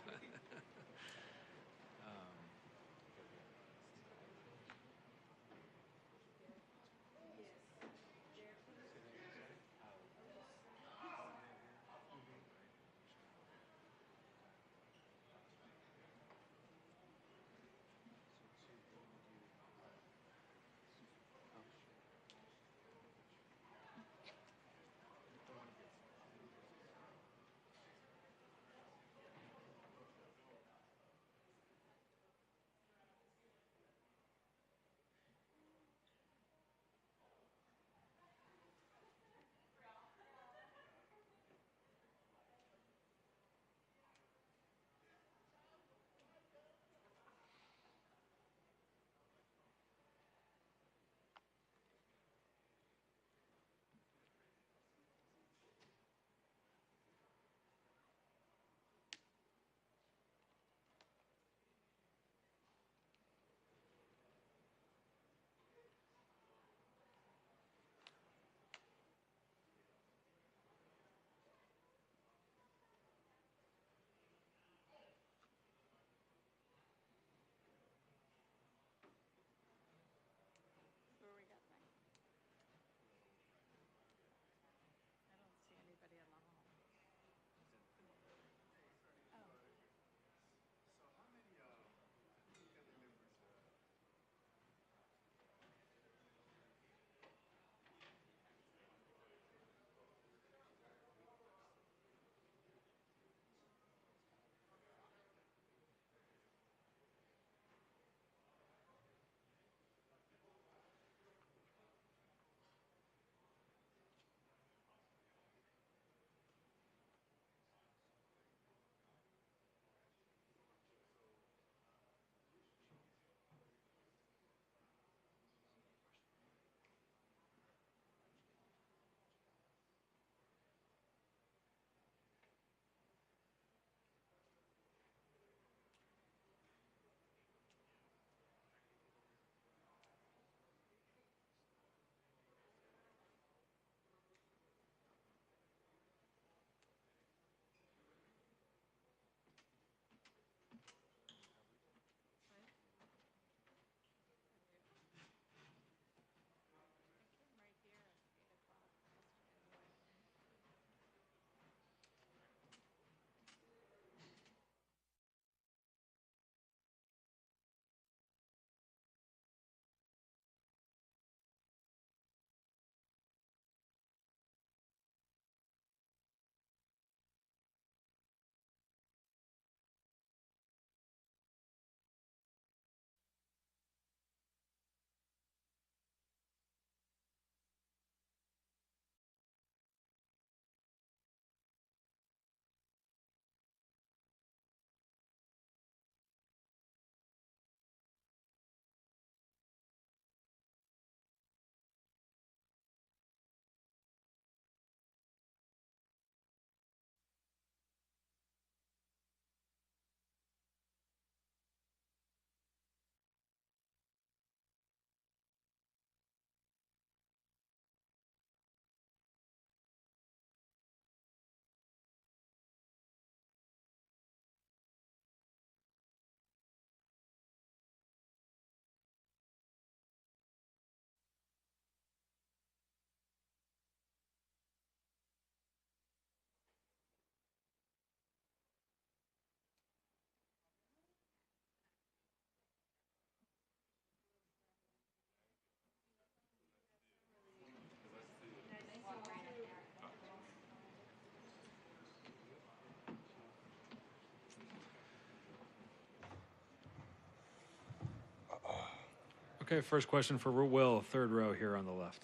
Okay, first question for Will, third row here on the left.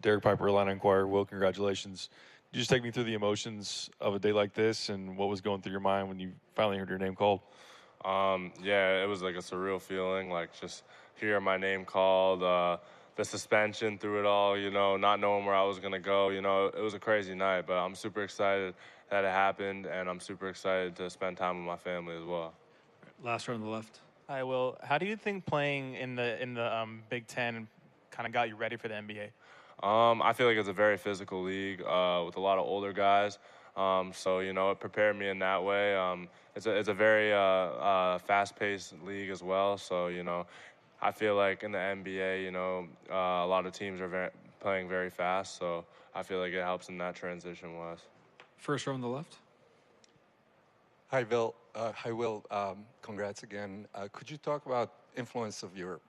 Derek Piper, Atlanta Inquirer. Will, congratulations. Could you just take me through the emotions of a day like this and what was going through your mind when you finally heard your name called? Yeah, it was like a surreal feeling, like just hearing my name called, the suspension through it all, you know, not knowing where I was going to go. You know, it was a crazy night, but I'm super excited that it happened, and I'm super excited to spend time with my family as well. Last row on the left. Hi, Will. How do you think playing in the Big Ten kind of got you ready for the NBA? I feel like it's a very physical league with a lot of older guys. So, you know, it prepared me in that way. It's a very fast-paced league as well. So, you know, I feel like in the NBA, you know, a lot of teams are playing very fast. So I feel like it helps in that transition-wise. First row on the left. Hi, Will. Congrats again. Could you talk about influence of your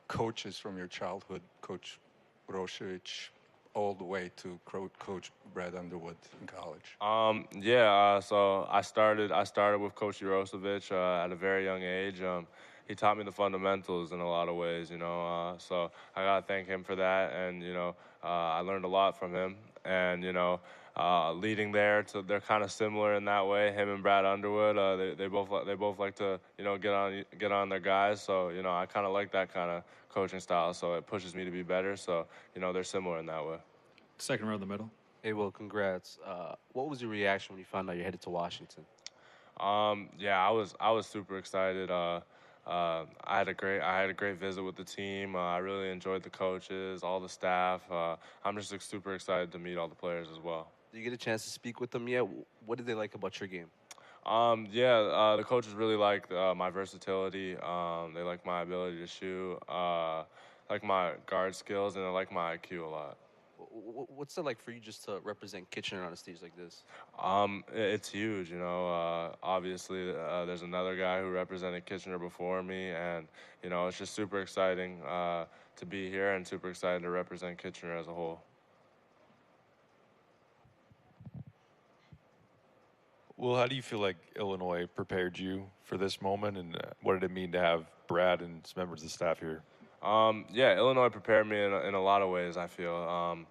coaches from your childhood, Coach Brozovic, all the way to Coach Brad Underwood in college? So I started with Coach Brozovic at a very young age. He taught me the fundamentals in a lot of ways, you know. So I gotta thank him for that, and you know, I learned a lot from him. And you know, leading there, they're kind of similar in that way. Him and Brad Underwood, they both like to, you know, get on their guys. So you know, I kind of like that kind of coaching style. So it pushes me to be better. So you know, they're similar in that way. Second row in the middle. Hey, Will, congrats. What was your reaction when you found out you're headed to Washington? I was super excited. I had a great visit with the team. I really enjoyed the coaches, all the staff. I'm just super excited to meet all the players as well. Did you get a chance to speak with them yet? What did they like about your game? The coaches really like my versatility. They like my ability to shoot, like my guard skills, and they like my IQ a lot. What's it like for you just to represent Kitchener on a stage like this? It's huge, you know. Obviously, there's another guy who represented Kitchener before me, and you know, it's just super exciting to be here and super excited to represent Kitchener as a whole. Will, how do you feel like Illinois prepared you for this moment, and what did it mean to have Brad and some members of the staff here? Illinois prepared me in a lot of ways, I feel.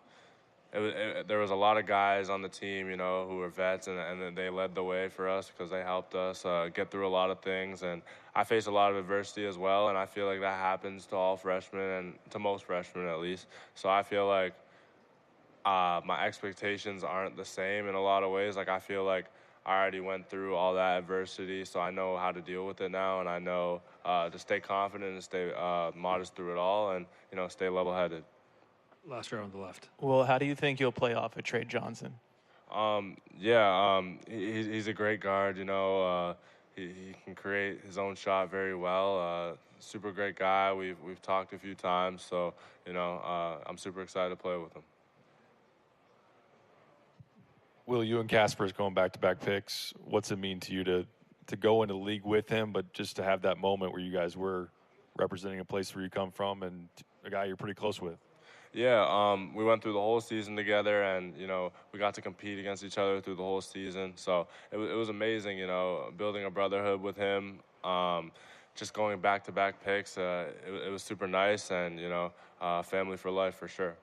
There was a lot of guys on the team, you know, who were vets, and they led the way for us because they helped us get through a lot of things. And I faced a lot of adversity as well, and I feel like that happens to all freshmen and to most freshmen at least. So I feel like my expectations aren't the same in a lot of ways. Like I feel like I already went through all that adversity, so I know how to deal with it now, and I know to stay confident and stay modest through it all, and you know, stay level-headed. Last row on the left. Well, how do you think you'll play off of Trey Johnson? He's a great guard. You know, he can create his own shot very well. Super great guy. We've talked a few times, so you know, I'm super excited to play with him. Will, you and Caspars going back-to-back picks, what's it mean to you to go into the league with him, but just to have that moment where you guys were representing a place where you come from and a guy you're pretty close with? We went through the whole season together, and you know, we got to compete against each other through the whole season. So it was amazing, you know, building a brotherhood with him. Just going back-to-back picks, it was super nice, and you know, family for life for sure.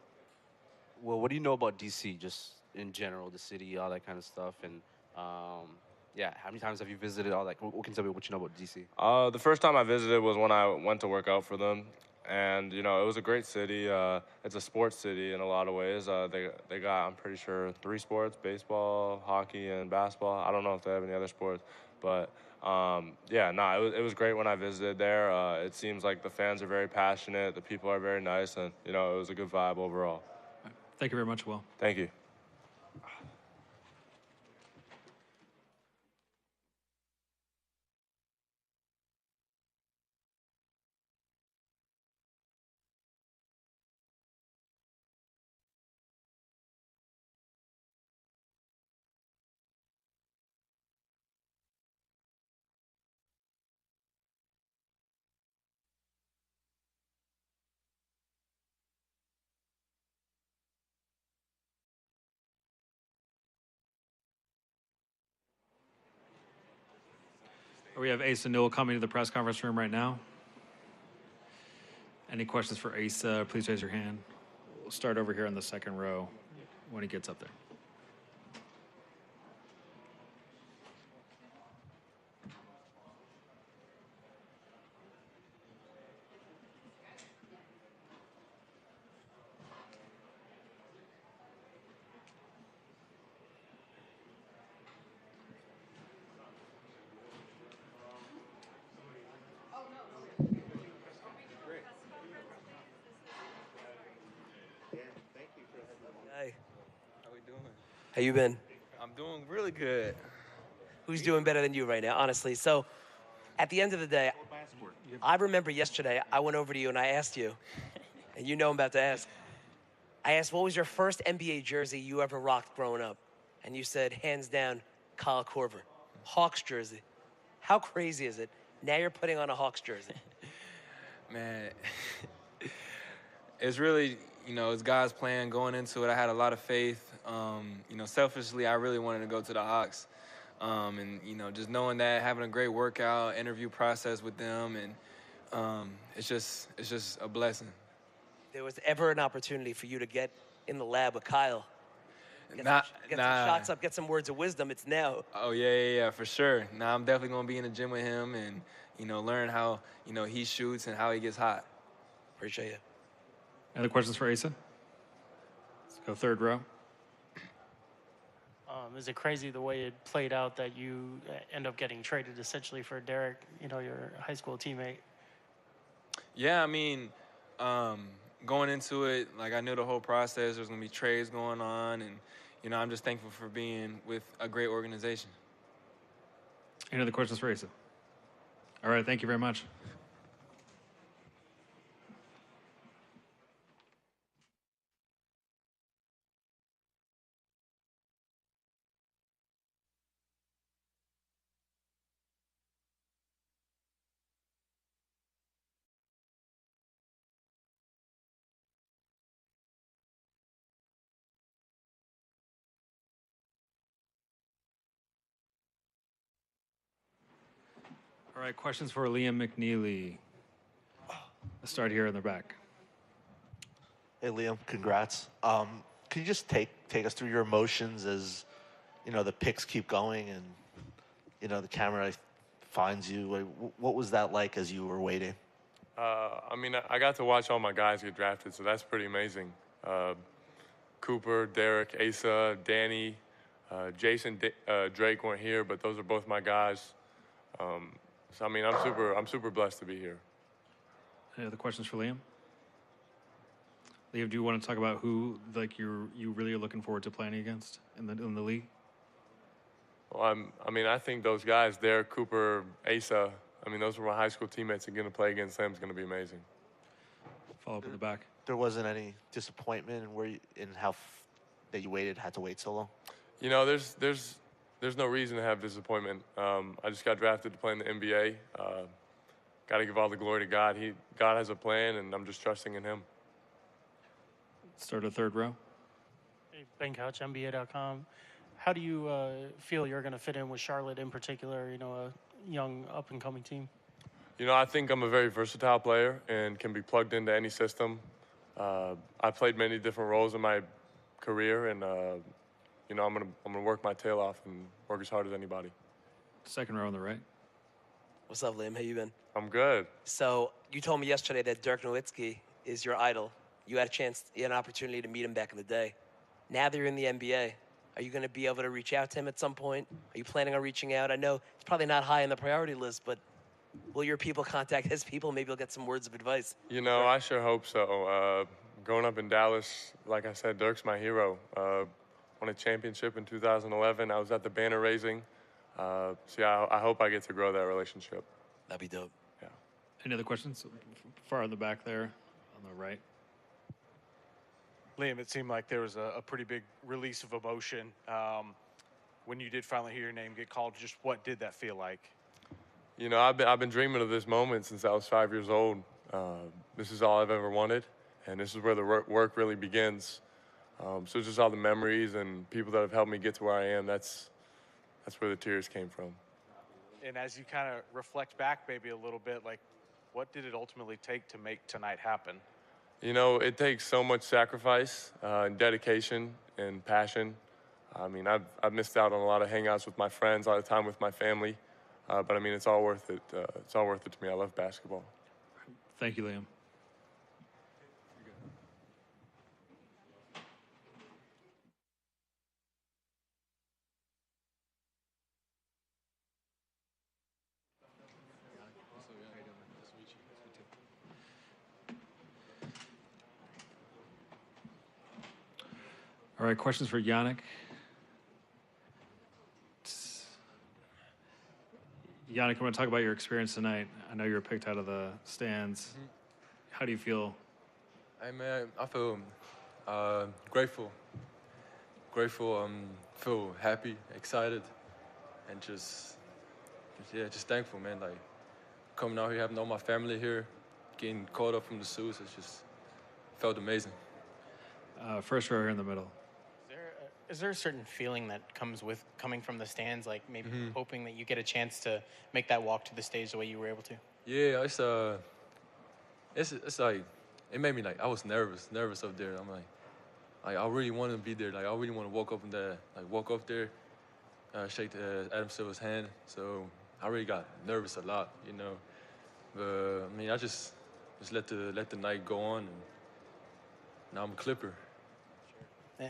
Well, what do you know about DC, just in general, the city, all that kind of stuff, and how many times have you visited? All that. What can you tell me what you know about DC? The first time I visited was when I went to work out for them. And, you know, it was a great city. It's a sports city in a lot of ways. They got, I'm pretty sure, 3 sports: baseball, hockey, and basketball. I don't know if they have any other sports. But, it was great when I visited there. It seems like the fans are very passionate. The people are very nice. And, you know, it was a good vibe overall. Thank you very much, Will. Thank you. We have Asa Newell coming to the press conference room right now. Any questions for Asa? Please raise your hand. We'll start over here in the second row when he gets up there. Hey, How we doing? how you been? I'm doing really good. Who's doing better than you right now, honestly? So, at the end of the day, I remember yesterday I went over to you and I asked you, and you know I'm about to ask. I asked, what was your first NBA jersey you ever rocked growing up? And you said, hands down, Kyle Korver. Hawks jersey. How crazy is it? Now you're putting on a Hawks jersey. Man, it's really, it's God's plan going into it. I had a lot of faith. Selfishly, I really wanted to go to the Hawks. And just knowing that, having a great workout, interview process with them, and it's just a blessing. There was ever an opportunity for you to get in the lab with Kyle? Get Nah, some nah. shots up, get some words of wisdom. It's now. Oh, yeah, for sure. Now I'm definitely going to be in the gym with him and, learn how, he shoots and how he gets hot. Appreciate you. Other questions for Asa? Let's go third row. Is it crazy the way it played out that you end up getting traded essentially for Derek, your high school teammate? Yeah, going into it, I knew the whole process. There was going to be trades going on, and, I'm just thankful for being with a great organization. Any other questions for Asa? All right, thank you very much. All right, questions for Liam McNeely. Let's start here in the back. Hey, Liam, congrats. Can you just take us through your emotions as, the picks keep going and, the camera finds you? What was that like as you were waiting? I got to watch all my guys get drafted, so that's pretty amazing. Cooper, Derek, Asa, Danny, Jason, Drake weren't here, but those are both my guys. I'm super blessed to be here. Any other questions for Liam? Liam, do you want to talk about who you really are looking forward to playing against in the league? Well, I think those guys, Derek, Cooper, Asa, those were my high school teammates, and going to play against them is going to be amazing. Follow up in the back. There wasn't any disappointment in how that you had to wait so long? There's no reason to have disappointment. I just got drafted to play in the NBA. Got to give all the glory to God. God has a plan, and I'm just trusting in Him. Start a third row. Hey, Ben Couch, NBA.com. How do you feel you're going to fit in with Charlotte in particular, a young up-and-coming team? I think I'm a very versatile player and can be plugged into any system. I played many different roles in my career, and I'm gonna work my tail off and work as hard as anybody. Second row on the right. What's up, Liam? How you been? I'm good. So you told me yesterday that Dirk Nowitzki is your idol. You had an opportunity to meet him back in the day. Now that you're in the NBA, are you going to be able to reach out to him at some point? Are you planning on reaching out? I know it's probably not high on the priority list, but will your people contact his people? Maybe you'll get some words of advice. I sure hope so. Growing up in Dallas, like I said, Dirk's my hero. Won a championship in 2011. I was at the banner raising. I hope I get to grow that relationship. That'd be dope. Yeah. Any other questions? Far in the back there, on the right. Liam, it seemed like there was a pretty big release of emotion when you did finally hear your name get called. Just what did that feel like? I've been dreaming of this moment since I was 5 years old. This is all I've ever wanted, and this is where the work really begins. So just all the memories and people that have helped me get to where I am, that's where the tears came from. And as you kind of reflect back maybe a little bit, What did it ultimately take to make tonight happen? You know, it takes so much sacrifice, dedication, and passion. I mean, I've missed out on a lot of hangouts with my friends, a lot of time with my family, but I mean, it's all worth it. It's all worth it to me. I love basketball. Thank you, Liam. All right, questions for Yannik. Yannik, I want to talk about your experience tonight. I know you were picked out of the stands. How do you feel? Hey man, I feel grateful. Feel happy, excited, and just thankful, man. Like coming out here, having all my family here, getting called up from the Sioux, it's just felt amazing. First row here in the middle. Is there a certain feeling that comes with coming from the stands, like maybe hoping that you get a chance to make that walk to the stage the way you were able to? Yeah, it's like it made me like I was nervous up there. I'm like I really want to be there. Like I really want to walk up there, shake Adam Silver's hand. So I really got nervous a lot, you know. But I mean, I just let the night go on, and now I'm a Clipper.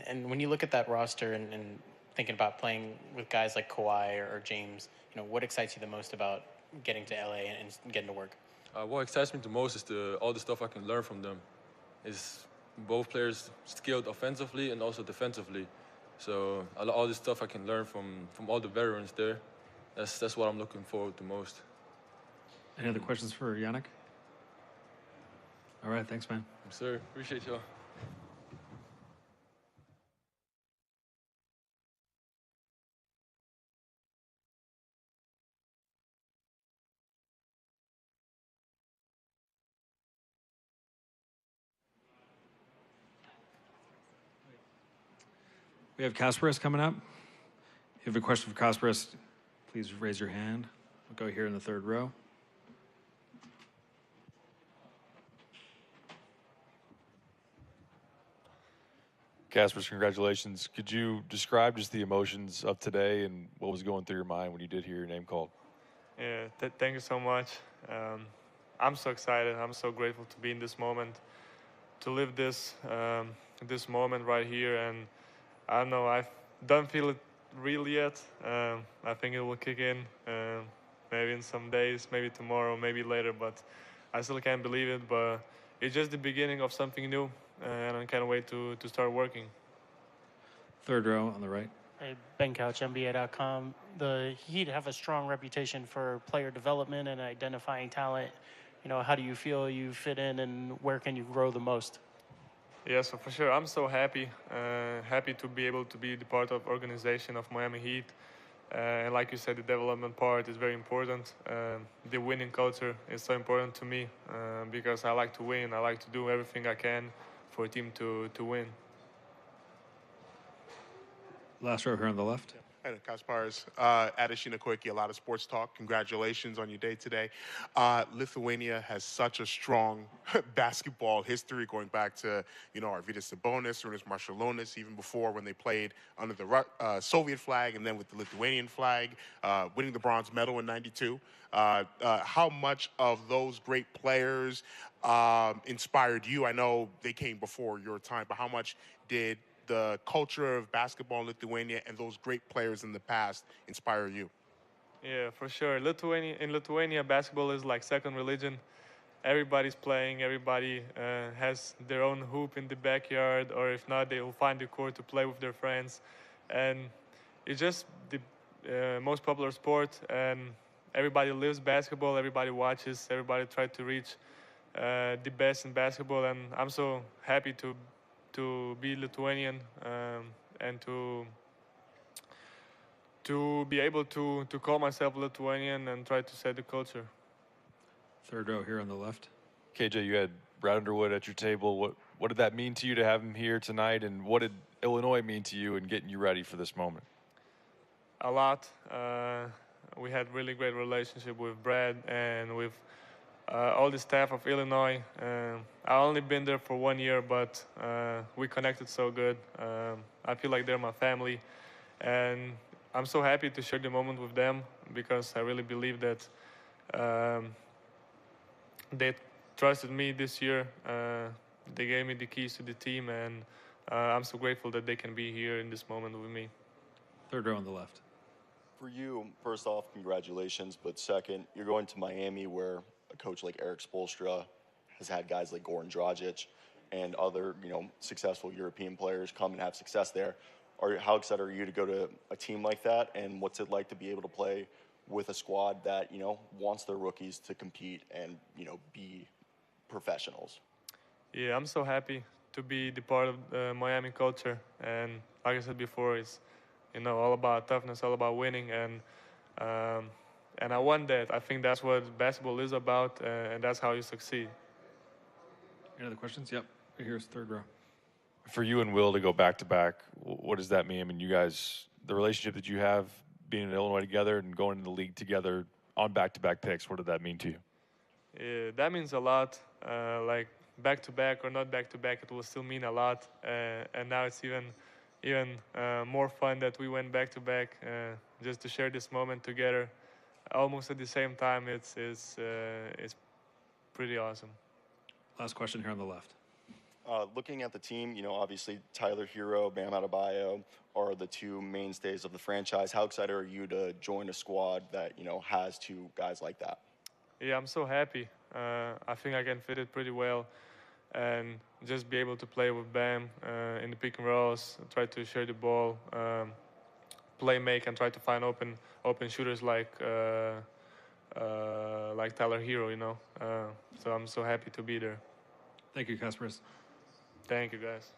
And when you look at that roster and thinking about playing with guys like Kawhi or James, you know, what excites you the most about getting to LA and getting to work? What excites me the most is all the stuff I can learn from them. Is both players skilled offensively and also defensively. So all this stuff I can learn from all the veterans there. That's what I'm looking forward to most. Any other questions for Yannik? All right, thanks, man. Yes, sir. Appreciate y'all. We have Caspars coming up. If you have a question for Caspars, please raise your hand. We'll go here in the third row. Caspars, congratulations. Could you describe just the emotions of today and what was going through your mind when you did hear your name called? Yeah, thank you so much. I'm so excited. I'm so grateful to be in this moment, to live this moment right here. And I don't know, I don't feel it real yet. I think it will kick in maybe in some days, maybe tomorrow, maybe later, but I still can't believe it. But it's just the beginning of something new, and I can't wait to start working. Third row on the right. Hey, Ben Couch, NBA.com. The Heat have a strong reputation for player development and identifying talent. You know, how do you feel you fit in, and where can you grow the most? Yeah, so for sure, I'm so happy to be able to be the part of organization of Miami Heat. And like you said, the development part is very important. The winning culture is so important to me because I like to win. I like to do everything I can for a team to win. Last row here on the left. Hey, Caspars, Adeshina Koiki, a lot of sports talk. Congratulations on your day today. Lithuania has such a strong basketball history going back to, you know, Arvydas Sabonis, Runas Maršalonis, even before when they played under the Soviet flag and then with the Lithuanian flag, winning the bronze medal in '92. How much of those great players inspired you? I know they came before your time, but how much did the culture of basketball in Lithuania and those great players in the past inspire you? Yeah, for sure. In Lithuania, basketball is like second religion. Everybody's playing. Everybody has their own hoop in the backyard, or if not, they will find the court to play with their friends. And it's just the most popular sport, and everybody lives basketball. Everybody watches. Everybody tries to reach the best in basketball, and I'm so happy to be Lithuanian and to be able to call myself Lithuanian and try to set the culture. Third row here on the left. KJ, you had Brad Underwood at your table. What did that mean to you to have him here tonight, and what did Illinois mean to you in getting you ready for this moment? A lot. We had really great relationship with Brad and with all the staff of Illinois. I only been there for 1 year, but we connected so good. I feel like they're my family, and I'm so happy to share the moment with them because I really believe that they trusted me this year. They gave me the keys to the team, and I'm so grateful that they can be here in this moment with me. Third row on the left. For you, first off, congratulations. But second, you're going to Miami where a coach like Eric Spoelstra has had guys like Goran Dragic and other, successful European players come and have success there. How excited are you to go to a team like that? And what's it like to be able to play with a squad that, wants their rookies to compete and, be professionals? Yeah, I'm so happy to be the part of the Miami culture. And like I said before, it's, all about toughness, all about winning. And I want that. I think that's what basketball is about, and that's how you succeed. Any other questions? Yep. Here's third row. For you and Will to go back to back, what does that mean? I mean, you guys, the relationship that you have being in Illinois together and going in the league together on back-to-back picks, what did that mean to you? Yeah, that means a lot. Like back-to-back or not back-to-back, it will still mean a lot. And now it's even more fun that we went back-to-back just to share this moment together, almost at the same time. It's pretty awesome. Last question here on the left. Looking at the team, obviously Tyler Hero, Bam Adebayo are the two mainstays of the franchise. How excited are you to join a squad that, has two guys like that? Yeah, I'm so happy. I think I can fit it pretty well and just be able to play with Bam in the pick and rolls, try to share the ball, play make, and try to find open shooters like Tyler Hero, so I'm so happy to be there. Thank you, Caspars. Thank you, guys.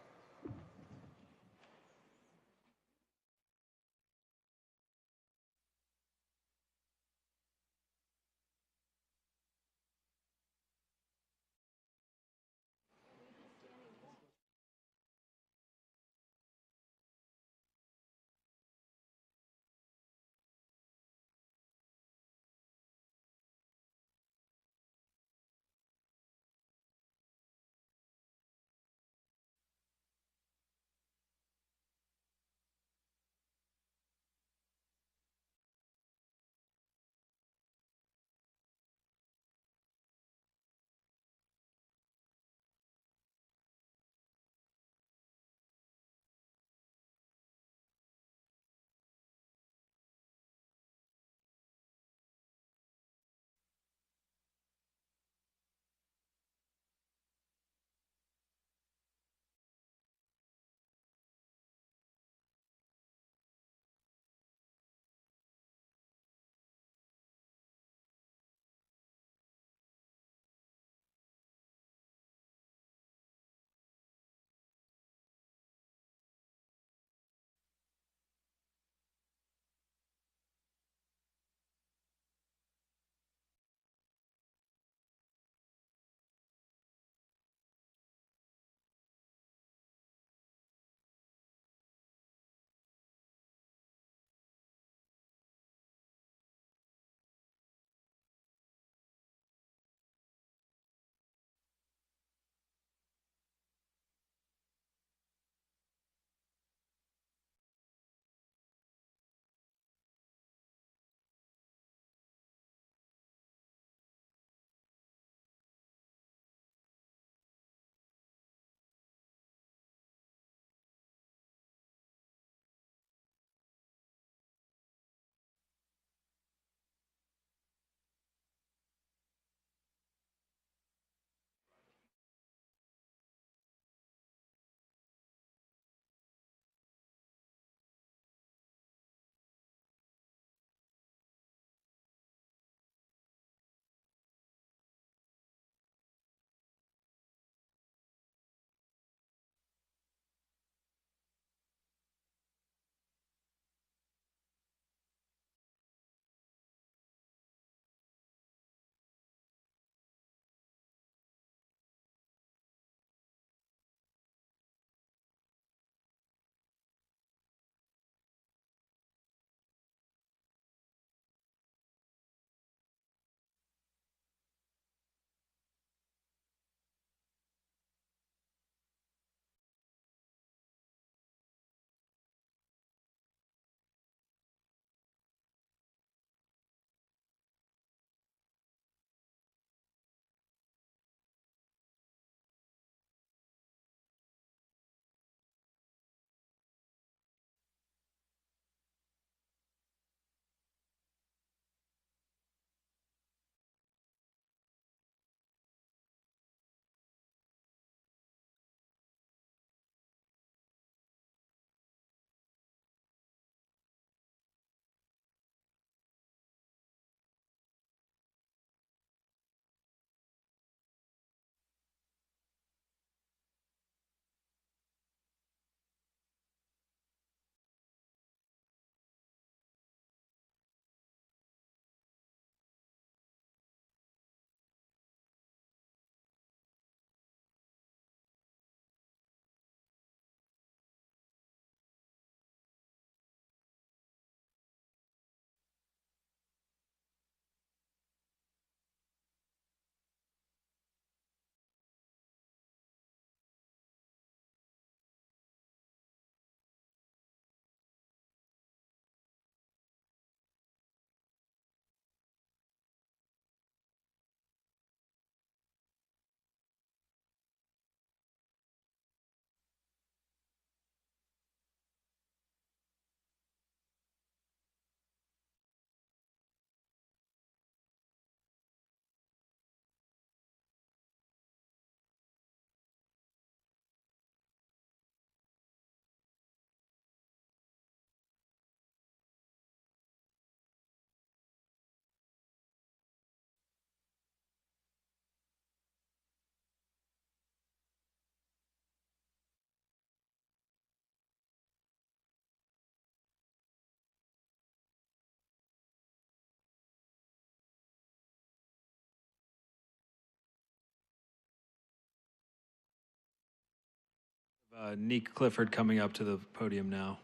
Nick Clifford coming up to the podium now.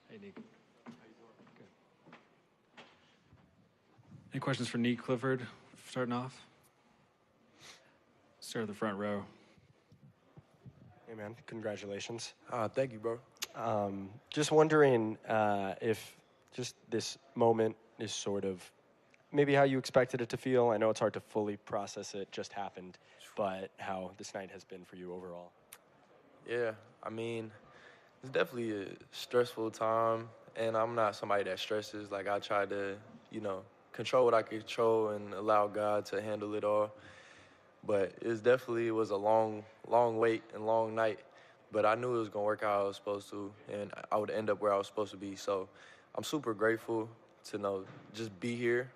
Hey, Nick. Any questions for Nick Clifford starting off? Start at the front row. Hey, man. Congratulations. Thank you, bro. Just wondering if just this moment is sort of maybe how you expected it to feel. I know it's hard to fully process it, just happened, but how this night has been for you overall. Yeah, I mean, it's definitely a stressful time, and I'm not somebody that stresses. Like, I try to, control what I can control and allow God to handle it all. But it was a long wait and long night. But I knew it was going to work out how I was supposed to, and I would end up where I was supposed to be. So I'm super grateful to just be here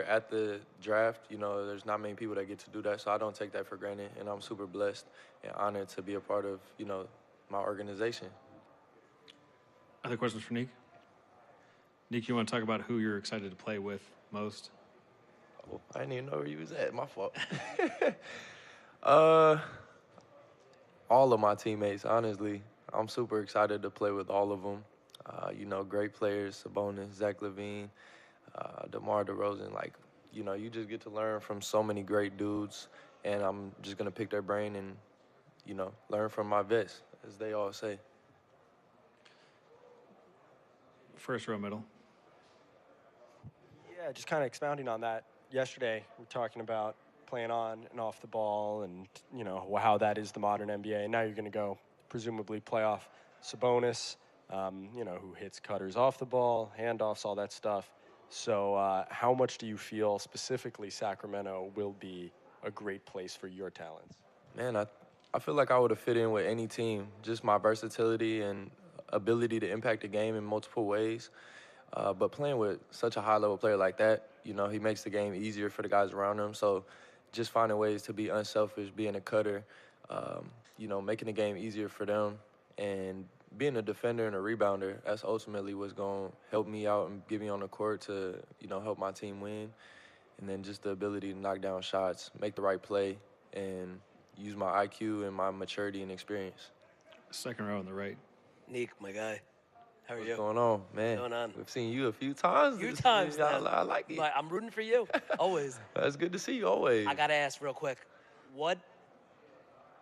at the draft. There's not many people that get to do that, so I don't take that for granted. And I'm super blessed and honored to be a part of, my organization. Other questions for Nick? Nick, you want to talk about who you're excited to play with most? Oh, I didn't even know where you was at. My fault. All of my teammates, honestly. I'm super excited to play with all of them. Great players, Sabonis, Zach LaVine, DeMar DeRozan. You just get to learn from so many great dudes, and I'm just going to pick their brain and, learn from my vets, as they all say. First row middle. Yeah, just kind of expounding on that. Yesterday, we were talking about playing on and off the ball and, how that is the modern NBA. And now you're going to go presumably play off Sabonis, who hits cutters off the ball, handoffs, all that stuff. So how much do you feel specifically Sacramento will be a great place for your talents? Man, I feel like I would have fit in with any team. Just my versatility and ability to impact the game in multiple ways. But playing with such a high-level player like that, he makes the game easier for the guys around him. So just finding ways to be unselfish, being a cutter, making the game easier for them, and being a defender and a rebounder, that's ultimately what's going to help me out and get me on the court to, help my team win. And then just the ability to knock down shots, make the right play, and use my IQ and my maturity and experience. Second row on the right. Nick, my guy. How are you? What's going on, man? What's going on? We've seen you a few times. Man. I like it. I'm rooting for you, always. That's good to see you, always. I got to ask real quick,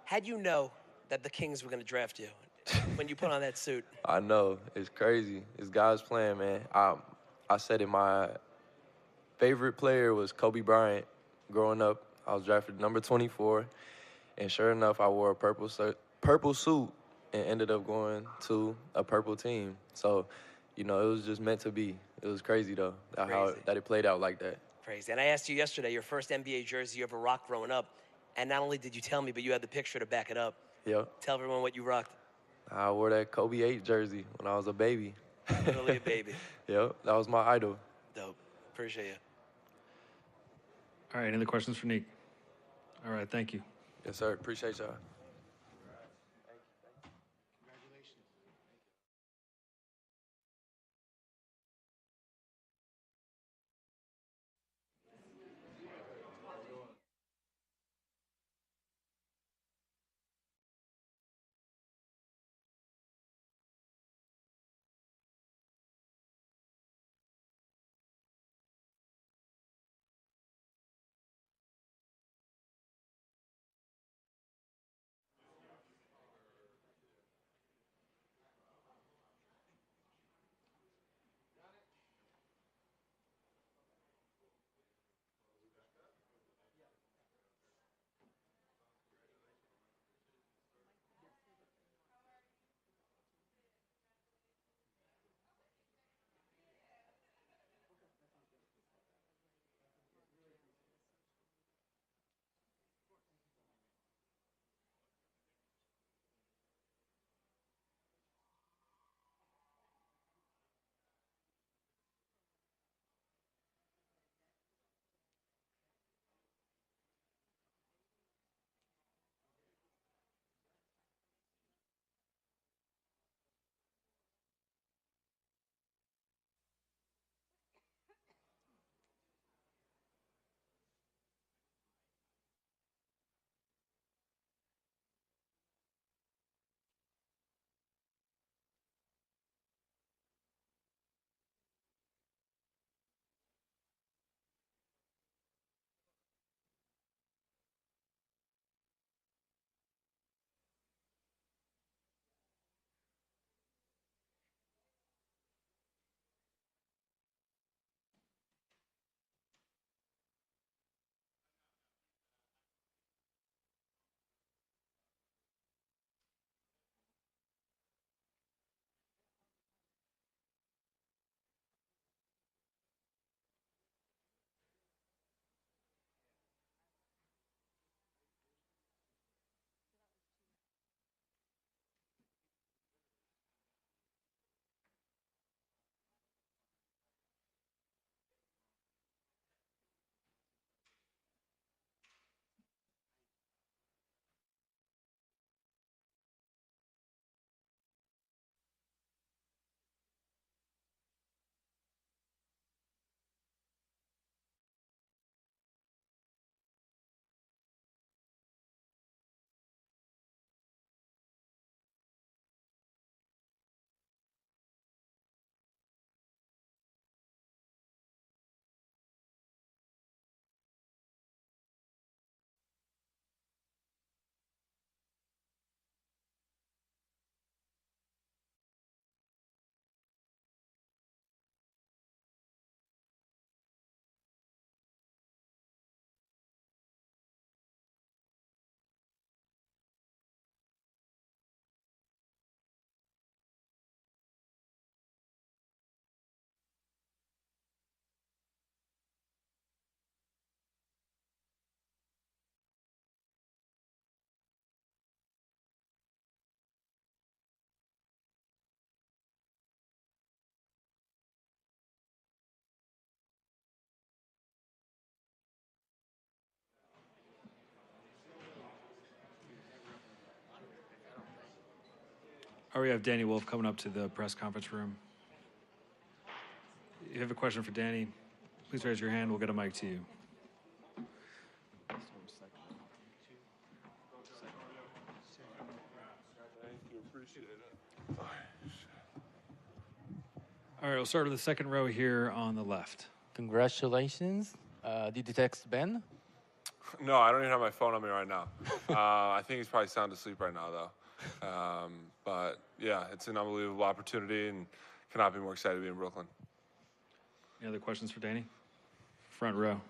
how'd you know that the Kings were going to draft you when you put on that suit? I know. It's crazy. It's God's plan, man. I said it, my favorite player was Kobe Bryant growing up. I was drafted number 24, and sure enough, I wore a purple suit and ended up going to a purple team. So, it was just meant to be. It was crazy, though, that it played out like that. Crazy. And I asked you yesterday, your first NBA jersey you ever rocked growing up, and not only did you tell me, but you had the picture to back it up. Yep. Tell everyone what you rocked. I wore that Kobe 8 jersey when I was a baby. Literally a baby. Yep, that was my idol. Dope. Appreciate you. All right, any other questions for Nick? All right, thank you. Yes, sir. Appreciate y'all. All right, we have Danny Wolf coming up to the press conference room. If you have a question for Danny, please raise your hand. We'll get a mic to you. All right, we'll start with the second row here on the left. Congratulations. Did you text Ben? No, I don't even have my phone on me right now. I think he's probably sound asleep right now, though. But yeah, it's an unbelievable opportunity, and cannot be more excited to be in Brooklyn. Any other questions for Danny? Front row.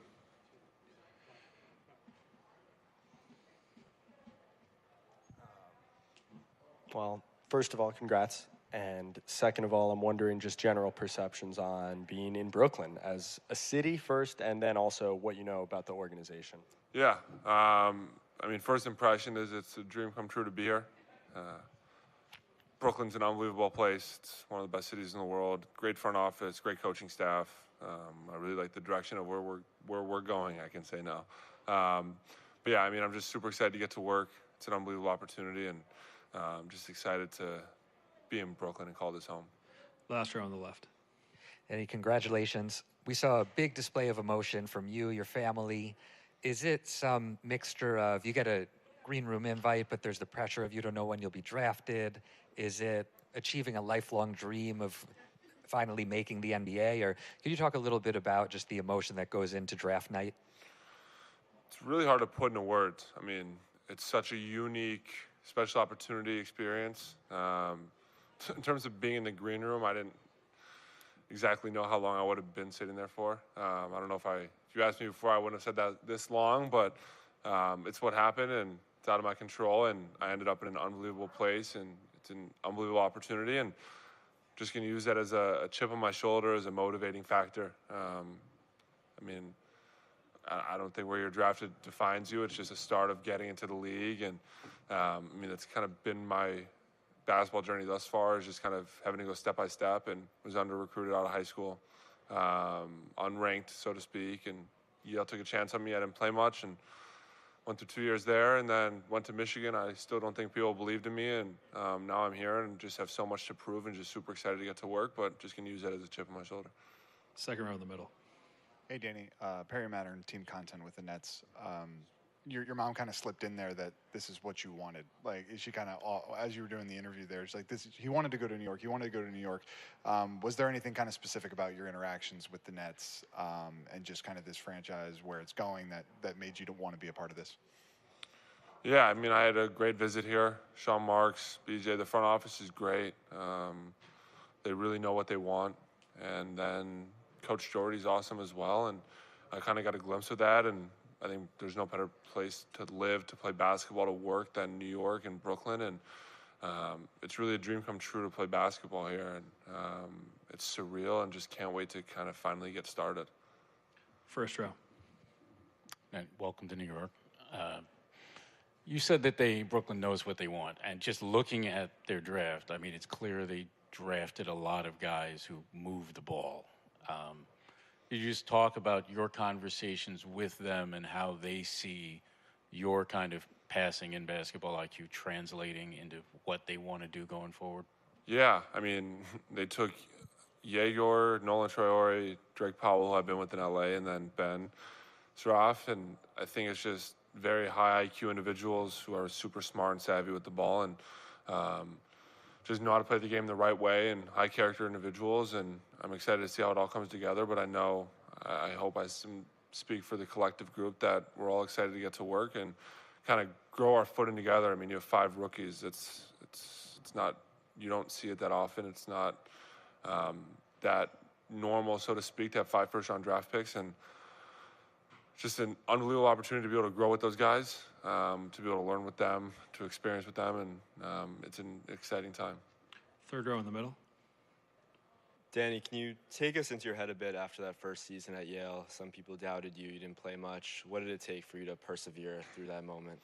Well, first of all, congrats. And second of all, I'm wondering just general perceptions on being in Brooklyn as a city first, and then also what you know about the organization. Yeah, I mean, first impression is it's a dream come true to be here. Brooklyn's an unbelievable place. It's one of the best cities in the world. Great front office, great coaching staff. I really like the direction of where we're going, I can say now. But yeah, I mean, I'm just super excited to get to work. It's an unbelievable opportunity, and I'm just excited to be in Brooklyn and call this home. Last row on the left. Eddie, congratulations. We saw a big display of emotion from you, your family. Is it some mixture of you get a green room invite, but there's the pressure of you don't know when you'll be drafted? Is it achieving a lifelong dream of finally making the NBA? Or can you talk a little bit about just the emotion that goes into draft night? It's really hard to put into words. I mean, it's such a unique, special opportunity experience. In terms of being in the green room, I didn't exactly know how long I would have been sitting there for. I don't know if you asked me before, I wouldn't have said that this long, but it's what happened, and it's out of my control, and I ended up in an unbelievable place, and it's an unbelievable opportunity, and just going to use that as a chip on my shoulder, as a motivating factor. I mean, I don't think where you're drafted defines you. It's just a start of getting into the league, and I mean, it's kind of been my basketball journey thus far, is just kind of having to go step by step, and was under-recruited out of high school, unranked, so to speak, and Yale took a chance on me. I didn't play much, and went through 2 years there, and then went to Michigan. I still don't think people believed in me, and now I'm here and just have so much to prove, and just super excited to get to work, but just going to use that as a chip on my shoulder. Second row in the middle. Hey, Danny. Perry Mattern, team content with the Nets. Your mom kind of slipped in there that this is what you wanted. Like, she kind of, as you were doing the interview there, it's like, he wanted to go to New York. He wanted to go to New York. Was there anything kind of specific about your interactions with the Nets and just kind of this franchise, where it's going, that made you want to be a part of this? Yeah, I mean, I had a great visit here. Sean Marks, BJ, the front office is great. They really know what they want. And then Coach Jordy's awesome as well. And I kind of got a glimpse of that. And I think there's no better place to live, to play basketball, to work than New York and Brooklyn. And it's really a dream come true to play basketball here. And it's surreal, and just can't wait to kind of finally get started. First row. And welcome to New York. You said that Brooklyn knows what they want. And just looking at their draft, I mean, it's clear they drafted a lot of guys who move the ball. Could you just talk about your conversations with them and how they see your kind of passing in basketball IQ translating into what they want to do going forward? Yeah, I mean, they took Jagger, Nolan Traore, Drake Powell, who I've been with in LA, and then Ben Sraff. And I think it's just very high IQ individuals who are super smart and savvy with the ball, and just know how to play the game the right way, and high character individuals. And I'm excited to see how it all comes together, but I hope I speak for the collective group that we're all excited to get to work and kind of grow our footing together. I mean, you have 5 rookies. It's not, you don't see it that often. It's not that normal, so to speak, to have 5 first-round draft picks, and just an unbelievable opportunity to be able to grow with those guys, to be able to learn with them, to experience with them, and it's an exciting time. Third row in the middle. Danny, can you take us into your head a bit after that first season at Yale? Some people doubted you. You didn't play much. What did it take for you to persevere through that moment?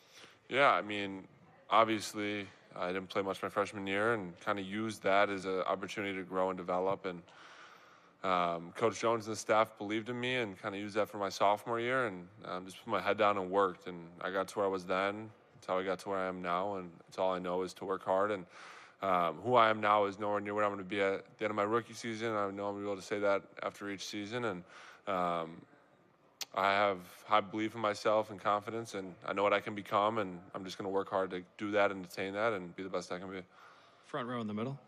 Yeah, I mean, obviously, I didn't play much my freshman year, and kind of used that as an opportunity to grow and develop. And Coach Jones and the staff believed in me, and kind of used that for my sophomore year, and just put my head down and worked. And I got to where I was then. It's how I got to where I am now, and it's all I know is to work hard and who I am now is nowhere near where I'm going to be at the end of my rookie season. I know I'm going to be able to say that after each season, and I have high belief in myself and confidence, and I know what I can become, and I'm just going to work hard to do that and attain that and be the best I can be. Front row in the middle.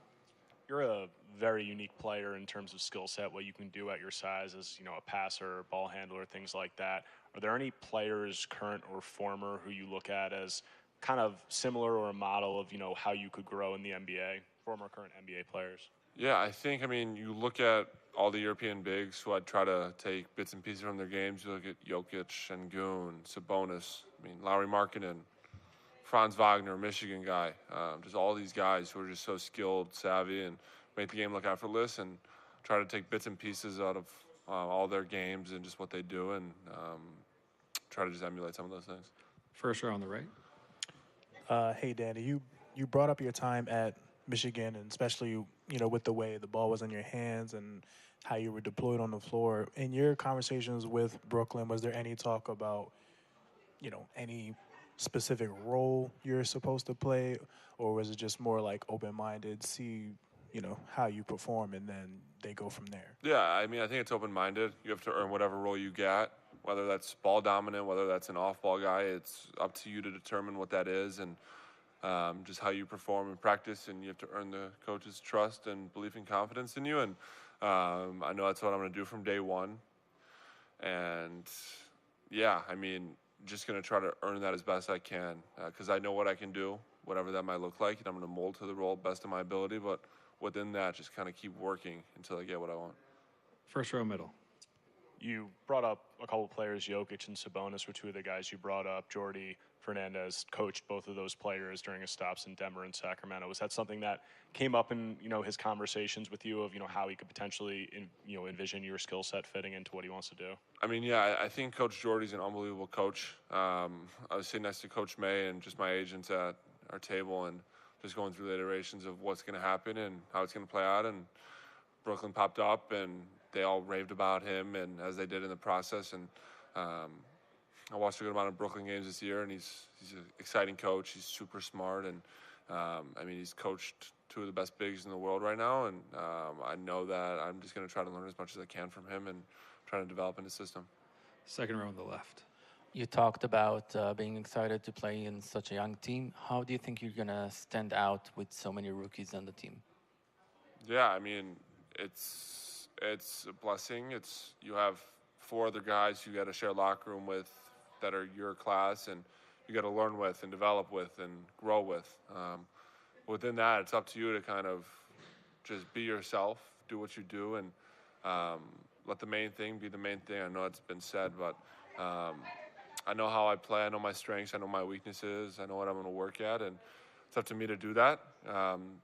You're a very unique player in terms of skill set, what you can do at your size as, a passer, ball handler, things like that. Are there any players, current or former, who you look at as kind of similar or a model of, how you could grow in the NBA, former, current NBA players? Yeah, I think, you look at all the European bigs who I'd try to take bits and pieces from their games. You look at Jokic, Şengün, Sabonis, Lauri Markkanen, Franz Wagner, Michigan guy. Just all these guys who are just so skilled, savvy, and make the game look effortless, and try to take bits and pieces out of all their games and just what they do, and try to just emulate some of those things. First row on the right. Hey, Danny, you brought up your time at Michigan, and especially, with the way the ball was in your hands and how you were deployed on the floor. In your conversations with Brooklyn, was there any talk about, any specific role you're supposed to play, or was it just more like open-minded, see, how you perform, and then they go from there? Yeah, I think it's open-minded. You have to earn whatever role you get, whether that's ball dominant, whether that's an off-ball guy. It's up to you to determine what that is, and just how you perform in practice, and you have to earn the coach's trust and belief and confidence in you. And I know that's what I'm going to do from day one. And yeah, just going to try to earn that as best I can, because I know what I can do, whatever that might look like, and I'm going to mold to the role best of my ability. But within that, just kind of keep working until I get what I want. First row middle. You brought up a couple of players, Jokic and Sabonis were two of the guys you brought up. Jordy Fernandez coached both of those players during his stops in Denver and Sacramento. Was that something that came up in, his conversations with you of, how he could potentially, envision your skill set fitting into what he wants to do? I think Coach Jordy's an unbelievable coach. I was sitting next to Coach May and just my agents at our table, and just going through the iterations of what's going to happen and how it's going to play out. And Brooklyn popped up, and they all raved about him, and as they did in the process. And I watched a good amount of Brooklyn games this year, and he's an exciting coach. He's super smart, and he's coached two of the best bigs in the world right now. And I know that I'm just going to try to learn as much as I can from him and try to develop in his system. Second row on the left. You talked about being excited to play in such a young team. How do you think you're going to stand out with so many rookies on the team? Yeah, it's a blessing. You have four other guys you got to share locker room with that are your class, and you got to learn with and develop with and grow with. Within that, it's up to you to kind of just be yourself, do what you do, and let the main thing be the main thing. I know it's been said, but I know how I play. I know my strengths. I know my weaknesses. I know what I'm going to work at, and it's up to me to do that.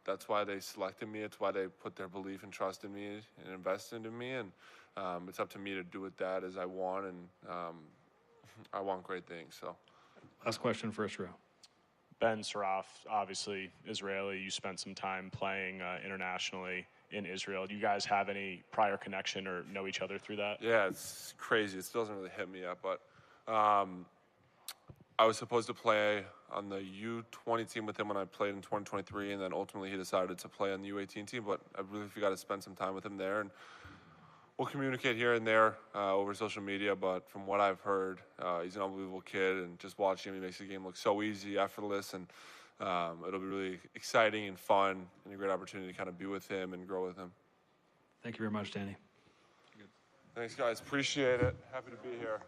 That's why they selected me. It's why they put their belief and trust in me and invest into me. And it's up to me to do with that as I want. And I want great things. So, last question, first row. Ben Saraf, obviously Israeli. You spent some time playing internationally in Israel. Do you guys have any prior connection or know each other through that? Yeah, it's crazy. It still doesn't really hit me yet, but I was supposed to play on the U20 team with him when I played in 2023, and then ultimately he decided to play on the U18 team. But I really got to spend some time with him there, and we'll communicate here and there over social media. But from what I've heard, he's an unbelievable kid, and just watching him, he makes the game look so easy, effortless, and it'll be really exciting and fun, and a great opportunity to kind of be with him and grow with him. Thank you very much, Danny. Thanks, guys. Appreciate it. Happy to be here.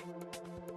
you.